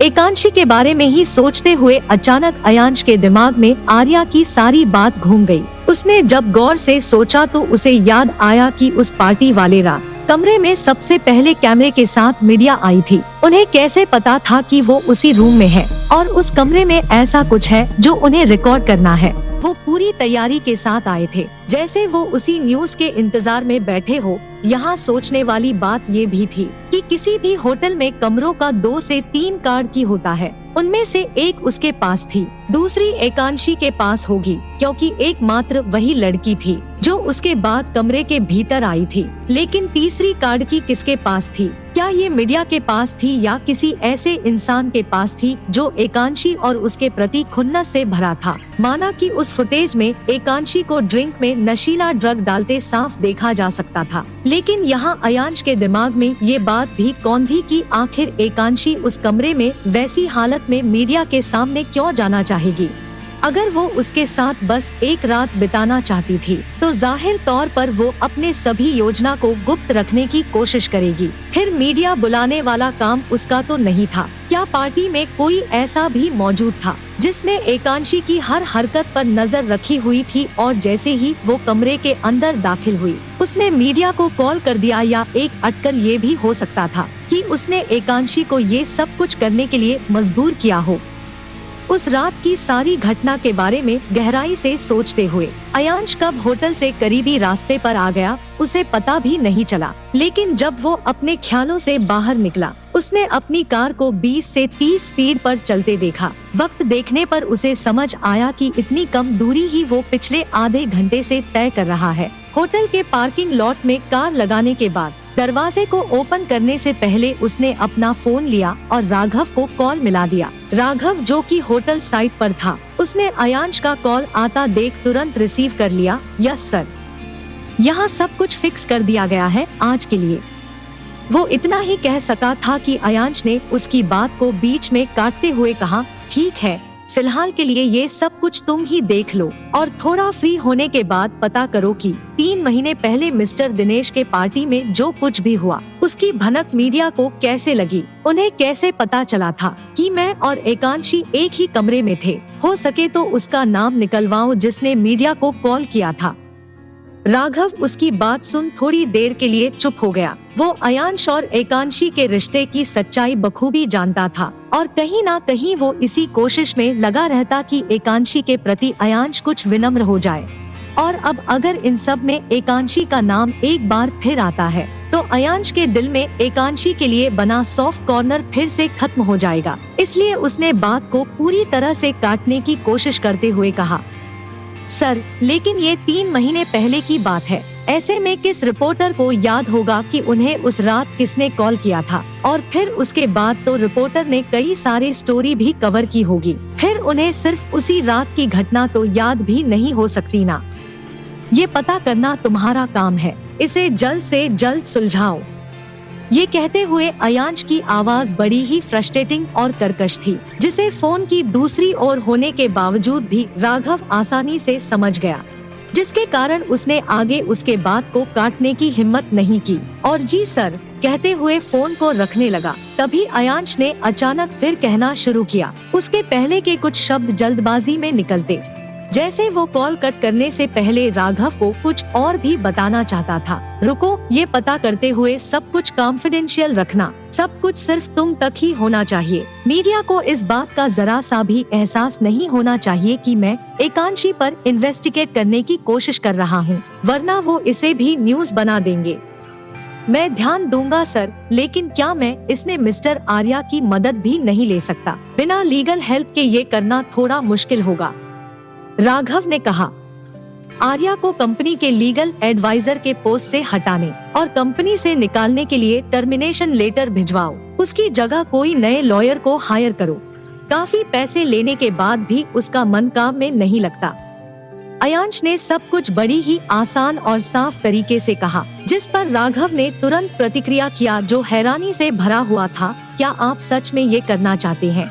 एकांशी के बारे में ही सोचते हुए अचानक अयांश के दिमाग में आर्या की सारी बात घूम गई। उसने जब गौर से सोचा तो उसे याद आया कि उस पार्टी वाले रात कमरे में सबसे पहले कैमरे के साथ मीडिया आई थी। उन्हें कैसे पता था कि वो उसी रूम में है और उस कमरे में ऐसा कुछ है जो उन्हें रिकॉर्ड करना है। वो पूरी तैयारी के साथ आए थे, जैसे वो उसी न्यूज के इंतजार में बैठे हो। यहाँ सोचने वाली बात ये भी थी कि किसी भी होटल में कमरों का 2 से 3 कार्ड की होता है। उनमें से एक उसके पास थी, दूसरी एकांशी के पास होगी, क्योंकि एकमात्र वही लड़की थी जो उसके बाद कमरे के भीतर आई थी। लेकिन तीसरी कार्ड की किसके पास थी? क्या ये मीडिया के पास थी या किसी ऐसे इंसान के पास थी जो एकांशी और उसके प्रति खुन्नस से भरा था? माना कि उस फुटेज में एकांशी को ड्रिंक में नशीला ड्रग डालते साफ देखा जा सकता था। लेकिन यहाँ अयांश के दिमाग में ये बात भी कौन थी कि आखिर एकांशी उस कमरे में वैसी हालत में मीडिया के सामने क्यों जाना चाहेगी? अगर वो उसके साथ बस एक रात बिताना चाहती थी तो जाहिर तौर पर वो अपने सभी योजना को गुप्त रखने की कोशिश करेगी। फिर मीडिया बुलाने वाला काम उसका तो नहीं था। क्या पार्टी में कोई ऐसा भी मौजूद था जिसने एकांशी की हर हरकत पर नजर रखी हुई थी और जैसे ही वो कमरे के अंदर दाखिल हुई उसने मीडिया को कॉल कर दिया? या एक अटकल ये भी हो सकता था कि उसने एकांशी को ये सब कुछ करने के लिए मजबूर किया हो। उस रात की सारी घटना के बारे में गहराई से सोचते हुए अयांश कब होटल से करीबी रास्ते पर आ गया उसे पता भी नहीं चला। लेकिन जब वो अपने ख्यालों से बाहर निकला, उसने अपनी कार को 20 से 30 स्पीड पर चलते देखा। वक्त देखने पर उसे समझ आया कि इतनी कम दूरी ही वो पिछले आधे घंटे से तय कर रहा है। होटल के पार्किंग लॉट में कार लगाने के बाद दरवाजे को ओपन करने से पहले उसने अपना फोन लिया और राघव को कॉल मिला दिया। राघव, जो कि होटल साइट पर था, उसने अयांश का कॉल आता देख तुरंत रिसीव कर लिया। यस सर, यहाँ सब कुछ फिक्स कर दिया गया है आज के लिए। वो इतना ही कह सका था कि अयांश ने उसकी बात को बीच में काटते हुए कहा, ठीक है, फिलहाल के लिए ये सब कुछ तुम ही देख लो और थोड़ा फ्री होने के बाद पता करो कि 3 महीने पहले मिस्टर दिनेश के पार्टी में जो कुछ भी हुआ उसकी भनक मीडिया को कैसे लगी। उन्हें कैसे पता चला था कि मैं और एकांशी एक ही कमरे में थे। हो सके तो उसका नाम निकलवाओ जिसने मीडिया को कॉल किया था। राघव उसकी बात सुन थोड़ी देर के लिए चुप हो गया। वो अयांश और एकांशी के रिश्ते की सच्चाई बखूबी जानता था और कहीं ना कहीं वो इसी कोशिश में लगा रहता कि एकांशी के प्रति अयांश कुछ विनम्र हो जाए। और अब अगर इन सब में एकांशी का नाम एक बार फिर आता है तो अयांश के दिल में एकांशी के लिए बना सॉफ्ट कॉर्नर फिर से खत्म हो जाएगा। इसलिए उसने बात को पूरी तरह से काटने की कोशिश करते हुए कहा, सर, लेकिन ये 3 महीने पहले की बात है। ऐसे में किस रिपोर्टर को याद होगा कि उन्हें उस रात किसने कॉल किया था? और फिर उसके बाद तो रिपोर्टर ने कई सारे स्टोरी भी कवर की होगी। फिर उन्हें सिर्फ उसी रात की घटना तो याद भी नहीं हो सकती ना। ये पता करना तुम्हारा काम है। इसे जल्द से जल्द सुलझाओ। ये कहते हुए अयांश की आवाज बड़ी ही फ्रस्ट्रेटिंग और कर्कश थी, जिसे फोन की दूसरी ओर होने के बावजूद भी राघव आसानी से समझ गया, जिसके कारण उसने आगे उसके बात को काटने की हिम्मत नहीं की और जी सर कहते हुए फोन को रखने लगा। तभी अयांश ने अचानक फिर कहना शुरू किया। उसके पहले के कुछ शब्द जल्दबाजी में निकलते, जैसे वो कॉल कट करने से पहले राघव को कुछ और भी बताना चाहता था। रुको, ये पता करते हुए सब कुछ कॉन्फिडेंशियल रखना। सब कुछ सिर्फ तुम तक ही होना चाहिए। मीडिया को इस बात का जरा सा भी एहसास नहीं होना चाहिए कि मैं एकांशी पर इन्वेस्टिगेट करने की कोशिश कर रहा हूँ, वरना वो इसे भी न्यूज बना देंगे। मैं ध्यान दूंगा सर, लेकिन क्या मैं इसने मिस्टर आर्या की मदद भी नहीं ले सकता? बिना लीगल हेल्प के ये करना थोड़ा मुश्किल होगा, राघव ने कहा। आर्या को कंपनी के लीगल एडवाइजर के पोस्ट से हटाने और कंपनी से निकालने के लिए टर्मिनेशन लेटर भिजवाओ। उसकी जगह कोई नए लॉयर को हायर करो। काफी पैसे लेने के बाद भी उसका मन काम में नहीं लगता। अयांश ने सब कुछ बड़ी ही आसान और साफ तरीके से कहा, जिस पर राघव ने तुरंत प्रतिक्रिया किया, जो हैरानी से भरा हुआ था। क्या आप सच में ये करना चाहते हैं?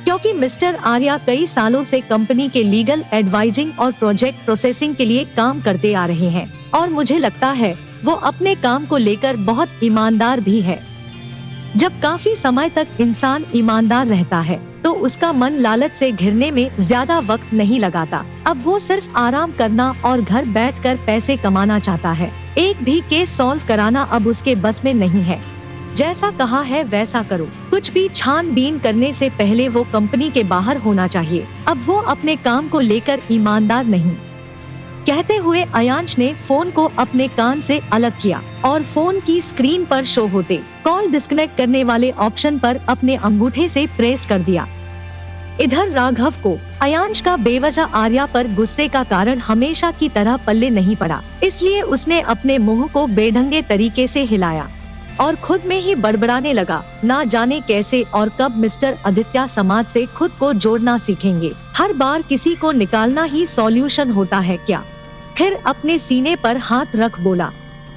क्योंकि मिस्टर आर्या कई सालों से कंपनी के लीगल एडवाइजिंग और प्रोजेक्ट प्रोसेसिंग के लिए काम करते आ रहे हैं और मुझे लगता है वो अपने काम को लेकर बहुत ईमानदार भी है। जब काफी समय तक इंसान ईमानदार रहता है तो उसका मन लालच से घिरने में ज्यादा वक्त नहीं लगाता। अब वो सिर्फ आराम करना और घर बैठकर पैसे कमाना चाहता है। एक भी केस सॉल्व कराना अब उसके बस में नहीं है। जैसा कहा है वैसा करो। कुछ भी छानबीन करने से पहले वो कंपनी के बाहर होना चाहिए। अब वो अपने काम को लेकर ईमानदार नहीं। कहते हुए अयांश ने फोन को अपने कान से अलग किया और फोन की स्क्रीन पर शो होते कॉल डिस्कनेक्ट करने वाले ऑप्शन पर अपने अंगूठे से प्रेस कर दिया। इधर राघव को अयांश का बेवजह आर्या पर गुस्से का कारण हमेशा की तरह पल्ले नहीं पड़ा, इसलिए उसने अपने मुंह को बेढंगे तरीके से हिलाया और खुद में ही बड़बड़ाने लगा। ना जाने कैसे और कब मिस्टर आदित्य समाज से खुद को जोड़ना सीखेंगे। हर बार किसी को निकालना ही सॉल्यूशन होता है क्या? फिर अपने सीने पर हाथ रख बोला,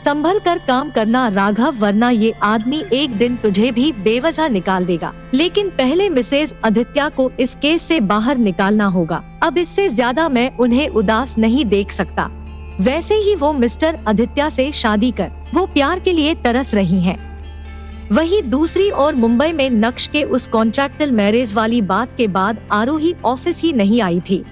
संभल कर काम करना राघव, वरना ये आदमी एक दिन तुझे भी बेवजह निकाल देगा। लेकिन पहले मिसेज आदित्य को इस केस से बाहर निकालना होगा। अब इससे ज्यादा मैं उन्हें उदास नहीं देख सकता। वैसे ही वो मिस्टर आदित्य से शादी कर वो प्यार के लिए तरस रही हैं। वहीं दूसरी ओर मुंबई में नक्श के उस कॉन्ट्रैक्टल मैरिज वाली बात के बाद आरोही ऑफिस ही नहीं आई थी,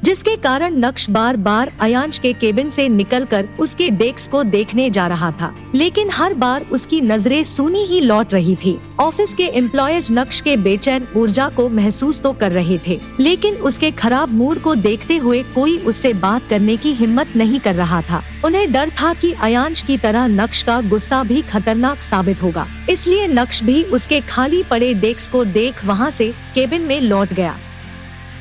जिसके कारण नक्श बार बार अयांश के केबिन से निकलकर उसके डेस्क को देखने जा रहा था, लेकिन हर बार उसकी नजरें सूनी ही लौट रही थी। ऑफिस के एम्प्लॉयज नक्श के बेचैन ऊर्जा को महसूस तो कर रहे थे, लेकिन उसके खराब मूड को देखते हुए कोई उससे बात करने की हिम्मत नहीं कर रहा था। उन्हें डर था कि अयांश की तरह नक्श का गुस्सा भी खतरनाक साबित होगा, इसलिए नक्श भी उसके खाली पड़े डेस्क को देख वहाँ से केबिन में लौट गया।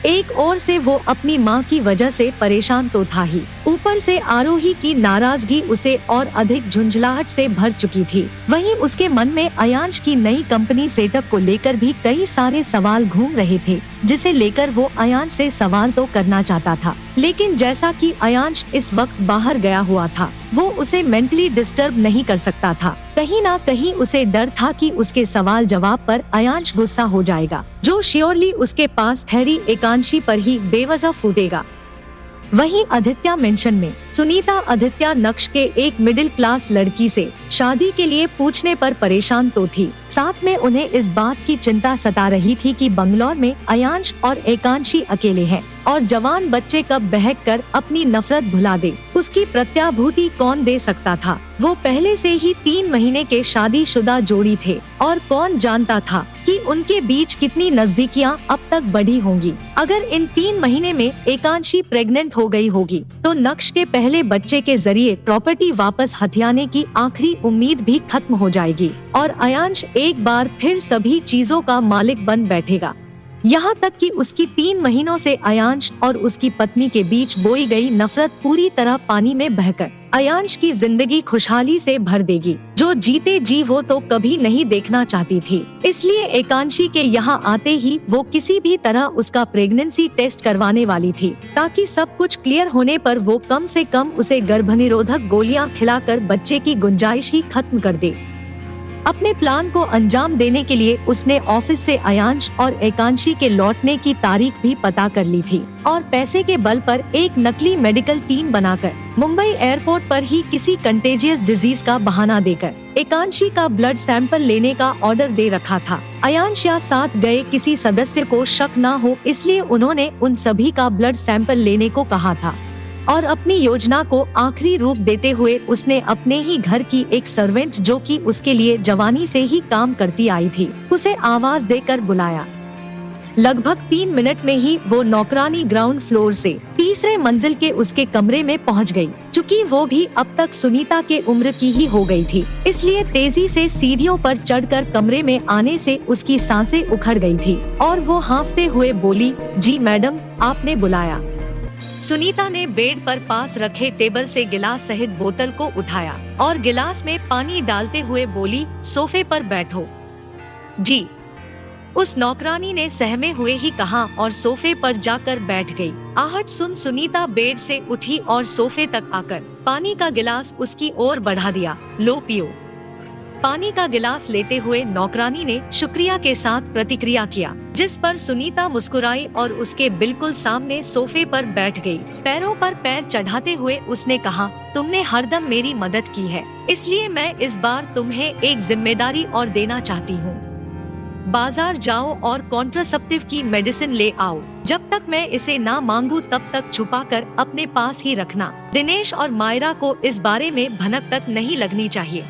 एक ओर से वो अपनी माँ की वजह से परेशान तो था ही, ऊपर से आरोही की नाराजगी उसे और अधिक झुंझलाहट से भर चुकी थी। वहीं उसके मन में अयांश की नई कंपनी सेटअप को लेकर भी कई सारे सवाल घूम रहे थे, जिसे लेकर वो अयांश से सवाल तो करना चाहता था, लेकिन जैसा कि अयांश इस वक्त बाहर गया हुआ था, वो उसे मेंटली डिस्टर्ब नहीं कर सकता था। कहीं ना कहीं उसे डर था कि उसके सवाल जवाब पर अयांश गुस्सा हो जाएगा, जो श्योरली उसके पास ठहरी एकांशी पर ही बेवजह फूटेगा। वहीं आदित्य मेंशन में सुनीता आदित्य नक्श के एक मिडिल क्लास लड़की से शादी के लिए पूछने पर परेशान तो थी, साथ में उन्हें इस बात की चिंता सता रही थी कि बंगलौर में अयांश और एकांशी अकेले हैं और जवान बच्चे कब बहक कर अपनी नफरत भुला दे, उसकी प्रत्याभूति कौन दे सकता था। वो पहले से ही 3 महीने के शादीशुदा जोड़ी थे और कौन जानता था कि उनके बीच कितनी नजदीकियां अब तक बढ़ी होंगी। अगर इन 3 महीने में एकांशी प्रेग्नेंट हो गई होगी तो नक्श के पहले बच्चे के जरिए प्रॉपर्टी वापस हथियाने की आखिरी उम्मीद भी खत्म हो जाएगी और अयांश एक बार फिर सभी चीजों का मालिक बन बैठेगा। यहाँ तक कि उसकी 3 महीनों से अयांश और उसकी पत्नी के बीच बोई गई नफरत पूरी तरह पानी में बहकर अयांश की जिंदगी खुशहाली से भर देगी, जो जीते जी वो तो कभी नहीं देखना चाहती थी। इसलिए एकांशी के यहाँ आते ही वो किसी भी तरह उसका प्रेगनेंसी टेस्ट करवाने वाली थी, ताकि सब कुछ क्लियर होने पर वो कम से कम उसे गर्भनिरोधक गोलियां खिलाकर बच्चे की गुंजाइश ही खत्म कर दे। अपने प्लान को अंजाम देने के लिए उसने ऑफिस से अयांश और एकांशी के लौटने की तारीख भी पता कर ली थी और पैसे के बल पर एक नकली मेडिकल टीम बनाकर मुंबई एयरपोर्ट पर ही किसी कंटेजियस डिजीज का बहाना देकर एकांशी का ब्लड सैंपल लेने का ऑर्डर दे रखा था। अयांश या साथ गए किसी सदस्य को शक न हो, इसलिए उन्होंने उन सभी का ब्लड सैंपल लेने को कहा था और अपनी योजना को आखिरी रूप देते हुए उसने अपने ही घर की एक सर्वेंट, जो कि उसके लिए जवानी से ही काम करती आई थी, उसे आवाज देकर बुलाया। लगभग 3 मिनट में ही वो नौकरानी ग्राउंड फ्लोर से तीसरे मंजिल के उसके कमरे में पहुंच गई। चूँकि वो भी अब तक सुनीता के उम्र की ही हो गई थी, इसलिए तेजी से सीढ़ियों पर चढ़कर कमरे में आने से उसकी सांसें उखड़ गई थी और वो हांफते हुए बोली, जी मैडम, आपने बुलाया। सुनीता ने बेड पर पास रखे टेबल से गिलास सहित बोतल को उठाया और गिलास में पानी डालते हुए बोली, सोफे पर बैठो। जी, उस नौकरानी ने सहमे हुए ही कहा और सोफे पर जाकर बैठ गई। आहट सुन सुनीता बेड से उठी और सोफे तक आकर पानी का गिलास उसकी ओर बढ़ा दिया। लो पियो। पानी का गिलास लेते हुए नौकरानी ने शुक्रिया के साथ प्रतिक्रिया किया, जिस पर सुनीता मुस्कुराई और उसके बिल्कुल सामने सोफे पर बैठ गई। पैरों पर पैर चढ़ाते हुए उसने कहा, तुमने हरदम मेरी मदद की है, इसलिए मैं इस बार तुम्हें एक जिम्मेदारी और देना चाहती हूँ। बाजार जाओ और कॉन्ट्रासेप्टिव की मेडिसिन ले आओ। जब तक मैं इसे ना मांगू तब तक छुपाकर अपने पास ही रखना। दिनेश और मायरा को इस बारे में भनक तक नहीं लगनी चाहिए।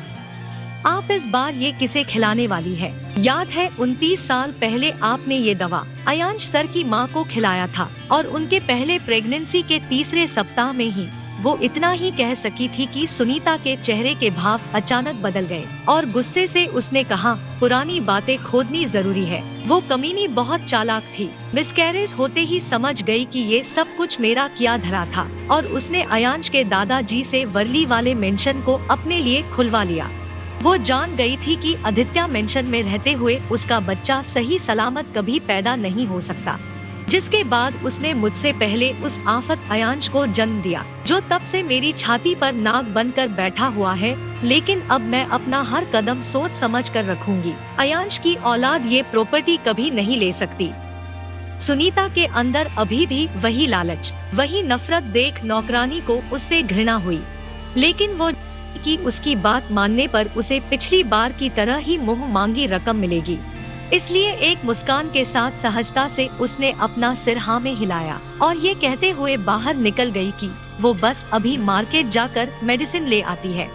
आप इस बार ये किसे खिलाने वाली है? याद है 29 साल पहले आपने ये दवा अयांश सर की माँ को खिलाया था और उनके पहले प्रेगनेंसी के तीसरे सप्ताह में ही वो इतना ही कह सकी थी कि सुनीता के चेहरे के भाव अचानक बदल गए और गुस्से से उसने कहा, पुरानी बातें खोदनी जरूरी है। वो कमीनी बहुत चालाक थी। मिसकैरेज होते ही समझ गई कि ये सब कुछ मेरा किया धरा था और उसने अयांश के दादाजी से वर्ली वाले मेंशन को अपने लिए खुलवा लिया। वो जान गई थी कि आदित्य मेंशन में रहते हुए उसका बच्चा सही सलामत कभी पैदा नहीं हो सकता, जिसके बाद उसने मुझसे पहले उस आफत अयांश को जन्म दिया, जो तब से मेरी छाती पर नाग बनकर बैठा हुआ है। लेकिन अब मैं अपना हर कदम सोच समझ कर रखूंगी। अयांश की औलाद ये प्रॉपर्टी कभी नहीं ले सकती। सुनीता के अंदर अभी भी वही लालच, वही नफरत देख नौकरानी को उससे घृणा हुई, लेकिन वो कि उसकी बात मानने पर उसे पिछली बार की तरह ही मुंह मांगी रकम मिलेगी। इसलिए एक मुस्कान के साथ सहजता से उसने अपना सिर हाँ में हिलाया और ये कहते हुए बाहर निकल गई कि वो बस अभी मार्केट जाकर मेडिसिन ले आती है।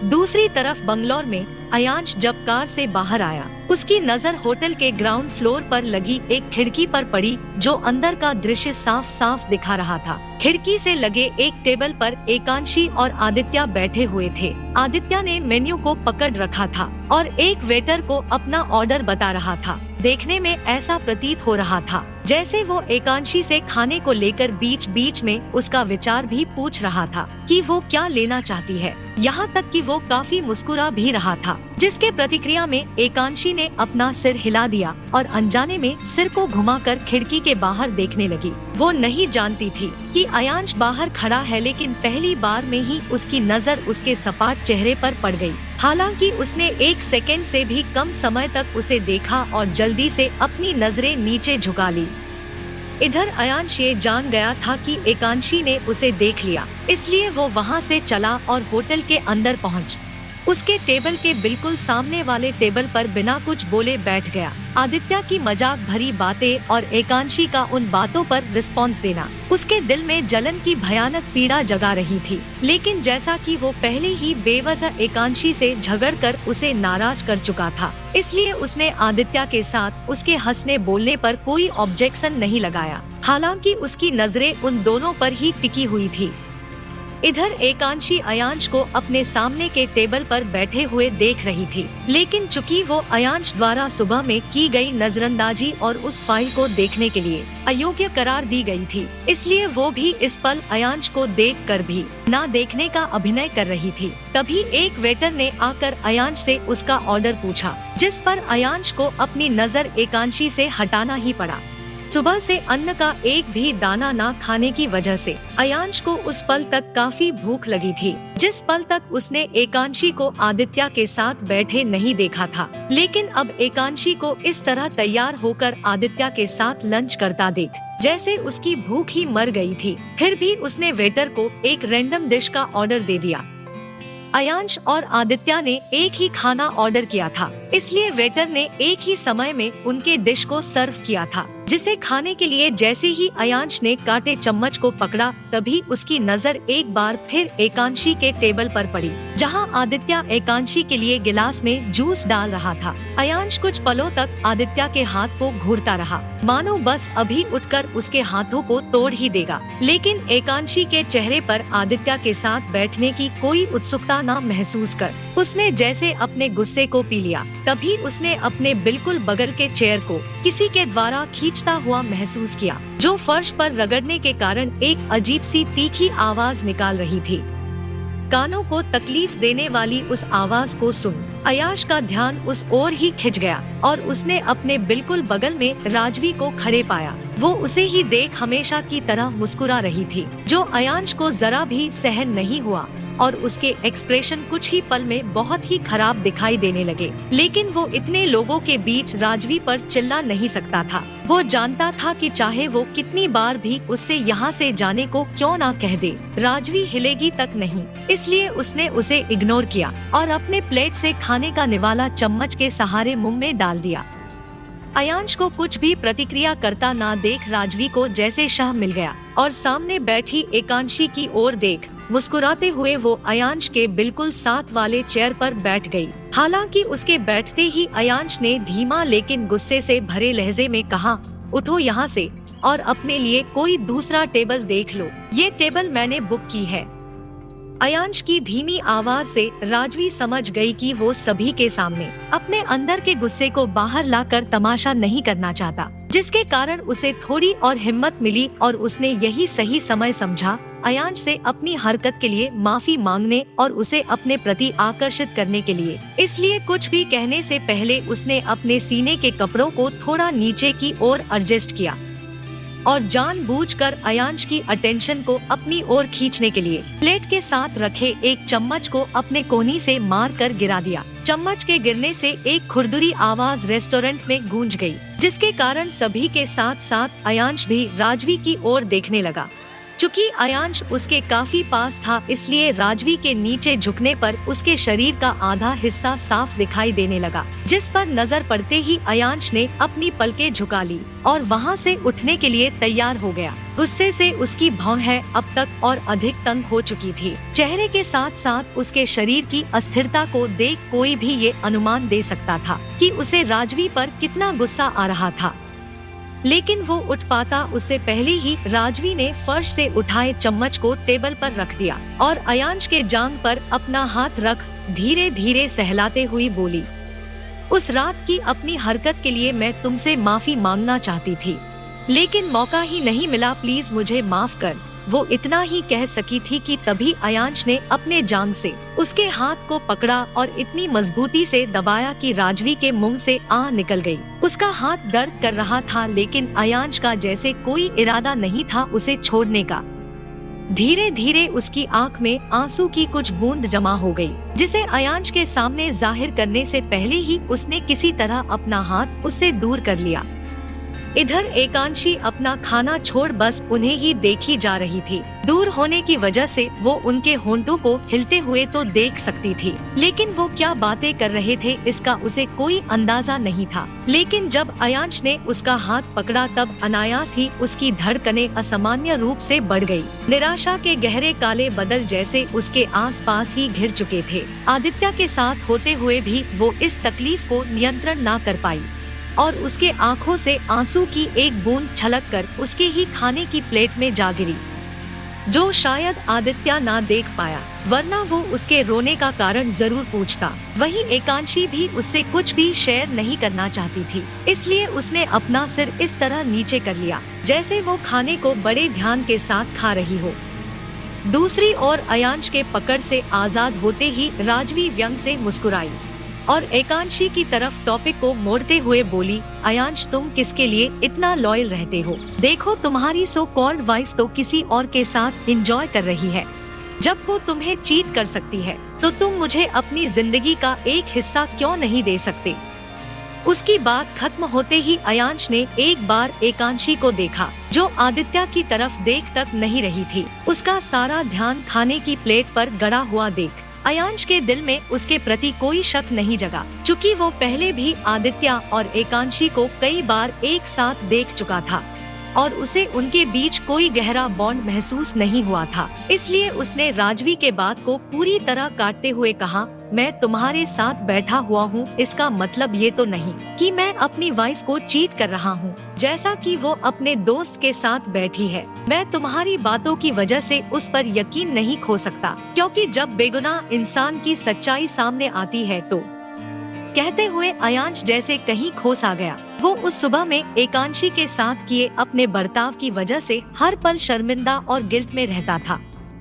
दूसरी तरफ बंगलौर में अयांश जब कार से बाहर आया, उसकी नजर होटल के ग्राउंड फ्लोर पर लगी एक खिड़की पर पड़ी जो अंदर का दृश्य साफ साफ दिखा रहा था। खिड़की से लगे एक टेबल पर एकांशी और आदित्य बैठे हुए थे। आदित्य ने मेन्यू को पकड़ रखा था और एक वेटर को अपना ऑर्डर बता रहा था। देखने में ऐसा प्रतीत हो रहा था जैसे वो एकांशी से खाने को लेकर बीच बीच में उसका विचार भी पूछ रहा था कि वो क्या लेना चाहती है। यहाँ तक कि वो काफी मुस्कुरा भी रहा था, जिसके प्रतिक्रिया में एकांशी ने अपना सिर हिला दिया और अनजाने में सिर को घुमाकर खिड़की के बाहर देखने लगी। वो नहीं जानती थी कि अयांश बाहर खड़ा है, लेकिन पहली बार में ही उसकी नजर उसके सपाट चेहरे पर पड़ गई। हालांकि उसने 1 सेकंड से भी कम समय तक उसे देखा और जल्दी से अपनी नजरें नीचे झुका ली। इधर अयांश ये जान गया था कि एकांशी ने उसे देख लिया, इसलिए वो वहाँ से चला और होटल के अंदर पहुँच उसके टेबल के बिल्कुल सामने वाले टेबल पर बिना कुछ बोले बैठ गया। आदित्य की मजाक भरी बातें और एकांशी का उन बातों पर रिस्पॉन्स देना उसके दिल में जलन की भयानक पीड़ा जगा रही थी। लेकिन जैसा कि वो पहले ही बेवजह एकांशी से झगड़कर उसे नाराज कर चुका था, इसलिए उसने आदित्य के साथ उसके हंसने बोलने पर कोई ऑब्जेक्शन नहीं लगाया। हालांकि उसकी नजरें उन दोनों पर ही टिकी हुई थी। इधर एकांशी अयांश को अपने सामने के टेबल पर बैठे हुए देख रही थी, लेकिन चूंकि वो अयांश द्वारा सुबह में की गई नजरअंदाजी और उस फाइल को देखने के लिए अयोग्य करार दी गई थी, इसलिए वो भी इस पल अयांश को देखकर भी ना देखने का अभिनय कर रही थी। तभी एक वेटर ने आकर अयांश से उसका ऑर्डर पूछा, जिस पर अयांश को अपनी नजर एकांशी से हटाना ही पड़ा। सुबह से अन्न का एक भी दाना ना खाने की वजह से अयांश को उस पल तक काफी भूख लगी थी, जिस पल तक उसने एकांशी को आदित्य के साथ बैठे नहीं देखा था। लेकिन अब एकांशी को इस तरह तैयार होकर आदित्य के साथ लंच करता देख जैसे उसकी भूख ही मर गई थी। फिर भी उसने वेटर को एक रैंडम डिश का ऑर्डर दे दिया। अयांश और आदित्य ने एक ही खाना ऑर्डर किया था, इसलिए वेटर ने एक ही समय में उनके डिश को सर्व किया था, जिसे खाने के लिए जैसे ही अयांश ने कांटे चम्मच को पकड़ा, तभी उसकी नजर एक बार फिर एकांशी के टेबल पर पड़ी, जहां आदित्य एकांशी के लिए गिलास में जूस डाल रहा था। अयांश कुछ पलों तक आदित्य के हाथ को घूरता रहा, मानो बस अभी उठकर उसके हाथों को तोड़ ही देगा। लेकिन एकांशी के चेहरे पर आदित्य के साथ बैठने की कोई उत्सुकता न महसूस कर उसने जैसे अपने गुस्से को पी लिया। तभी उसने अपने बिल्कुल बगल के चेयर को किसी के द्वारा खींचता हुआ महसूस किया, जो फर्श पर रगड़ने के कारण एक अजीब सी तीखी आवाज निकाल रही थी। कानों को तकलीफ देने वाली उस आवाज को सुन अयांश का ध्यान उस ओर ही खिंच गया और उसने अपने बिल्कुल बगल में राजवी को खड़े पाया। वो उसे ही देख हमेशा की तरह मुस्कुरा रही थी, जो अयांश को जरा भी सहन नहीं हुआ और उसके एक्सप्रेशन कुछ ही पल में बहुत ही खराब दिखाई देने लगे। लेकिन वो इतने लोगों के बीच राजवी पर चिल्ला नहीं सकता था। वो जानता था कि चाहे वो कितनी बार भी उससे यहाँ से जाने को क्यों ना कह दे, राजवी हिलेगी तक नहीं। इसलिए उसने उसे इग्नोर किया और अपने प्लेट से खाने का निवाला चम्मच के सहारे मुंह में डाल दिया। अयांश को कुछ भी प्रतिक्रिया करता ना देख राजवी को जैसे शाह मिल गया और सामने बैठी एकांशी की ओर देख मुस्कुराते हुए वो अयांश के बिल्कुल साथ वाले चेयर पर बैठ गई। हालांकि उसके बैठते ही अयांश ने धीमा लेकिन गुस्से से भरे लहजे में कहा, उठो यहाँ से और अपने लिए कोई दूसरा टेबल देख लो, ये टेबल मैंने बुक की है। अयांश की धीमी आवाज से राजवी समझ गई कि वो सभी के सामने अपने अंदर के गुस्से को बाहर लाकर तमाशा नहीं करना चाहता, जिसके कारण उसे थोड़ी और हिम्मत मिली और उसने यही सही समय समझा अयांश से अपनी हरकत के लिए माफी मांगने और उसे अपने प्रति आकर्षित करने के लिए। इसलिए कुछ भी कहने से पहले उसने अपने सीने के कपड़ों को थोड़ा नीचे की ओर एडजस्ट किया और जानबूझकर अयांश की अटेंशन को अपनी ओर खींचने के लिए प्लेट के साथ रखे एक चम्मच को अपने कोहनी से मारकर गिरा दिया। चम्मच के गिरने से एक खुरदुरी आवाज रेस्टोरेंट में गूंज गई, जिसके कारण सभी के साथ साथ अयांश भी राजवी की ओर देखने लगा। चूंकि अयांश उसके काफी पास था, इसलिए राजवी के नीचे झुकने पर उसके शरीर का आधा हिस्सा साफ दिखाई देने लगा, जिस पर नजर पड़ते ही अयांश ने अपनी पलकें झुका ली और वहां से उठने के लिए तैयार हो गया। गुस्से से उसकी भौहें अब तक और अधिक तंग हो चुकी थी। चेहरे के साथ साथ उसके शरीर की अस्थिरता को देख कोई भी ये अनुमान दे सकता था कि उसे राजवी पर कितना गुस्सा आ रहा था। लेकिन वो उठ पाता उससे पहले ही राजवी ने फर्श से उठाए चम्मच को टेबल पर रख दिया और अयांश के जांघ पर अपना हाथ रख धीरे धीरे सहलाते हुई बोली, उस रात की अपनी हरकत के लिए मैं तुमसे माफी मांगना चाहती थी, लेकिन मौका ही नहीं मिला, प्लीज मुझे माफ कर। वो इतना ही कह सकी थी कि तभी अयांश ने अपने जांघ से उसके हाथ को पकड़ा और इतनी मजबूती से दबाया कि राजवी के मुंह से आह निकल गई। उसका हाथ दर्द कर रहा था, लेकिन अयांश का जैसे कोई इरादा नहीं था उसे छोड़ने का। धीरे धीरे उसकी आंख में आंसू की कुछ बूंद जमा हो गई, जिसे अयांश के सामने जाहिर करने से पहले ही उसने किसी तरह अपना हाथ उससे दूर कर लिया। इधर एकांशी अपना खाना छोड़ बस उन्हें ही देखी जा रही थी। दूर होने की वजह से वो उनके होंठों को हिलते हुए तो देख सकती थी, लेकिन वो क्या बातें कर रहे थे इसका उसे कोई अंदाजा नहीं था। लेकिन जब अयांश ने उसका हाथ पकड़ा तब अनायास ही उसकी धड़कनें असामान्य रूप से बढ़ गई। निराशा के गहरे काले बादल जैसे उसके आसपास ही घिर चुके थे। आदित्य के साथ होते हुए भी वो इस तकलीफ को नियंत्रण ना कर पाई और उसके आंखों से आंसू की एक बूंद छलककर उसके ही खाने की प्लेट में जा गिरी, जो शायद आदित्य ना देख पाया, वरना वो उसके रोने का कारण जरूर पूछता। वहीं एकांशी भी उससे कुछ भी शेयर नहीं करना चाहती थी, इसलिए उसने अपना सिर इस तरह नीचे कर लिया जैसे वो खाने को बड़े ध्यान के साथ खा रही हो। दूसरी ओर अयांश के पकड़ से आजाद होते ही राजवी व्यंग से मुस्कुराई और एकांशी की तरफ टॉपिक को मोड़ते हुए बोली, अयांश तुम किसके लिए इतना लॉयल रहते हो? देखो तुम्हारी सो कॉल्ड वाइफ तो किसी और के साथ एंजॉय कर रही है। जब वो तुम्हें चीट कर सकती है तो तुम मुझे अपनी जिंदगी का एक हिस्सा क्यों नहीं दे सकते? उसकी बात खत्म होते ही अयांश ने एक बार एकांशी को देखा, जो आदित्य की तरफ देख तक नहीं रही थी। उसका सारा ध्यान खाने की प्लेट पर गड़ा हुआ देख अयांश के दिल में उसके प्रति कोई शक नहीं जगा, चूँकि वो पहले भी आदित्य और एकांशी को कई बार एक साथ देख चुका था और उसे उनके बीच कोई गहरा बॉन्ड महसूस नहीं हुआ था। इसलिए उसने राजवी के बात को पूरी तरह काटते हुए कहा, मैं तुम्हारे साथ बैठा हुआ हूँ, इसका मतलब ये तो नहीं कि मैं अपनी वाइफ को चीट कर रहा हूँ जैसा कि वो अपने दोस्त के साथ बैठी है। मैं तुम्हारी बातों की वजह से उस पर यकीन नहीं खो सकता, क्योंकि जब बेगुनाह इंसान की सच्चाई सामने आती है तो। कहते हुए अयांश जैसे कहीं खोस आ गया। वो उस सुबह में एकांशी के साथ किए अपने बर्ताव की वजह से हर पल शर्मिंदा और गिल्ट में रहता था,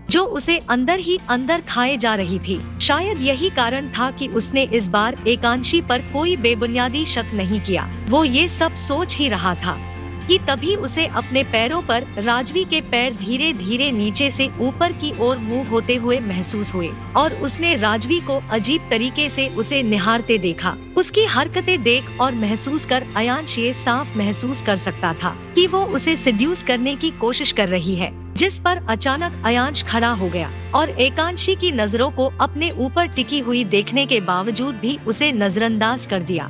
जो उसे अंदर ही अंदर खाए जा रही थी। शायद यही कारण था कि उसने इस बार एकांशी पर कोई बेबुनियादी शक नहीं किया। वो ये सब सोच ही रहा था कि तभी उसे अपने पैरों पर राजवी के पैर धीरे धीरे नीचे से ऊपर की ओर मूव होते हुए महसूस हुए और उसने राजवी को अजीब तरीके से उसे निहारते देखा। उसकी हरकतें देख और महसूस कर अयांश ये साफ महसूस कर सकता था कि वो उसे सिड्यूस करने की कोशिश कर रही है, जिस पर अचानक अयांश खड़ा हो गया और एकांशी की नजरों को अपने ऊपर टिकी हुई देखने के बावजूद भी उसे नजरअंदाज कर दिया।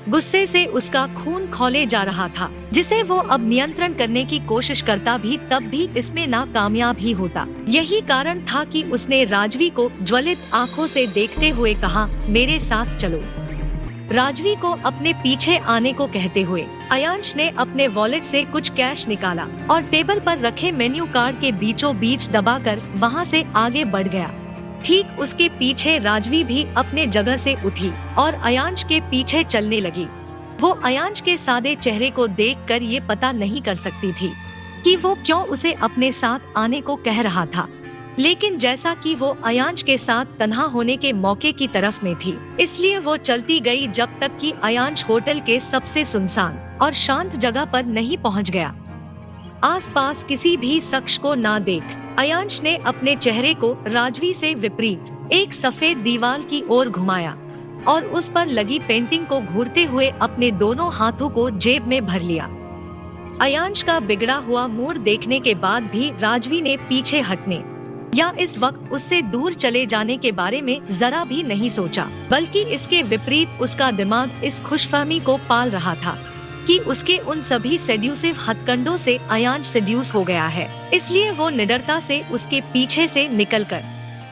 गुस्से से उसका खून खौले जा रहा था, जिसे वो अब नियंत्रण करने की कोशिश करता भी तब भी इसमें नाकामयाब ही होता। यही कारण था कि उसने राजवी को ज्वलित आंखों से देखते हुए कहा, मेरे साथ चलो। राजवी को अपने पीछे आने को कहते हुए अयांश ने अपने वॉलेट से कुछ कैश निकाला और टेबल पर रखे मेन्यू कार्ड के बीचों बीच दबाकर वहां से आगे बढ़ गया। ठीक उसके पीछे राजवी भी अपने जगह से उठी और अयांश के पीछे चलने लगी। वो अयांश के सादे चेहरे को देखकर ये पता नहीं कर सकती थी कि वो क्यों उसे अपने साथ आने को कह रहा था, लेकिन जैसा कि वो अयांश के साथ तन्हा होने के मौके की तरफ में थी, इसलिए वो चलती गई जब तक कि अयांश होटल के सबसे सुनसान और शांत जगह पर नहीं पहुंच गया। आसपास किसी भी शख्स को ना देख अयांश ने अपने चेहरे को राजवी से विपरीत एक सफेद दीवार की ओर घुमाया और उस पर लगी पेंटिंग को घूरते हुए अपने दोनों हाथों को जेब में भर लिया। अयांश का बिगड़ा हुआ मूड देखने के बाद भी राजवी ने पीछे हटने या इस वक्त उससे दूर चले जाने के बारे में जरा भी नहीं सोचा, बल्कि इसके विपरीत उसका दिमाग इस खुशफहमी को पाल रहा था कि उसके उन सभी सेड्यूसिव हथकंडों से अयांश सेड्यूस हो गया है। इसलिए वो निडरता से उसके पीछे से निकलकर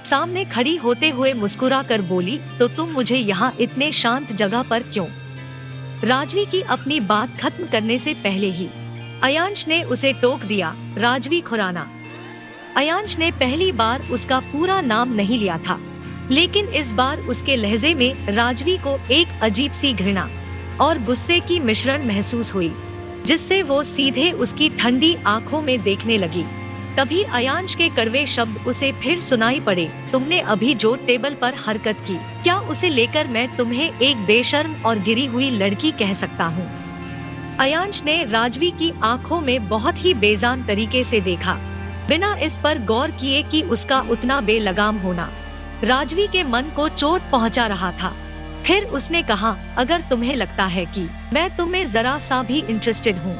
सामने खड़ी होते हुए मुस्कुरा कर बोली, तो तुम मुझे यहाँ इतने शांत जगह पर क्यों? राजवी की अपनी बात खत्म करने से पहले ही अयांश ने उसे टोक दिया, राजवी खुराना। अयांश ने पहली बार उसका पूरा नाम नहीं लिया था, लेकिन इस बार उसके लहजे में राजवी को एक अजीब सी घृणा और गुस्से की मिश्रण महसूस हुई, जिससे वो सीधे उसकी ठंडी आंखों में देखने लगी। तभी अयांश के कड़वे शब्द उसे फिर सुनाई पड़े, तुमने अभी जो टेबल पर हरकत की, क्या उसे लेकर मैं तुम्हें एक बेशर्म और गिरी हुई लड़की कह सकता हूँ? अयांश ने राजवी की आंखों में बहुत ही बेजान तरीके से देखा, बिना इस पर गौर किए कि उसका उतना बेलगाम होना राजवी के मन को चोट पहुंचा रहा था। फिर उसने कहा, अगर तुम्हें लगता है कि मैं तुम्हें जरा सा भी इंटरेस्टेड हूँ,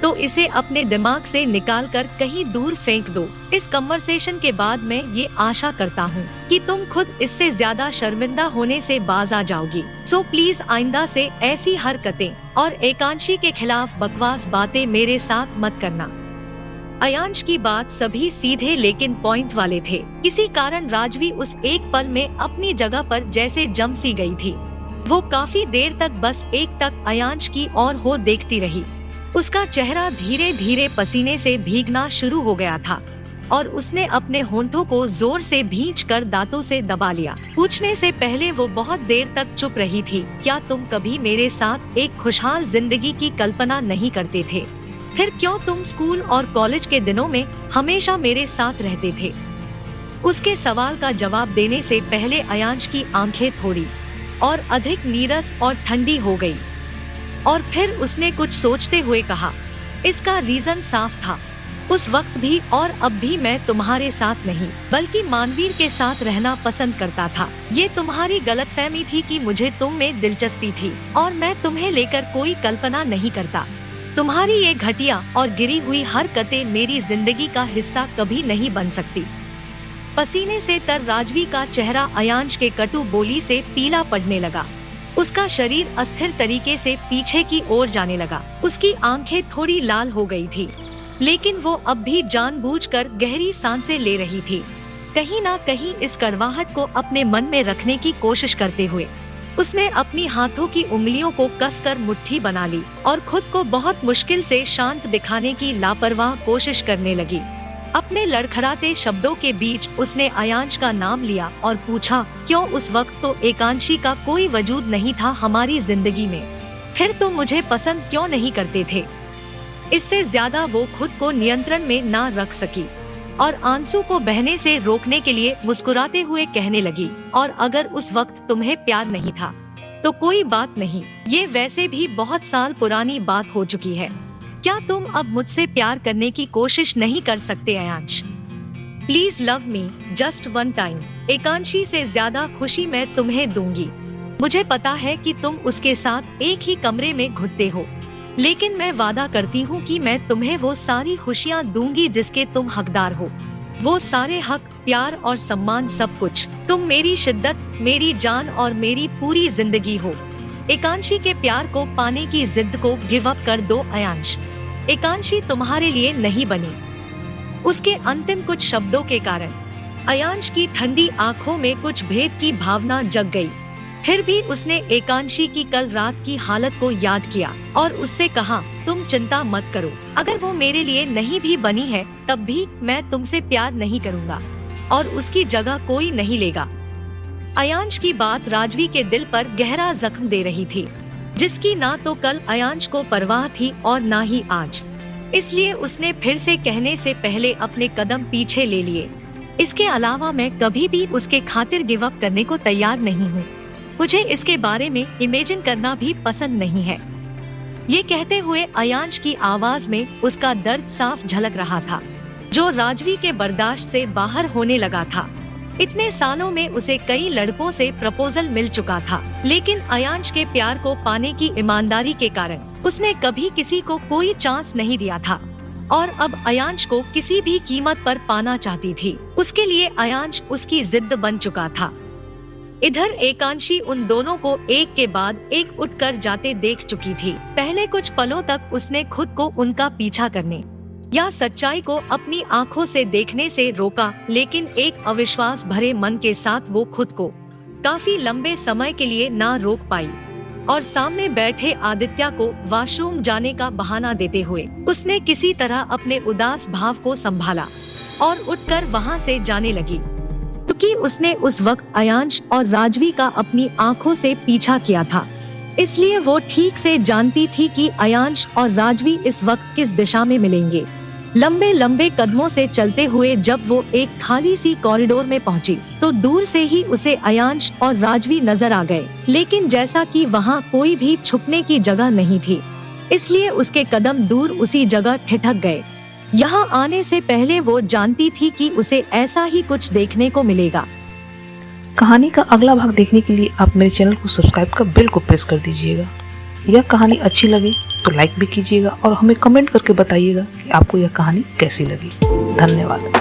तो इसे अपने दिमाग से निकाल कर कहीं दूर फेंक दो। इस कन्वर्सेशन के बाद मैं ये आशा करता हूँ कि तुम खुद इससे ज्यादा शर्मिंदा होने से बाज आ जाओगी। सो प्लीज आइंदा से ऐसी हरकतें और एकांशी के खिलाफ बकवास बातें मेरे साथ मत करना। अयांश की बात सभी सीधे लेकिन पॉइंट वाले थे। किसी कारण राजवी उस एक पल में अपनी जगह पर जैसे जम सी गई थी। वो काफी देर तक बस एक टक अयांश की ओर हो देखती रही। उसका चेहरा धीरे धीरे पसीने से भीगना शुरू हो गया था और उसने अपने होंठों को जोर से भींचकर दांतों से दबा लिया। पूछने से पहले वो बहुत देर तक चुप रही थी, क्या तुम कभी मेरे साथ एक खुशहाल जिंदगी की कल्पना नहीं करते थे? फिर क्यों तुम स्कूल और कॉलेज के दिनों में हमेशा मेरे साथ रहते थे? उसके सवाल का जवाब देने से पहले अयांश की आंखें थोड़ी और अधिक नीरस और ठंडी हो गई और फिर उसने कुछ सोचते हुए कहा, इसका रीजन साफ था। उस वक्त भी और अब भी मैं तुम्हारे साथ नहीं बल्कि मानवीर के साथ रहना पसंद करता था। ये तुम्हारी गलतफहमी थी कि मुझे तुम में दिलचस्पी थी और मैं तुम्हें लेकर कोई कल्पना नहीं करता। तुम्हारी ये घटिया और गिरी हुई हरकतें मेरी जिंदगी का हिस्सा कभी नहीं बन सकती। पसीने से तर राजवी का चेहरा अयांश के कटु बोली से पीला पड़ने लगा। उसका शरीर अस्थिर तरीके से पीछे की ओर जाने लगा। उसकी आंखें थोड़ी लाल हो गई थी, लेकिन वो अब भी जानबूझकर गहरी सांसें ले रही थी, कहीं ना कहीं इस कड़वाहट को अपने मन में रखने की कोशिश करते हुए। उसने अपनी हाथों की उंगलियों को कसकर मुट्ठी बना ली और खुद को बहुत मुश्किल से शांत दिखाने की लापरवाह कोशिश करने लगी। अपने लड़खड़ाते शब्दों के बीच उसने अयांश का नाम लिया और पूछा, क्यों उस वक्त तो एकांशी का कोई वजूद नहीं था हमारी जिंदगी में? फिर तो मुझे पसंद क्यों नहीं करते थे? इससे ज्यादा वो खुद को नियंत्रण में ना रख सकी और आंसू को बहने से रोकने के लिए मुस्कुराते हुए कहने लगी, और अगर उस वक्त तुम्हें प्यार नहीं था तो कोई बात नहीं, ये वैसे भी बहुत साल पुरानी बात हो चुकी है। क्या तुम अब मुझसे प्यार करने की कोशिश नहीं कर सकते Ayansh? Please love me just one time. Ekanshi से ज्यादा खुशी मैं तुम्हें दूंगी। मुझे पता है कि तुम उसके साथ एक ही कमरे में घुटते हो, लेकिन मैं वादा करती हूँ कि मैं तुम्हें वो सारी खुशियाँ दूंगी जिसके तुम हकदार हो। वो सारे हक, प्यार और सम्मान, सब कुछ। तुम मेरी शिद्दत, मेरी जान और मेरी पूरी जिंदगी हो। एकांशी के प्यार को पाने की जिद को गिव अप कर दो अयांश। एकांशी तुम्हारे लिए नहीं बनी। उसके अंतिम कुछ शब्दों के कारण अयांश की ठंडी आंखों में कुछ भेद की भावना जग गई। फिर भी उसने एकांशी की कल रात की हालत को याद किया और उससे कहा, तुम चिंता मत करो, अगर वो मेरे लिए नहीं भी बनी है तब भी मैं तुमसे प्यार नहीं करूँगा और उसकी जगह कोई नहीं लेगा। अयांश की बात राजवी के दिल पर गहरा जख्म दे रही थी, जिसकी ना तो कल अयांश को परवाह थी और ना ही आज। इसलिए उसने फिर से कहने से पहले अपने कदम पीछे ले लिए। इसके अलावा मैं कभी भी उसके खातिर गिव अप करने को तैयार नहीं हूँ। मुझे इसके बारे में इमेजिन करना भी पसंद नहीं है। ये कहते हुए अयांश की आवाज में उसका दर्द साफ झलक रहा था, जो राजवी के बर्दाश्त से बाहर होने लगा था। इतने सालों में उसे कई लड़कों से प्रपोजल मिल चुका था, लेकिन अयांश के प्यार को पाने की ईमानदारी के कारण उसने कभी किसी को कोई चांस नहीं दिया था और अब अयांश को किसी भी कीमत पर पाना चाहती थी। उसके लिए अयांश उसकी जिद बन चुका था। इधर एकांशी उन दोनों को एक के बाद एक उठकर जाते देख चुकी थी। पहले कुछ पलों तक उसने खुद को उनका पीछा करने या सच्चाई को अपनी आंखों से देखने से रोका, लेकिन एक अविश्वास भरे मन के साथ वो खुद को काफी लंबे समय के लिए ना रोक पाई और सामने बैठे आदित्य को वॉशरूम जाने का बहाना देते हुए उसने किसी तरह अपने उदास भाव को संभाला और उठकर वहां से जाने लगी, क्योंकि उसने उस वक्त अयांश और राजवी का अपनी आंखों से पीछा किया था। इसलिए वो ठीक से जानती थी कि अयांश और राजवी इस वक्त किस दिशा में मिलेंगे। लंबे लंबे कदमों से चलते हुए जब वो एक खाली सी कॉरिडोर में पहुंची तो दूर से ही उसे अयांश और राजवी नजर आ गए, लेकिन जैसा कि वहां कोई भी छुपने की जगह नहीं थी, इसलिए उसके कदम दूर उसी जगह ठिठक गए। यहाँ आने से पहले वो जानती थी कि उसे ऐसा ही कुछ देखने को मिलेगा। कहानी का अगला भाग देखने के लिए आप मेरे चैनल को सब्सक्राइब कर बेल को प्रेस कर दीजिएगा। यह कहानी अच्छी लगी तो लाइक भी कीजिएगा और हमें कमेंट करके बताइएगा कि आपको यह कहानी कैसी लगी। धन्यवाद।